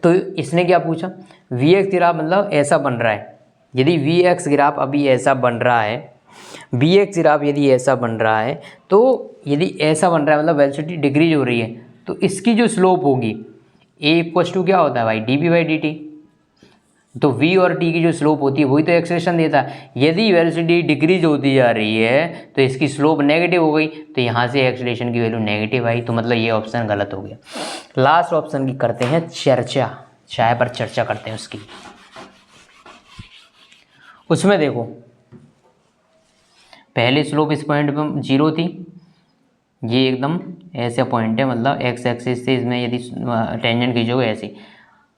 तो इसने क्या पूछा, वी एक्स ग्राफ मतलब ऐसा बन रहा है। यदि वी एक्स ग्राफ अभी ऐसा बन रहा है, बी एक्स ग्राफ यदि ऐसा बन रहा है, तो यदि ऐसा बन रहा है मतलब वेलोसिटी डिक्रीज हो रही है, तो इसकी जो स्लोप होगी ए इक्वल्स टू क्या होता है भाई, d b by d t. तो v और t की जो स्लोप होती है वही तो एक्सेलरेशन देता है। यदि वेलोसिटी डिक्रीज होती जा रही है तो इसकी स्लोप नेगेटिव हो गई, तो यहाँ से एक्सेलरेशन की वैल्यू नेगेटिव आई, तो मतलब ये ऑप्शन गलत हो गया। लास्ट ऑप्शन की करते हैं चर्चा, चाय पर चर्चा करते हैं उसकी। उसमें देखो पहले स्लोप इस पॉइंट पर 0 थी, ये एकदम ऐसा पॉइंट है, मतलब एक्स एक्सिस से इसमें यदि टेंजेंट खींचोगे ऐसे,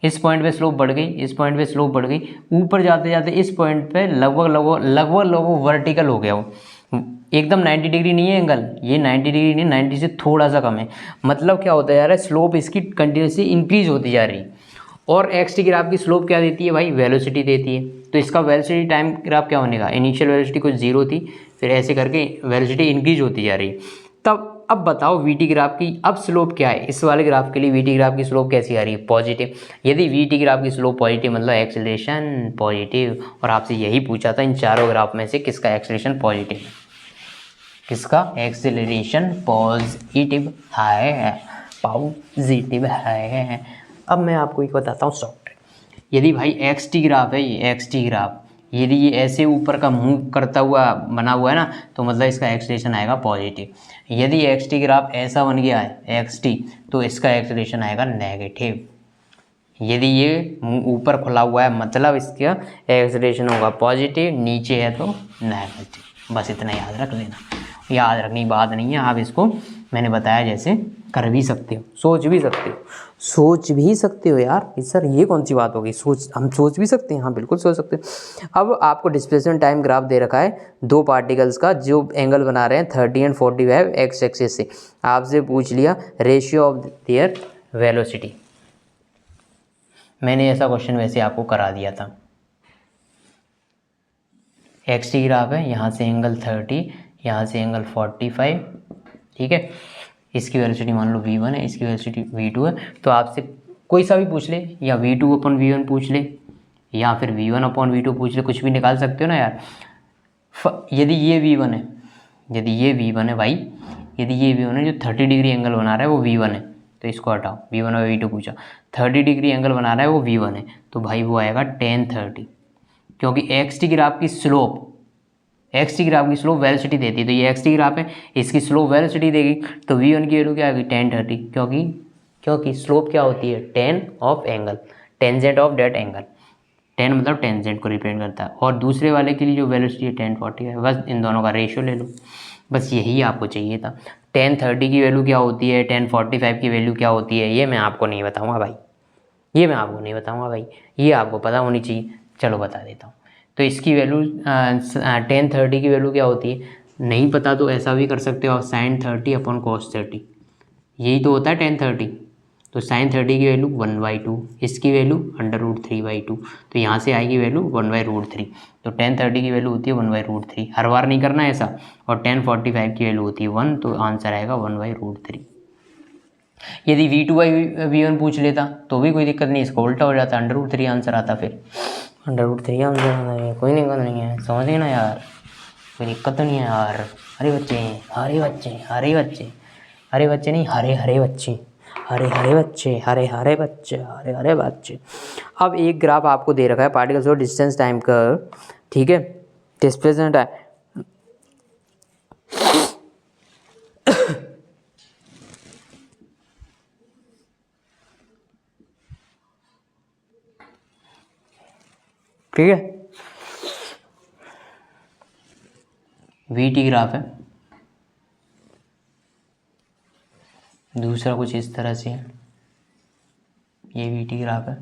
इस पॉइंट पे स्लोप बढ़ गई, इस पॉइंट पे स्लोप बढ़ गई, ऊपर जाते जाते इस पॉइंट पे लगभग वर्टिकल हो गया वो, एकदम 90 डिग्री नहीं है एंगल, ये 90 डिग्री नहीं, 90 से थोड़ा सा कम है। मतलब क्या होता जा रहा है, स्लोप इसकी कंटिन्यूसली इंक्रीज होती जा रही है। और एक्स टी ग्राफ की स्लोप क्या देती है भाई, वेलोसिटी देती है। तो इसका वेलोसिटी टाइम ग्राफ क्या होने का, इनिशियल वेलोसिटी कुछ जीरो थी, फिर ऐसे करके वेलोसिटी इंक्रीज होती जा रही है। तब अब बताओ वी टी ग्राफ की अब स्लोप क्या है, इस वाले ग्राफ के लिए वी टी ग्राफ की स्लोप कैसी आ रही है, पॉजिटिव। यदि वी टी ग्राफ की स्लोप पॉजिटिव मतलब एक्सेलरेशन पॉजिटिव, और आपसे यही पूछा था इन चारों ग्राफ में से किसका एक्सेलरेशन पॉजिटिव है, किसका एक्सेलरेशन पॉजिटिव है, पॉजिटिव है। अब मैं आपको एक बताता हूँ शॉर्ट ट्रिक। यदि भाई एक्स टी ग्राफ है, ये एक्स टी ग्राफ यदि ये ऐसे ऊपर का मूव करता हुआ बना हुआ है ना, तो मतलब इसका एक्सेलरेशन आएगा पॉजिटिव। यदि एक्स टी ग्राफ ऐसा बन गया है एक्स टी, तो इसका एक्सेलरेशन आएगा नेगेटिव। यदि ये ऊपर खुला हुआ है मतलब इसका एक्सेलरेशन होगा पॉजिटिव, नीचे है तो नेगेटिव। बस इतना याद रख लेना, याद रखने की बात नहीं है। आप इसको मैंने बताया जैसे कर भी सकते हो, सोच भी सकते हो, सोच भी सकते हो यार। सर ये कौन सी बात होगी, हम सोच भी सकते हैं, हाँ बिल्कुल सोच सकते हैं। अब आपको डिस्प्लेसमेंट टाइम ग्राफ दे रखा है दो पार्टिकल्स का जो एंगल बना रहे हैं 30 एंड 45 एक्स एक्सिस से। आपसे पूछ लिया रेशियो ऑफ देयर वेलोसिटी। मैंने ऐसा क्वेश्चन वैसे आपको करा दिया था। एक्स टी ग्राफ है, यहाँ से एंगल 30, यहाँ से एंगल 45, ठीक है। इसकी वेलोसिटी मान लो v1 है, इसकी वेलोसिटी v2 है। तो आपसे कोई सा भी पूछ ले, या v2/v1 पूछ ले, या फिर v1/v2 पूछ ले, कुछ भी निकाल सकते हो ना यार। यदि ये v1 है, यदि ये v1 है भाई, यदि ये v1 है, जो 30 डिग्री एंगल बना रहा है वो v1 है, तो इसको हटाओ, v1 और v2 पूछा। 30 डिग्री एंगल बना रहा है वो v1 है, तो भाई वो आएगा tan 30, क्योंकि एक्स टी ग्राफ की स्लोप, एक्स टी ग्राफ की स्लोप वेलोसिटी देती है। तो ये एक्स टी ग्राफ है, इसकी स्लोप वेलोसिटी देगी, तो v1 की वैल्यू क्या आएगी tan 30, क्योंकि स्लोप क्या होती है, tan of angle, tangent of that angle. tan मतलब टेंजेंट को रिप्रेजेंट करता है। और दूसरे वाले के लिए जो वेलोसिटी है tan 40 है। बस इन दोनों का रेशियो ले लो, बस यही आपको चाहिए था। tan 30 की वैल्यू क्या होती है, tan 45 की वैल्यू क्या होती है, ये मैं आपको नहीं बताऊँगा भाई, ये मैं आपको नहीं बताऊँगा भाई, ये आपको पता होनी चाहिए। चलो बता देता हूँ। तो इसकी वैल्यू tan 30 की वैल्यू क्या होती है, नहीं पता तो ऐसा भी कर सकते हो आप, sin 30/cos 30, यही तो होता है tan 30। तो sin 30 की वैल्यू 1/2, इसकी वैल्यू √3/2, तो यहाँ से आएगी वैल्यू 1/√3। तो tan 30 की वैल्यू होती है 1/√3, हर बार नहीं करना ऐसा। और tan 45 की वैल्यू होती है 1, तो आंसर आएगा 1/√3। यदि v2/v1 पूछ लेता तो भी कोई दिक्कत नहीं, इसका उल्टा हो जाता, √3 आंसर आता। फिर √3 आंसर आता है, कोई दिक्कत नहीं है, समझ गए ना यार, कोई दिक्कत तो नहीं है यार। अरे बच्चे, अरे बच्चे, अरे बच्चे, अरे बच्चे नहीं, हरे हरे बच्चे, हरे हरे बच्चे, हरे हरे बच्चे, हरे हरे बच्चे। अब एक ग्राफ आपको दे रखा है पार्टिकल्स और डिस्टेंस टाइम कर्व, ठीक है, डिस्प्लेसमेंट टाइम। ठीक है, वी टी ग्राफ है, दूसरा कुछ इस तरह से है, ये वी टी ग्राफ है।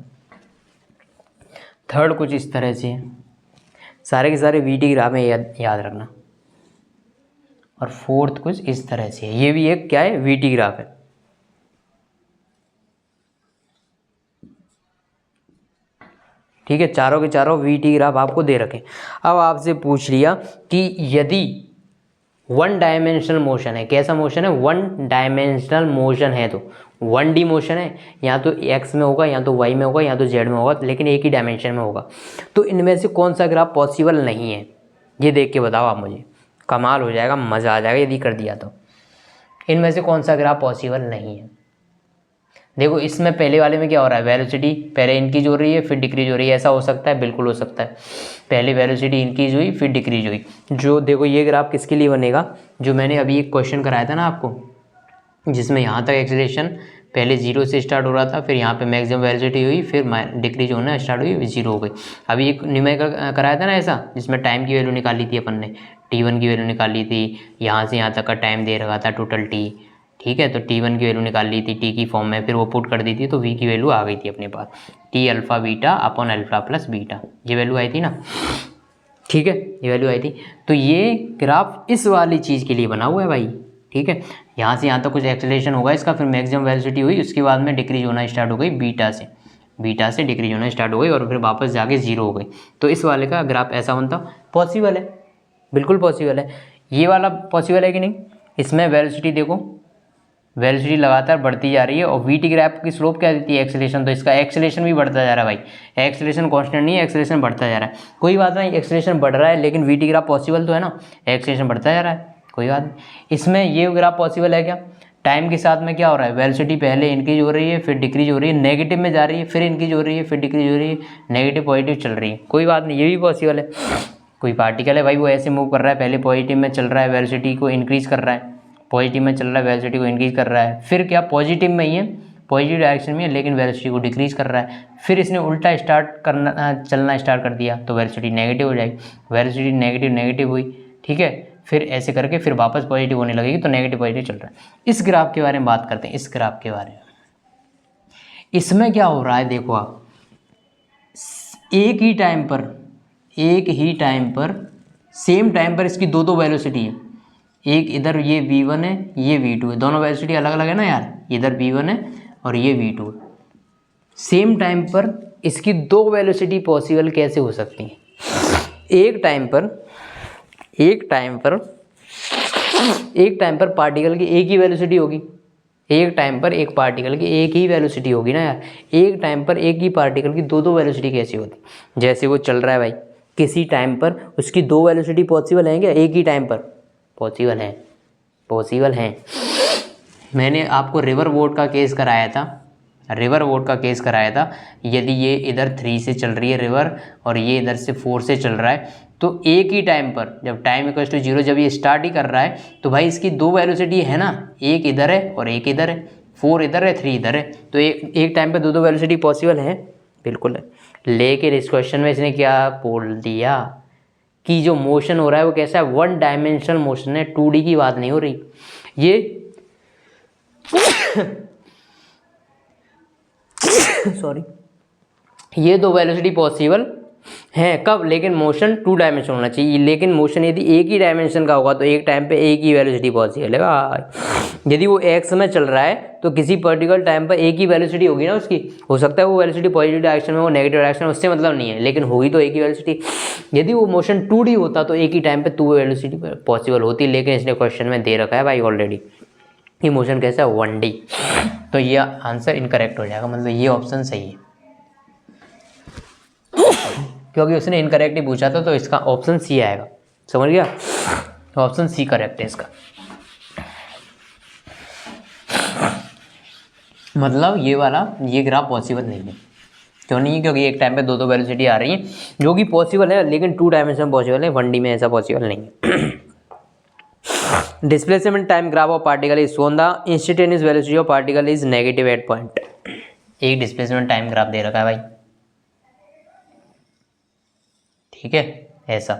थर्ड कुछ इस तरह से है, सारे के सारे वी टी ग्राफ में याद रखना। और फोर्थ कुछ इस तरह से है, ये भी एक क्या है, वी टी ग्राफ है। ठीक है, चारों के चारों वी टी ग्राफ आपको दे रखे। अब आपसे पूछ लिया कि यदि वन डायमेंशनल मोशन है, कैसा मोशन है, वन डायमेंशनल मोशन है, तो 1D मोशन है, या तो एक्स में होगा, या तो वाई में होगा, या तो जेड में होगा, लेकिन एक ही डायमेंशन में होगा। तो इनमें से कौन सा ग्राफ पॉसिबल नहीं है, ये देख के बताओ आप मुझे, कमाल हो जाएगा, मज़ा आ जाएगा यदि कर दिया तो। इनमें से कौन सा ग्राफ पॉसिबल नहीं है। देखो इसमें पहले वाले में क्या हो रहा है, वेलोसिटी पहले इंक्रीज हो रही है फिर डिक्रीज हो रही है, ऐसा हो सकता है, बिल्कुल हो सकता है। पहले वेलोसिटी इंक्रीज हुई फिर डिक्रीज हुई। जो देखो ये ग्राफ किसके लिए बनेगा, जो मैंने अभी एक क्वेश्चन कराया था ना आपको, जिसमें यहाँ तक एक्सेलरेशन पहले 0 से स्टार्ट हो रहा था, फिर यहाँ पे मैक्सिमम वेलोसिटी हुई, फिर डिक्रीज होना स्टार्ट हुई, 0 हो गई। अभी एक न्यूमेरिकल कराया था ना ऐसा, जिसमें टाइम की वैल्यू निकाली थी अपन ने, t1 की वैल्यू निकाली थी, यहाँ से यहाँ तक का टाइम दे रखा था टोटल t, ठीक है। तो t1 की वैल्यू निकाल ली थी t की फॉर्म में, फिर वो पुट कर दी थी, तो v की वैल्यू आ गई थी अपने पास, t α β/α + β, ये वैल्यू आई थी ना। ठीक है, ये वैल्यू आई थी। तो ये ग्राफ इस वाली चीज़ के लिए बना हुआ है भाई, ठीक है। यहाँ से यहाँ तक कुछ एक्सेलरेशन होगा इसका, फिर मैक्सिमम वेलोसिटी हुई, उसके बाद में डिक्रीज होना स्टार्ट हो गई बीटा से डिक्रीज होना स्टार्ट हो गई और फिर वापस जाके जीरो हो गई। तो इस वाले का ग्राफ ऐसा बनता, पॉसिबल है, बिल्कुल पॉसिबल है। ये वाला पॉसिबल है कि नहीं? इसमें वेलोसिटी देखो, वेलोसिटी लगातार बढ़ती जा रही है और वी टी ग्राफ की स्लोप क्या देती है? एक्सेलरेशन। तो इसका एक्सेलरेशन भी बढ़ता जा रहा है भाई, एक्सेलरेशन कांस्टेंट नहीं है, एक्सेलरेशन बढ़ता जा रहा है। कोई बात नहीं, एक्सेलरेशन बढ़ रहा है लेकिन वी टी ग्राफ पॉसिबल तो है ना, एक्सेलरेशन बढ़ता जा रहा है, कोई बात नहीं। इसमें ये ग्राफ पॉसिबल है क्या? टाइम के साथ में क्या हो रहा है? वेलोसिटी पहले इंक्रीज हो रही है, फिर डिक्रीज हो रही है, नेगेटिव में जा रही है, फिर इंक्रीज हो रही है, फिर डिक्रीज हो रही है, नेगेटिव पॉजिटिव चल रही है, कोई बात नहीं, ये भी पॉसिबल है। कोई पार्टिकल है भाई, वो ऐसे मूव कर रहा है, पहले पॉजिटिव में चल रहा है, वेलोसिटी को इंक्रीज कर रहा है, पॉजिटिव में चल रहा है, वेलोसिटी को इंक्रीज कर रहा है, फिर क्या पॉजिटिव में ही है, पॉजिटिव डायरेक्शन में है लेकिन वेलोसिटी को डिक्रीज कर रहा है, फिर इसने उल्टा स्टार्ट करना चलना स्टार्ट कर दिया तो वेलोसिटी नेगेटिव हो जाएगी, वेलोसिटी नेगेटिव हुई, ठीक है, फिर ऐसे करके फिर वापस पॉजिटिव होने लगेगी, तो नेगेटिव पॉजिटिव चल रहा है। इस ग्राफ के बारे में बात करते हैं, इस ग्राफ के बारे में। इसमें क्या हो रहा है देखो आप, एक ही टाइम पर सेम टाइम पर इसकी दो वेलोसिटी है, एक इधर ये v1 है, ये v2 है, दोनों वेलोसिटी अलग अलग है ना यार, इधर v1 है और ये v2 है। सेम टाइम पर इसकी दो वेलोसिटी पॉसिबल कैसे हो सकती हैं? एक टाइम पर पार्टिकल की एक ही वेलोसिटी होगी, एक टाइम पर एक पार्टिकल की एक ही वेलोसिटी होगी ना यार, एक टाइम पर एक ही पार्टिकल की दो वेलोसिटी कैसी होती? जैसे वो चल रहा है भाई, किसी टाइम पर उसकी दो वेलोसिटी पॉसिबल हैं क्या? एक ही टाइम पर पॉसिबल हैं। मैंने आपको रिवर बोट का केस कराया था, यदि ये इधर 3 से चल रही है रिवर और ये इधर से 4 से चल रहा है, तो एक ही टाइम पर जब टाइम इक्वल्स टू 0 जब ये स्टार्ट ही कर रहा है तो भाई इसकी दो वेलोसिटी है ना, एक इधर है और एक इधर है, 4 इधर है 3 इधर है, तो एक टाइम पर दो वेलोसिटी पॉसिबल है, बिल्कुल है। लेकिन इस क्वेश्चन में इसने क्या बोल दिया कि जो मोशन हो रहा है वो कैसा है? 1 डायमेंशनल मोशन है, 2D की बात नहीं हो रही। ये सॉरी, ये दो वेलोसिटी पॉसिबल है कब? लेकिन मोशन 2 डायमेंशन होना चाहिए, लेकिन मोशन यदि एक ही डायमेंशन का होगा तो एक टाइम पे एक ही वेलोसिटी पॉसिबल है। यदि वो एक्स में चल रहा है तो किसी पर्टिकुलर टाइम पर एक ही वेलोसिटी होगी ना उसकी, हो सकता है वो वेलोसिटी पॉजिटिव डायरेक्शन में हो, नेगेटिव डायरेक्शन में, उससे मतलब नहीं है, लेकिन होगी तो एक ही वेलोसिटी। यदि वो मोशन 2D होता तो एक ही टाइम पे 2 वेलोसिटी पॉसिबल होती, लेकिन इसने क्वेश्चन में दे रखा है भाई ऑलरेडी ये मोशन कैसा है? 1D। तो ये आंसर इनकरेक्ट हो जाएगा, मतलब ये ऑप्शन सही है क्योंकि उसने इनकरेक्ट ही पूछा था, तो इसका ऑप्शन सी आएगा, समझ गया? ऑप्शन सी करेक्ट है इसका, मतलब ये ग्राफ पॉसिबल नहीं है। क्यों नहीं है? क्योंकि एक टाइम पे दो वेलोसिटी आ रही है, जो कि पॉसिबल है लेकिन 2 डायमेंशन पॉसिबल है, 1D में ऐसा पॉसिबल नहीं है। Displacement time graph of particle is shown the instantaneous velocity of particle is negative at point. एक डिस्प्लेसमेंट टाइम ग्राफ दे रखा है भाई, ठीक है, ऐसा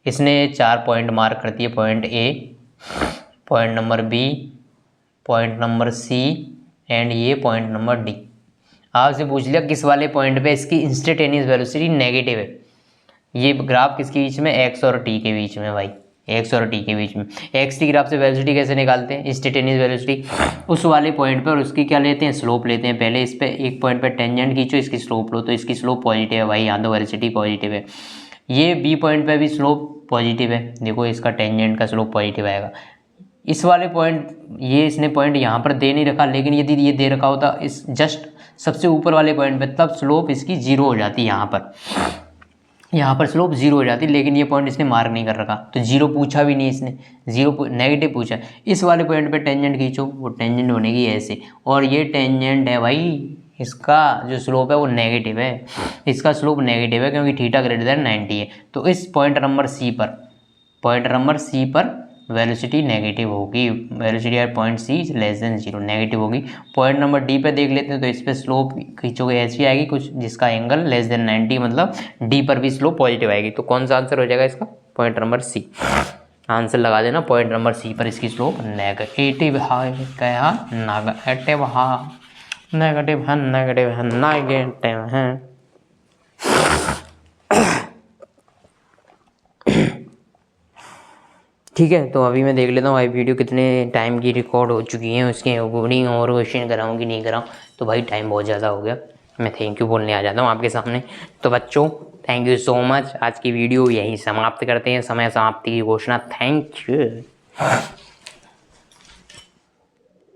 इसने 4 पॉइंट मार्क कर दिए, point a, point number b, point number c and ये पॉइंट नंबर डी। आपसे पूछ लिया किस वाले पॉइंट पे इसकी इंस्टेंटेनियस वेलोसिटी नेगेटिव है। ये ग्राफ किसके बीच में? एक्स और टी के बीच में भाई, एक्स और टी के बीच में। एक्स टी ग्राफ से वेलोसिटी कैसे निकालते हैं? इंस्टेंटेनियस वेलोसिटी उस वाले पॉइंट पर उसकी क्या लेते हैं? स्लोप लेते हैं। पहले इस पे एक पॉइंट पे टेंजेंट खींचो, इसकी स्लोप लो, तो इसकी स्लोप पॉजिटिव है भाई, यहाँ तो वेलोसिटी पॉजिटिव है। ये बी पॉइंट पे भी स्लोप पॉजिटिव है, देखो इसका टेंजेंट का स्लोप पॉजिटिव आएगा। इस वाले पॉइंट, ये इसने पॉइंट यहाँ पर दे नहीं रखा, लेकिन यदि ये दे रखा होता इस जस्ट सबसे ऊपर वाले पॉइंट पे, तब स्लोप इसकी 0 हो जाती, यहाँ पर स्लोप 0 हो जाती, लेकिन ये पॉइंट इसने मार्क नहीं कर रखा, तो 0 पूछा भी नहीं इसने, 0 नेगेटिव पूछा। इस वाले पॉइंट पे टेंजेंट खींचो, वो टेंजेंट बनेगी ऐसे, और ये टेंजेंट है भाई, इसका जो स्लोप है वो नेगेटिव है, इसका स्लोप नेगेटिव है क्योंकि थीटा ग्रेटर देन 90 है। तो इस पॉइंट नंबर सी पर वेलोसिटी नेगेटिव होगी, velocity at point c less than 0 negative होगी। पॉइंट नंबर डी पे देख लेते हैं, तो इस पर स्लोप खींचोगे ऐसी आएगी कुछ, जिसका एंगल लेस देन 90, मतलब डी पर भी स्लोप पॉजिटिव आएगी। तो कौन सा आंसर हो जाएगा इसका? पॉइंट नंबर सी। आंसर लगा देना, पॉइंट नंबर सी पर इसकी स्लोप नेगेटिव है, क्या नेगेटिव है, नेगेटिव है। ठीक है, तो अभी मैं देख लेता हूँ भाई वीडियो कितने टाइम की रिकॉर्ड हो चुकी है, उसके अकॉर्डिंग और क्वेश्चन कराऊँ कि नहीं कराऊँ। तो भाई टाइम बहुत ज़्यादा हो गया, मैं थैंक यू बोलने आ जाता हूँ आपके सामने। तो बच्चों थैंक यू सो मच, आज की वीडियो यहीं समाप्त करते हैं, समय समाप्ति की घोषणा। Thank you.